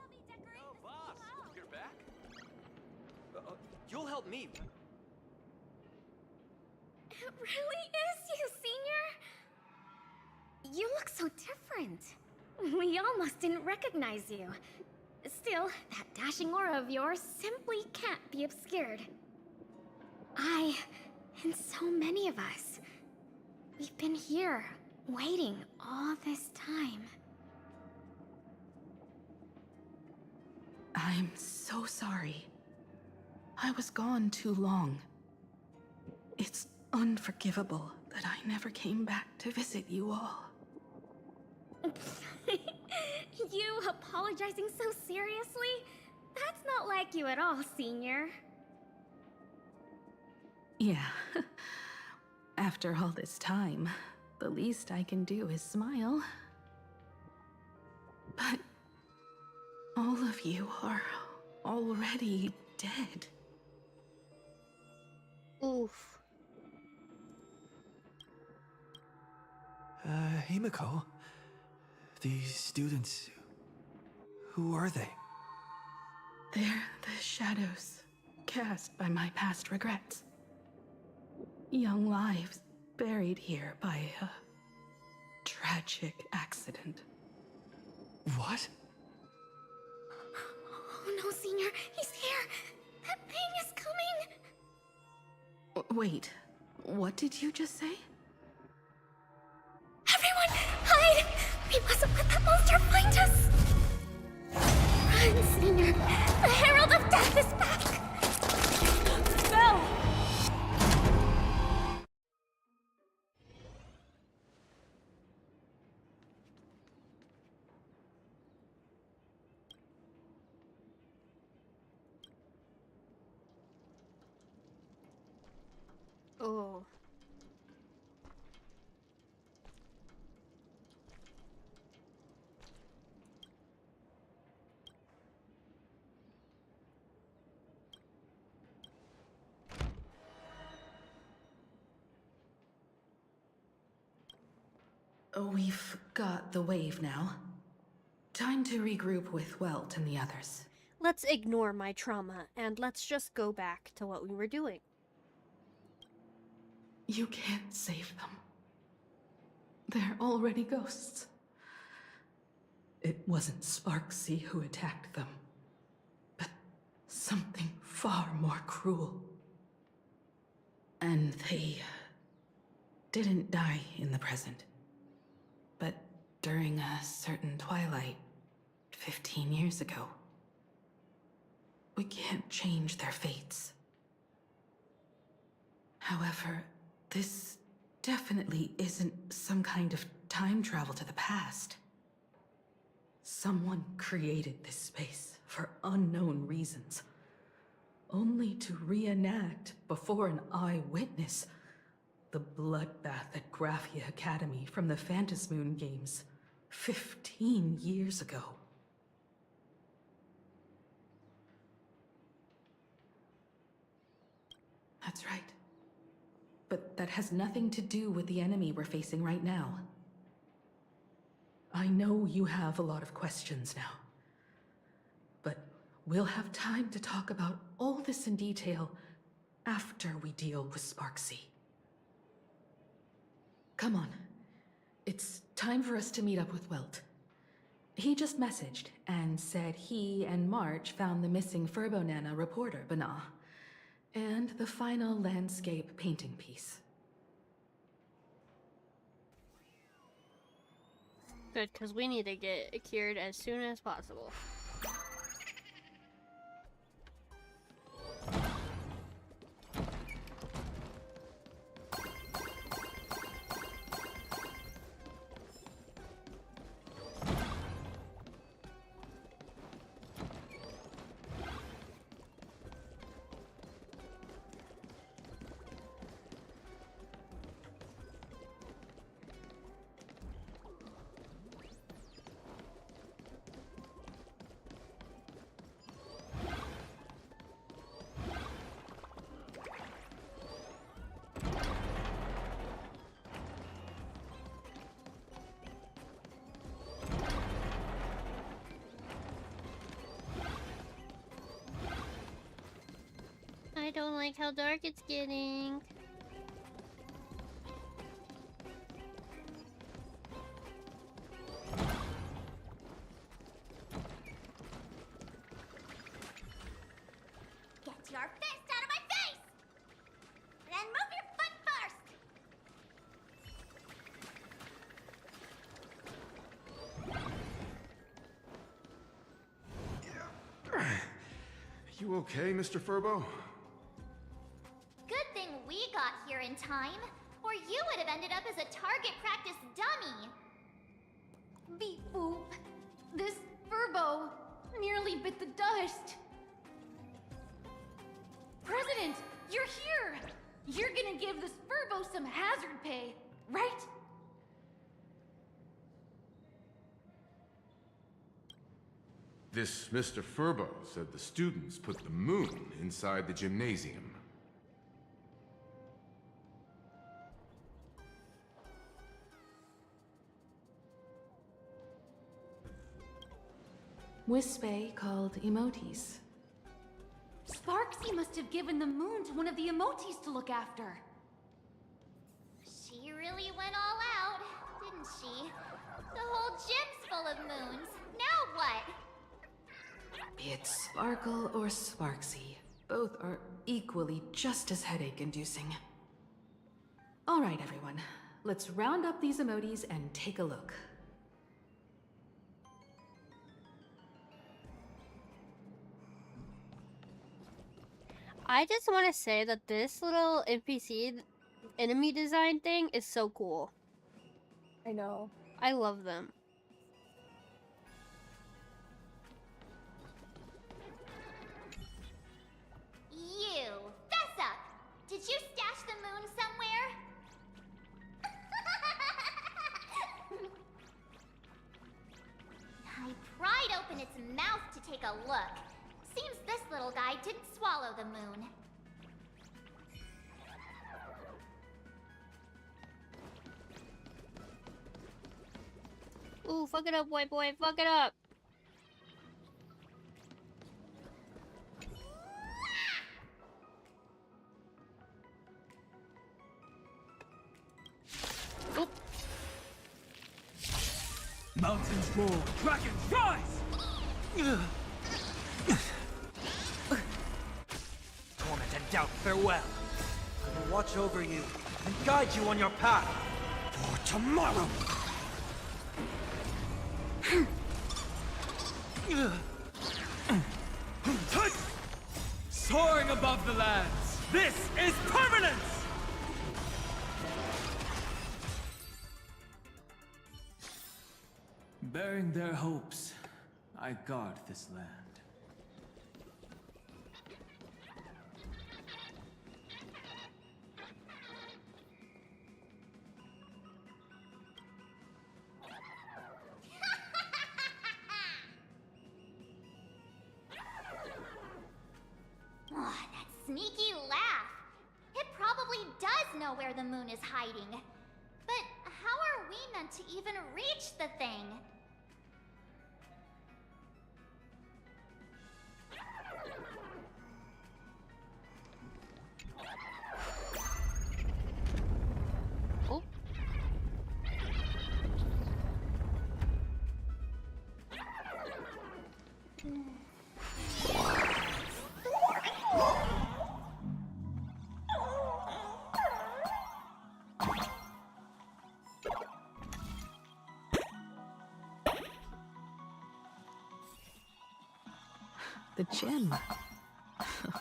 boss, you're back? You'll help me. It really is you, Senior! You look so different. We almost didn't recognize you. Still, that dashing aura of yours simply can't be obscured. I, and so many of us, we've been here, waiting all this time. I'm so sorry. I was gone too long. It's unforgivable that I never came back to visit you all. You apologizing so seriously? That's not like you at all, Senior. Yeah. After all this time, the least I can do is smile. But all of you are already dead. Oof. Himiko? These students... Who are they? They're the shadows cast by my past regrets. Young lives buried here by a tragic accident. What? Oh no, Senior, he's here! That thing is coming! Wait, what did you just say? Everyone, hide! We mustn't let that monster find us! Run, Senior! The Herald of Death is back! Belle! Oh. We've got the wave now. Time to regroup with Welt and the others. Let's ignore my trauma and let's just go back to what we were doing. You can't save them. They're already ghosts. It wasn't Sparksy who attacked them, but something far more cruel. And they didn't die in the present, but during a certain twilight 15 years ago. We can't change their fates. However, this definitely isn't some kind of time travel to the past. Someone created this space for unknown reasons, only to reenact before an eyewitness the bloodbath at Graphia Academy from the Phantasmoon Games 15 years ago. That's right. But that has nothing to do with the enemy we're facing right now. I know you have a lot of questions now, but we'll have time to talk about all this in detail after we deal with Sparksy. Come on. It's time for us to meet up with Welt. He just messaged and said he and March found the missing Furbonana reporter, Bana, and the final landscape painting piece. Good, because we need to get it cured as soon as possible. I don't like how dark it's getting. Get your fist out of my face! Then move your foot first! You okay, Mr. Furbo? Good thing we got here in time, or you would have ended up as a target practice dummy. Beep boop. This Furbo nearly bit the dust. President, you're here! You're gonna give this Furbo some hazard pay, right? This Mr. Furbo said the students put the moon inside the gymnasium. Wisps called emotes. Sparksy must have given the moon to one of the emotes to look after. She really went all out, didn't she? The whole gym's full of moons. Now what? Be it Sparkle or Sparksy, both are equally just as headache-inducing. All right, everyone. Let's round up these emotes and take a look. I just want to say that this little NPC enemy design thing is so cool. I know. I love them. You! Fess up! Did you stash the moon somewhere? I pried open its mouth to take a look. Seems this little guy didn't swallow the moon. Ooh, fuck it up, white boy, fuck it up! Oop. Mountains roar, dragons rise! Torment and doubt farewell. I will watch over you and guide you on your path for tomorrow. Soaring above the lands, this is permanence! Bearing their hopes, I guard this land. Oh, that sneaky laugh. It probably does know where the moon is hiding. But how are we meant to even reach the thing? Oh. The gym.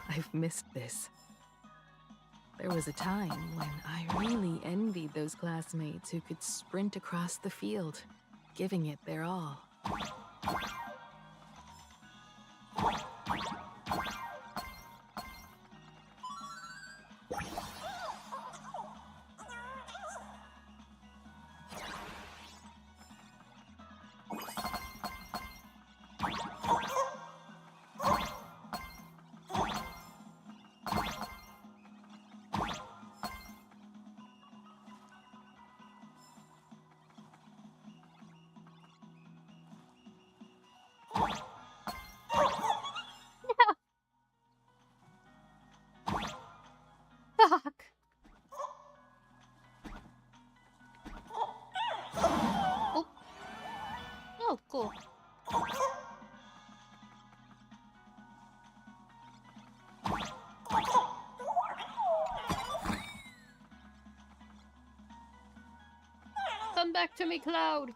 I've missed this. There was a time when I really envied those classmates who could sprint across the field, giving it their all. Fuck. Oh. Oh, cool. Come back to me, Cloud.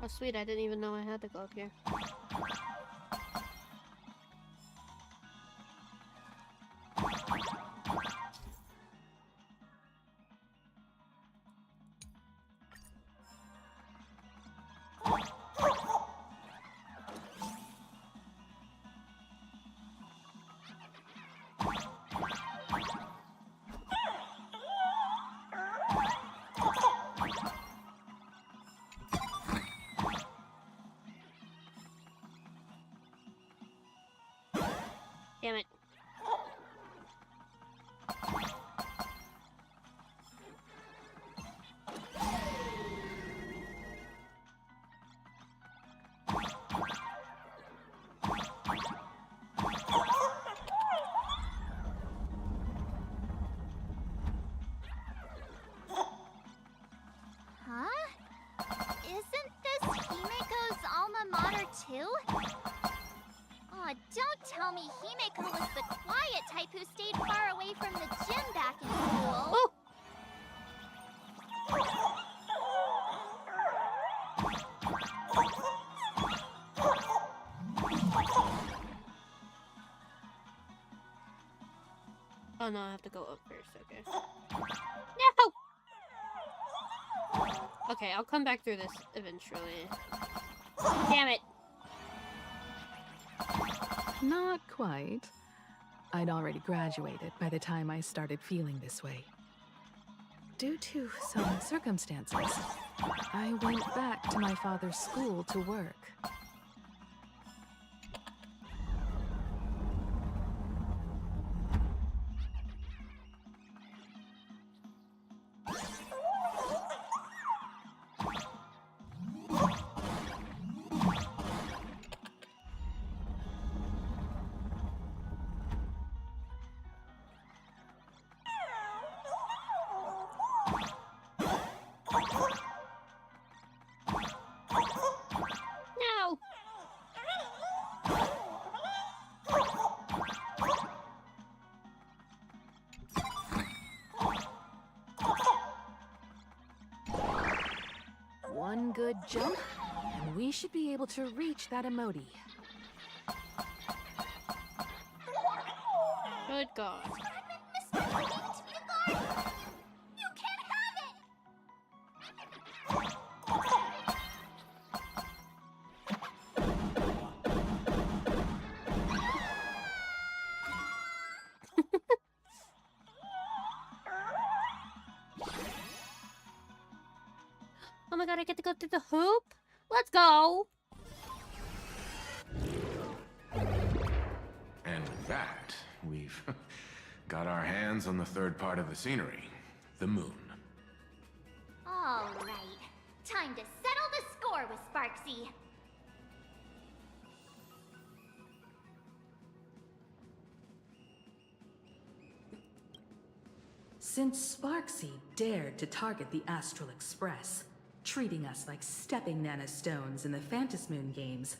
Oh sweet, I didn't even know I had to go up here. too? Aw, don't tell me Himeko was the quiet type who stayed far away from the gym back in school. Oh! Oh no, I have to go up first, okay. No! Okay, I'll come back through this eventually. Damn it! Not quite. I'd already graduated by the time I started feeling this way. Due to some circumstances, I went back to my father's school to work. No! One good jump, and we should be able to reach that emoji. Good God. Oh my god, I get to go through the hoop? Let's go! And with that, we've got our hands on the third part of the scenery, the moon. All right. Time to settle the score with Sparksy. Since Sparksy dared to target the Astral Express, treating us like stepping Nana stones in the Phantasmoon games,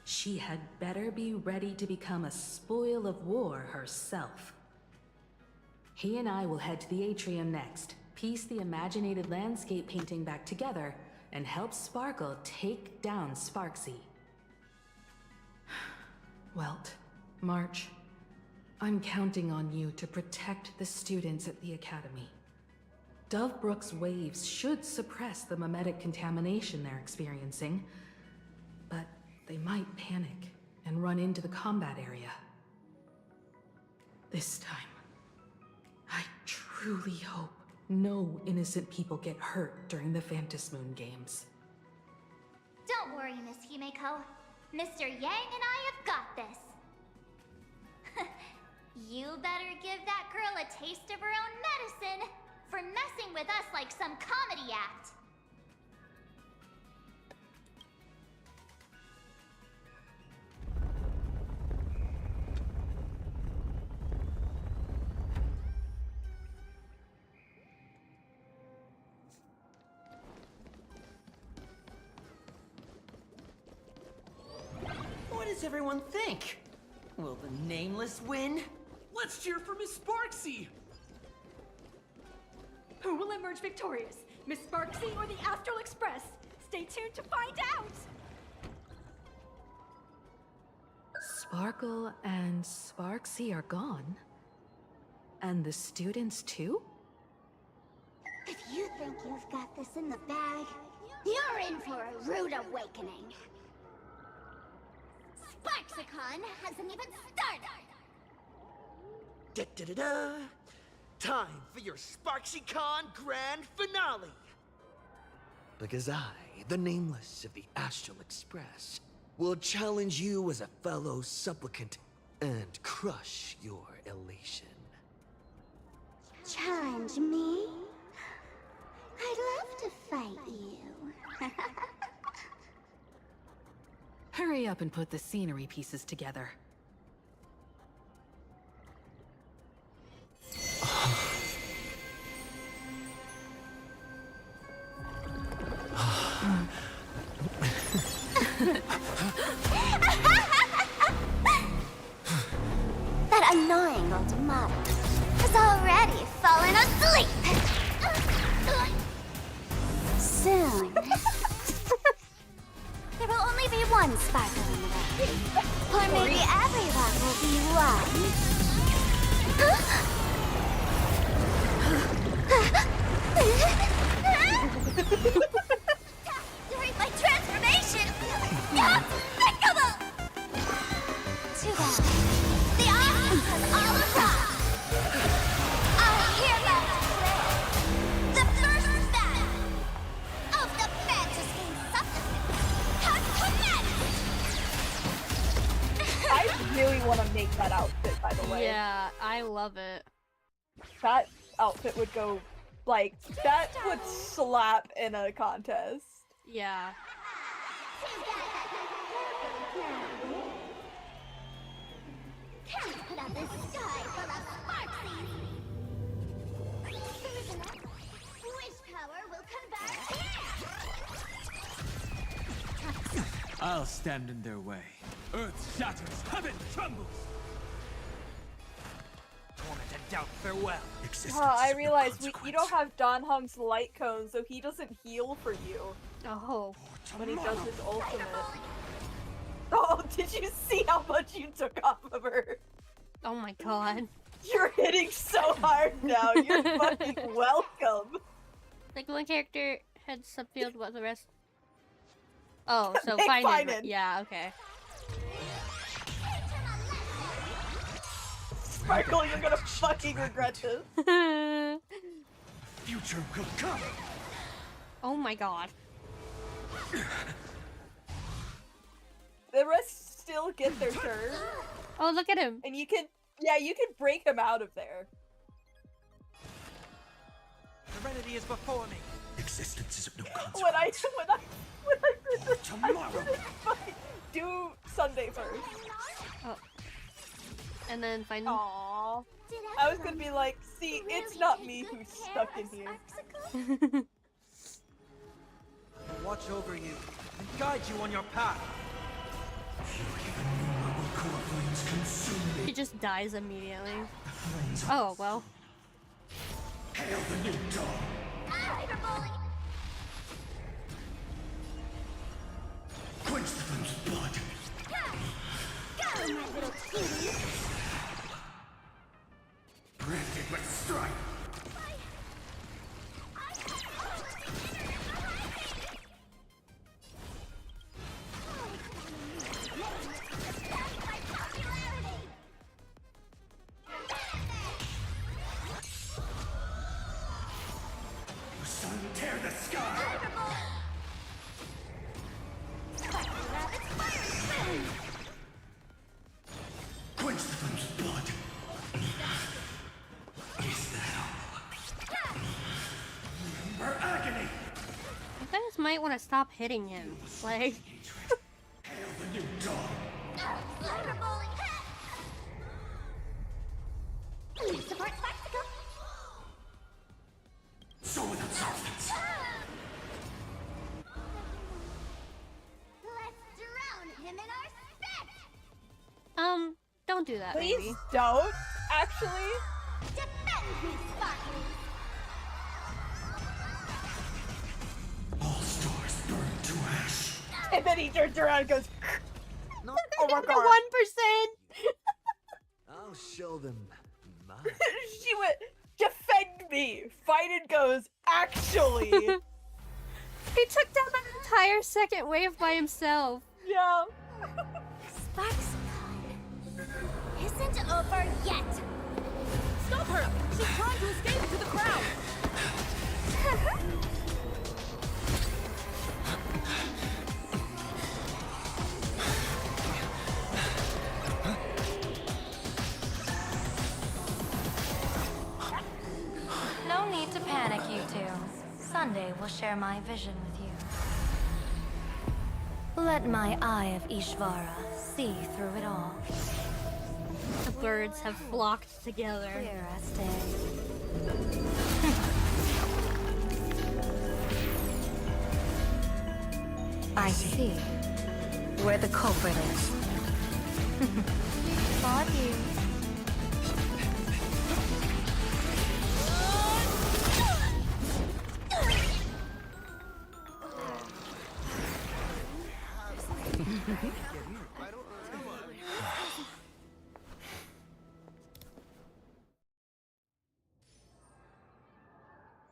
she had better be ready to become a spoil of war herself. He and I will head to the atrium next, piece the imaginated landscape painting back together, and help Sparkle take down Sparksy. Welt, March, I'm counting on you to protect the students at the Academy. Dovebrook's waves should suppress the mimetic contamination they're experiencing, but they might panic and run into the combat area. This time, I truly hope no innocent people get hurt during the Phantasmoon games. Don't worry, Miss Himeko. Mr. Yang and I have got this. You better give that girl a taste of her own medicine for messing with us like some comedy act. What does everyone think? Will the Nameless win? Let's cheer for Miss Sparksy! Who will emerge victorious? Miss Sparksy or the Astral Express? Stay tuned to find out! Sparkle and Sparksy are gone. And the students too? If you think you've got this in the bag, you're in for a rude awakening. Sparksicon hasn't even started! Da-da-da-da! Time for your SparksyCon grand finale! Because I, the Nameless of the Astral Express, will challenge you as a fellow supplicant and crush your elation. Challenge me? I'd love to fight you. Hurry up and put the scenery pieces together. one sparkle in the world. Or maybe everyone will be one. During my transformation! Despicable! Too bad. The audience has all arrived. I hereby declare the first battle of the Fantasy Supplement has commenced! I really want to make that outfit, by the way. Yeah, I love it. That outfit would go, like, that would slap in a contest. Yeah. Can't put out this sky full of sparksies! Wish power will convert. I'll stand in their way. Earth shatters, heaven trembles. Torment and doubt farewell. I realize you don't have Don Hung's light cone, so he doesn't heal for you. Oh. When he does his ultimate. Oh, did you see how much you took off of her? Oh my god. You're hitting so hard now. You're fucking welcome. Like one character had subfield, what the rest? Oh, so Make find it. it. Yeah, okay. Sparkle, you're gonna fucking regret this. Future will come. Oh my god. The rest still get their turn. Oh, look at him. And you can, yeah, you can break him out of there. Serenity is before me. Existence is of no consequence. When I did this, Tomorrow. do Sunday first. Oh. And then find. Aww. I was gonna be like, see, it's not me who's stuck in here. I'll watch over you and guide you on your path. He just dies immediately. Oh, well. Hail the new dawn. Quench the flame's blood. Go, my little cutie! Branded with strife. Sun, tear the sky! Quench the flame's blood. Is that all? Remember agony! You guys might want to stop hitting him. Like. Hail the new dawn. Support spectacle! So without substance. Let's drown him in our spit! Don't do that, Please baby. don't, actually. Defend me, Sparkly! All stars burn to ash. And then he turns around and goes, oh my god. 1%! I'll show them mine. She went, defend me! Fighted goes, actually! He took down an entire second wave by himself. Yeah. Sparks isn't over yet! Stop her! She's trying to escape into the crowd! No need to panic, you two. Sunday will share my vision with you. Let my eye of Ishvara see through it all. The birds have flocked together. Here I stay. I see where the culprit is. Applaud you.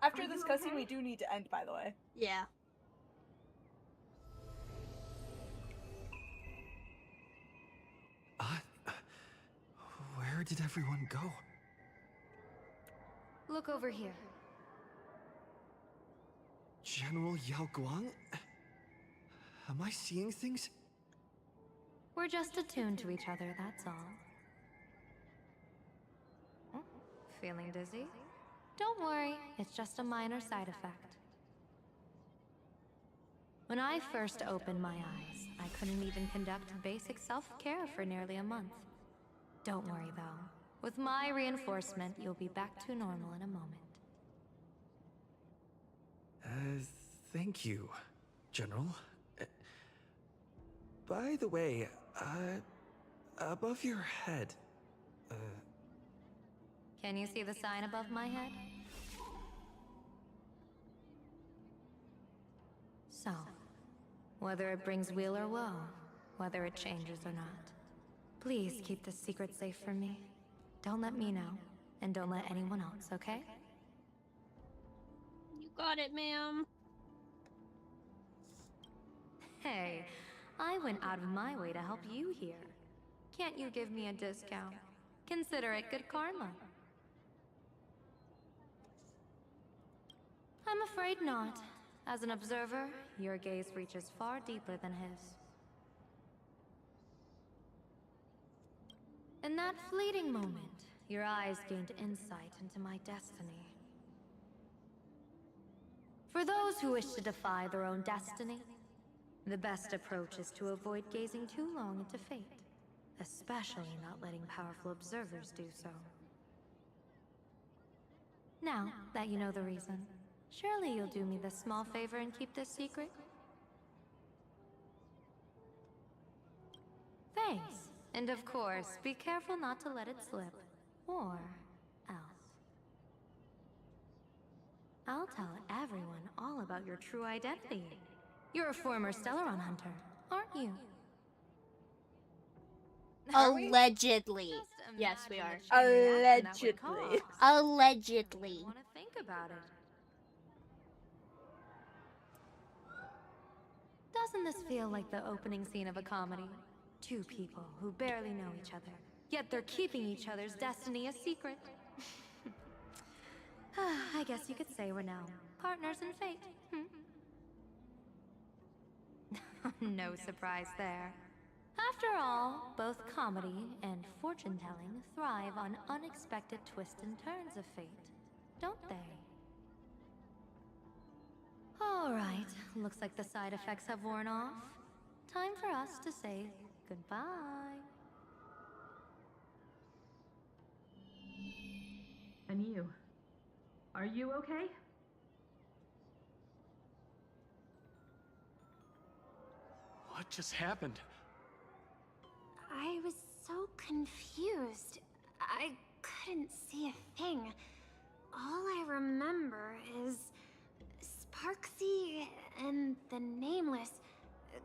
After this cutscene, we do need to end, by the way. Yeah. Where did everyone go? Look over here. General Yao Guang? Am I seeing things? We're just attuned to each other, that's all. Oh, feeling dizzy? Don't worry, it's just a minor side effect. When I first opened my eyes, I couldn't even conduct basic self-care for nearly a month. Don't worry though. With my reinforcement, you'll be back to normal in a moment. Thank you, General. By the way, above your head, Can you see the sign above my head? So, whether it brings weal or woe, whether it changes or not, please keep this secret safe from me. Don't let me know, and don't let anyone else, okay? You got it, ma'am. Hey, I went out of my way to help you here. Can't you give me a discount? Consider it good karma. I'm afraid not. As an observer, your gaze reaches far deeper than his. In that fleeting moment, your eyes gained insight into my destiny. For those who wish to defy their own destiny, the best approach is to avoid gazing too long into fate, especially not letting powerful observers do so. Now that you know the reason, surely you'll do me this small favor and keep this secret? Thanks. And of course, be careful not to let it slip. Or else. I'll tell everyone all about your true identity. You're a former Stellaron hunter, aren't you? Allegedly. Yes, we are. Allegedly. Allegedly. Want to think about it. Doesn't this feel like the opening scene of a comedy? Two people who barely know each other, yet they're keeping each other's destiny a secret. I guess you could say we're now partners in fate. No surprise there. After all, both comedy and fortune-telling thrive on unexpected twists and turns of fate, don't they? Alright, looks like the side effects have worn off. Time for us to say goodbye. And you? Are you okay? What just happened? I was so confused. I couldn't see a thing. All I remember is Sparksy and the Nameless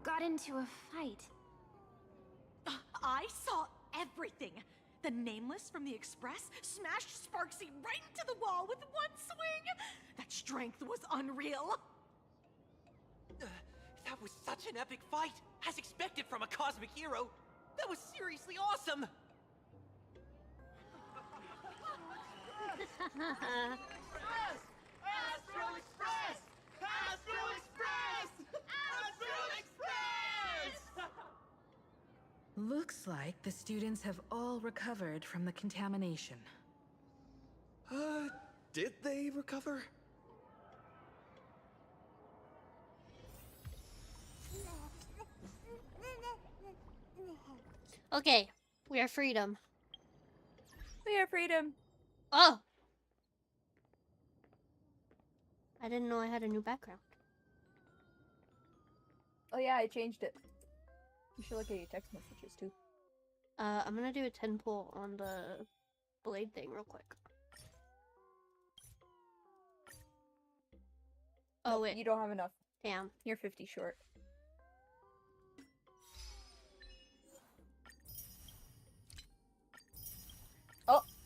got into a fight. I saw everything. The Nameless from the Express smashed Sparksy right into the wall with one swing. That strength was unreal. That was such an epic fight, as expected from a cosmic hero. That was seriously awesome. Astro Express! Astro Express! Astro Express! Looks like the students have all recovered from the contamination. Did they recover? Okay, we are freedom. We are freedom. Oh! I didn't know I had a new background. Oh yeah, I changed it. You should look at your text messages too. I'm gonna do a 10 pull on the blade thing real quick. Oh Nope, wait. you don't have enough. Damn. You're 50 short.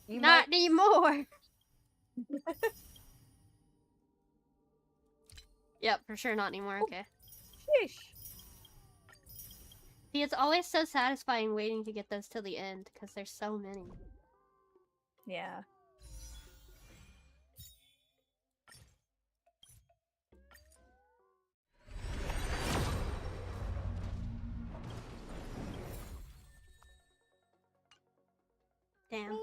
Not anymore. Yep, for sure not anymore. Okay. Sheesh. See, it's always so satisfying waiting to get those till the end because there's so many. Yeah. Damn.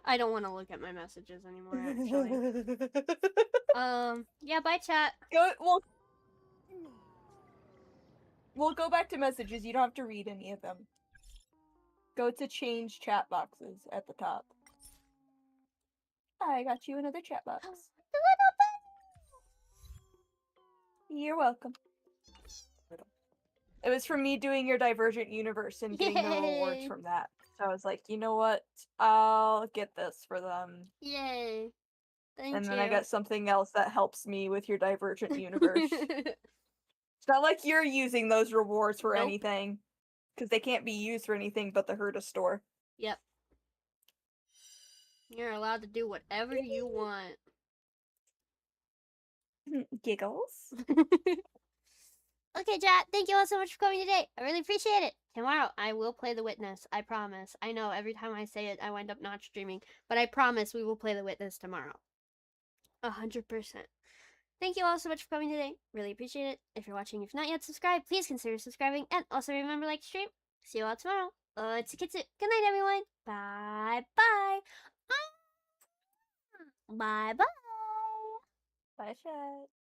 I don't want to look at my messages anymore, actually. Yeah, bye, chat. We'll go back to messages. You don't have to read any of them. Go to change chat boxes at the top. I got you another chat box. You're welcome. It was from me doing your Divergent Universe and getting the rewards Yay. from that. So I was like, you know what? I'll get this for them. Yay. Thank And you. then I got something else that helps me with your Divergent Universe. It's not like you're using those rewards for anything. Because they can't be used for anything but the Herta store. Yep. You're allowed to do whatever you want. Giggles. Okay, chat. Thank you all so much for coming today. I really appreciate it. Tomorrow, I will play The Witness. I promise. I know every time I say it, I wind up not streaming. But I promise we will play The Witness tomorrow. 100%. Thank you all so much for coming today. Really appreciate it. If you're watching, if not yet subscribed, please consider subscribing. And also remember, like, stream. See you all tomorrow. It's Kitsu. Good night, everyone. Bye-bye. Bye-bye. Bye, chat.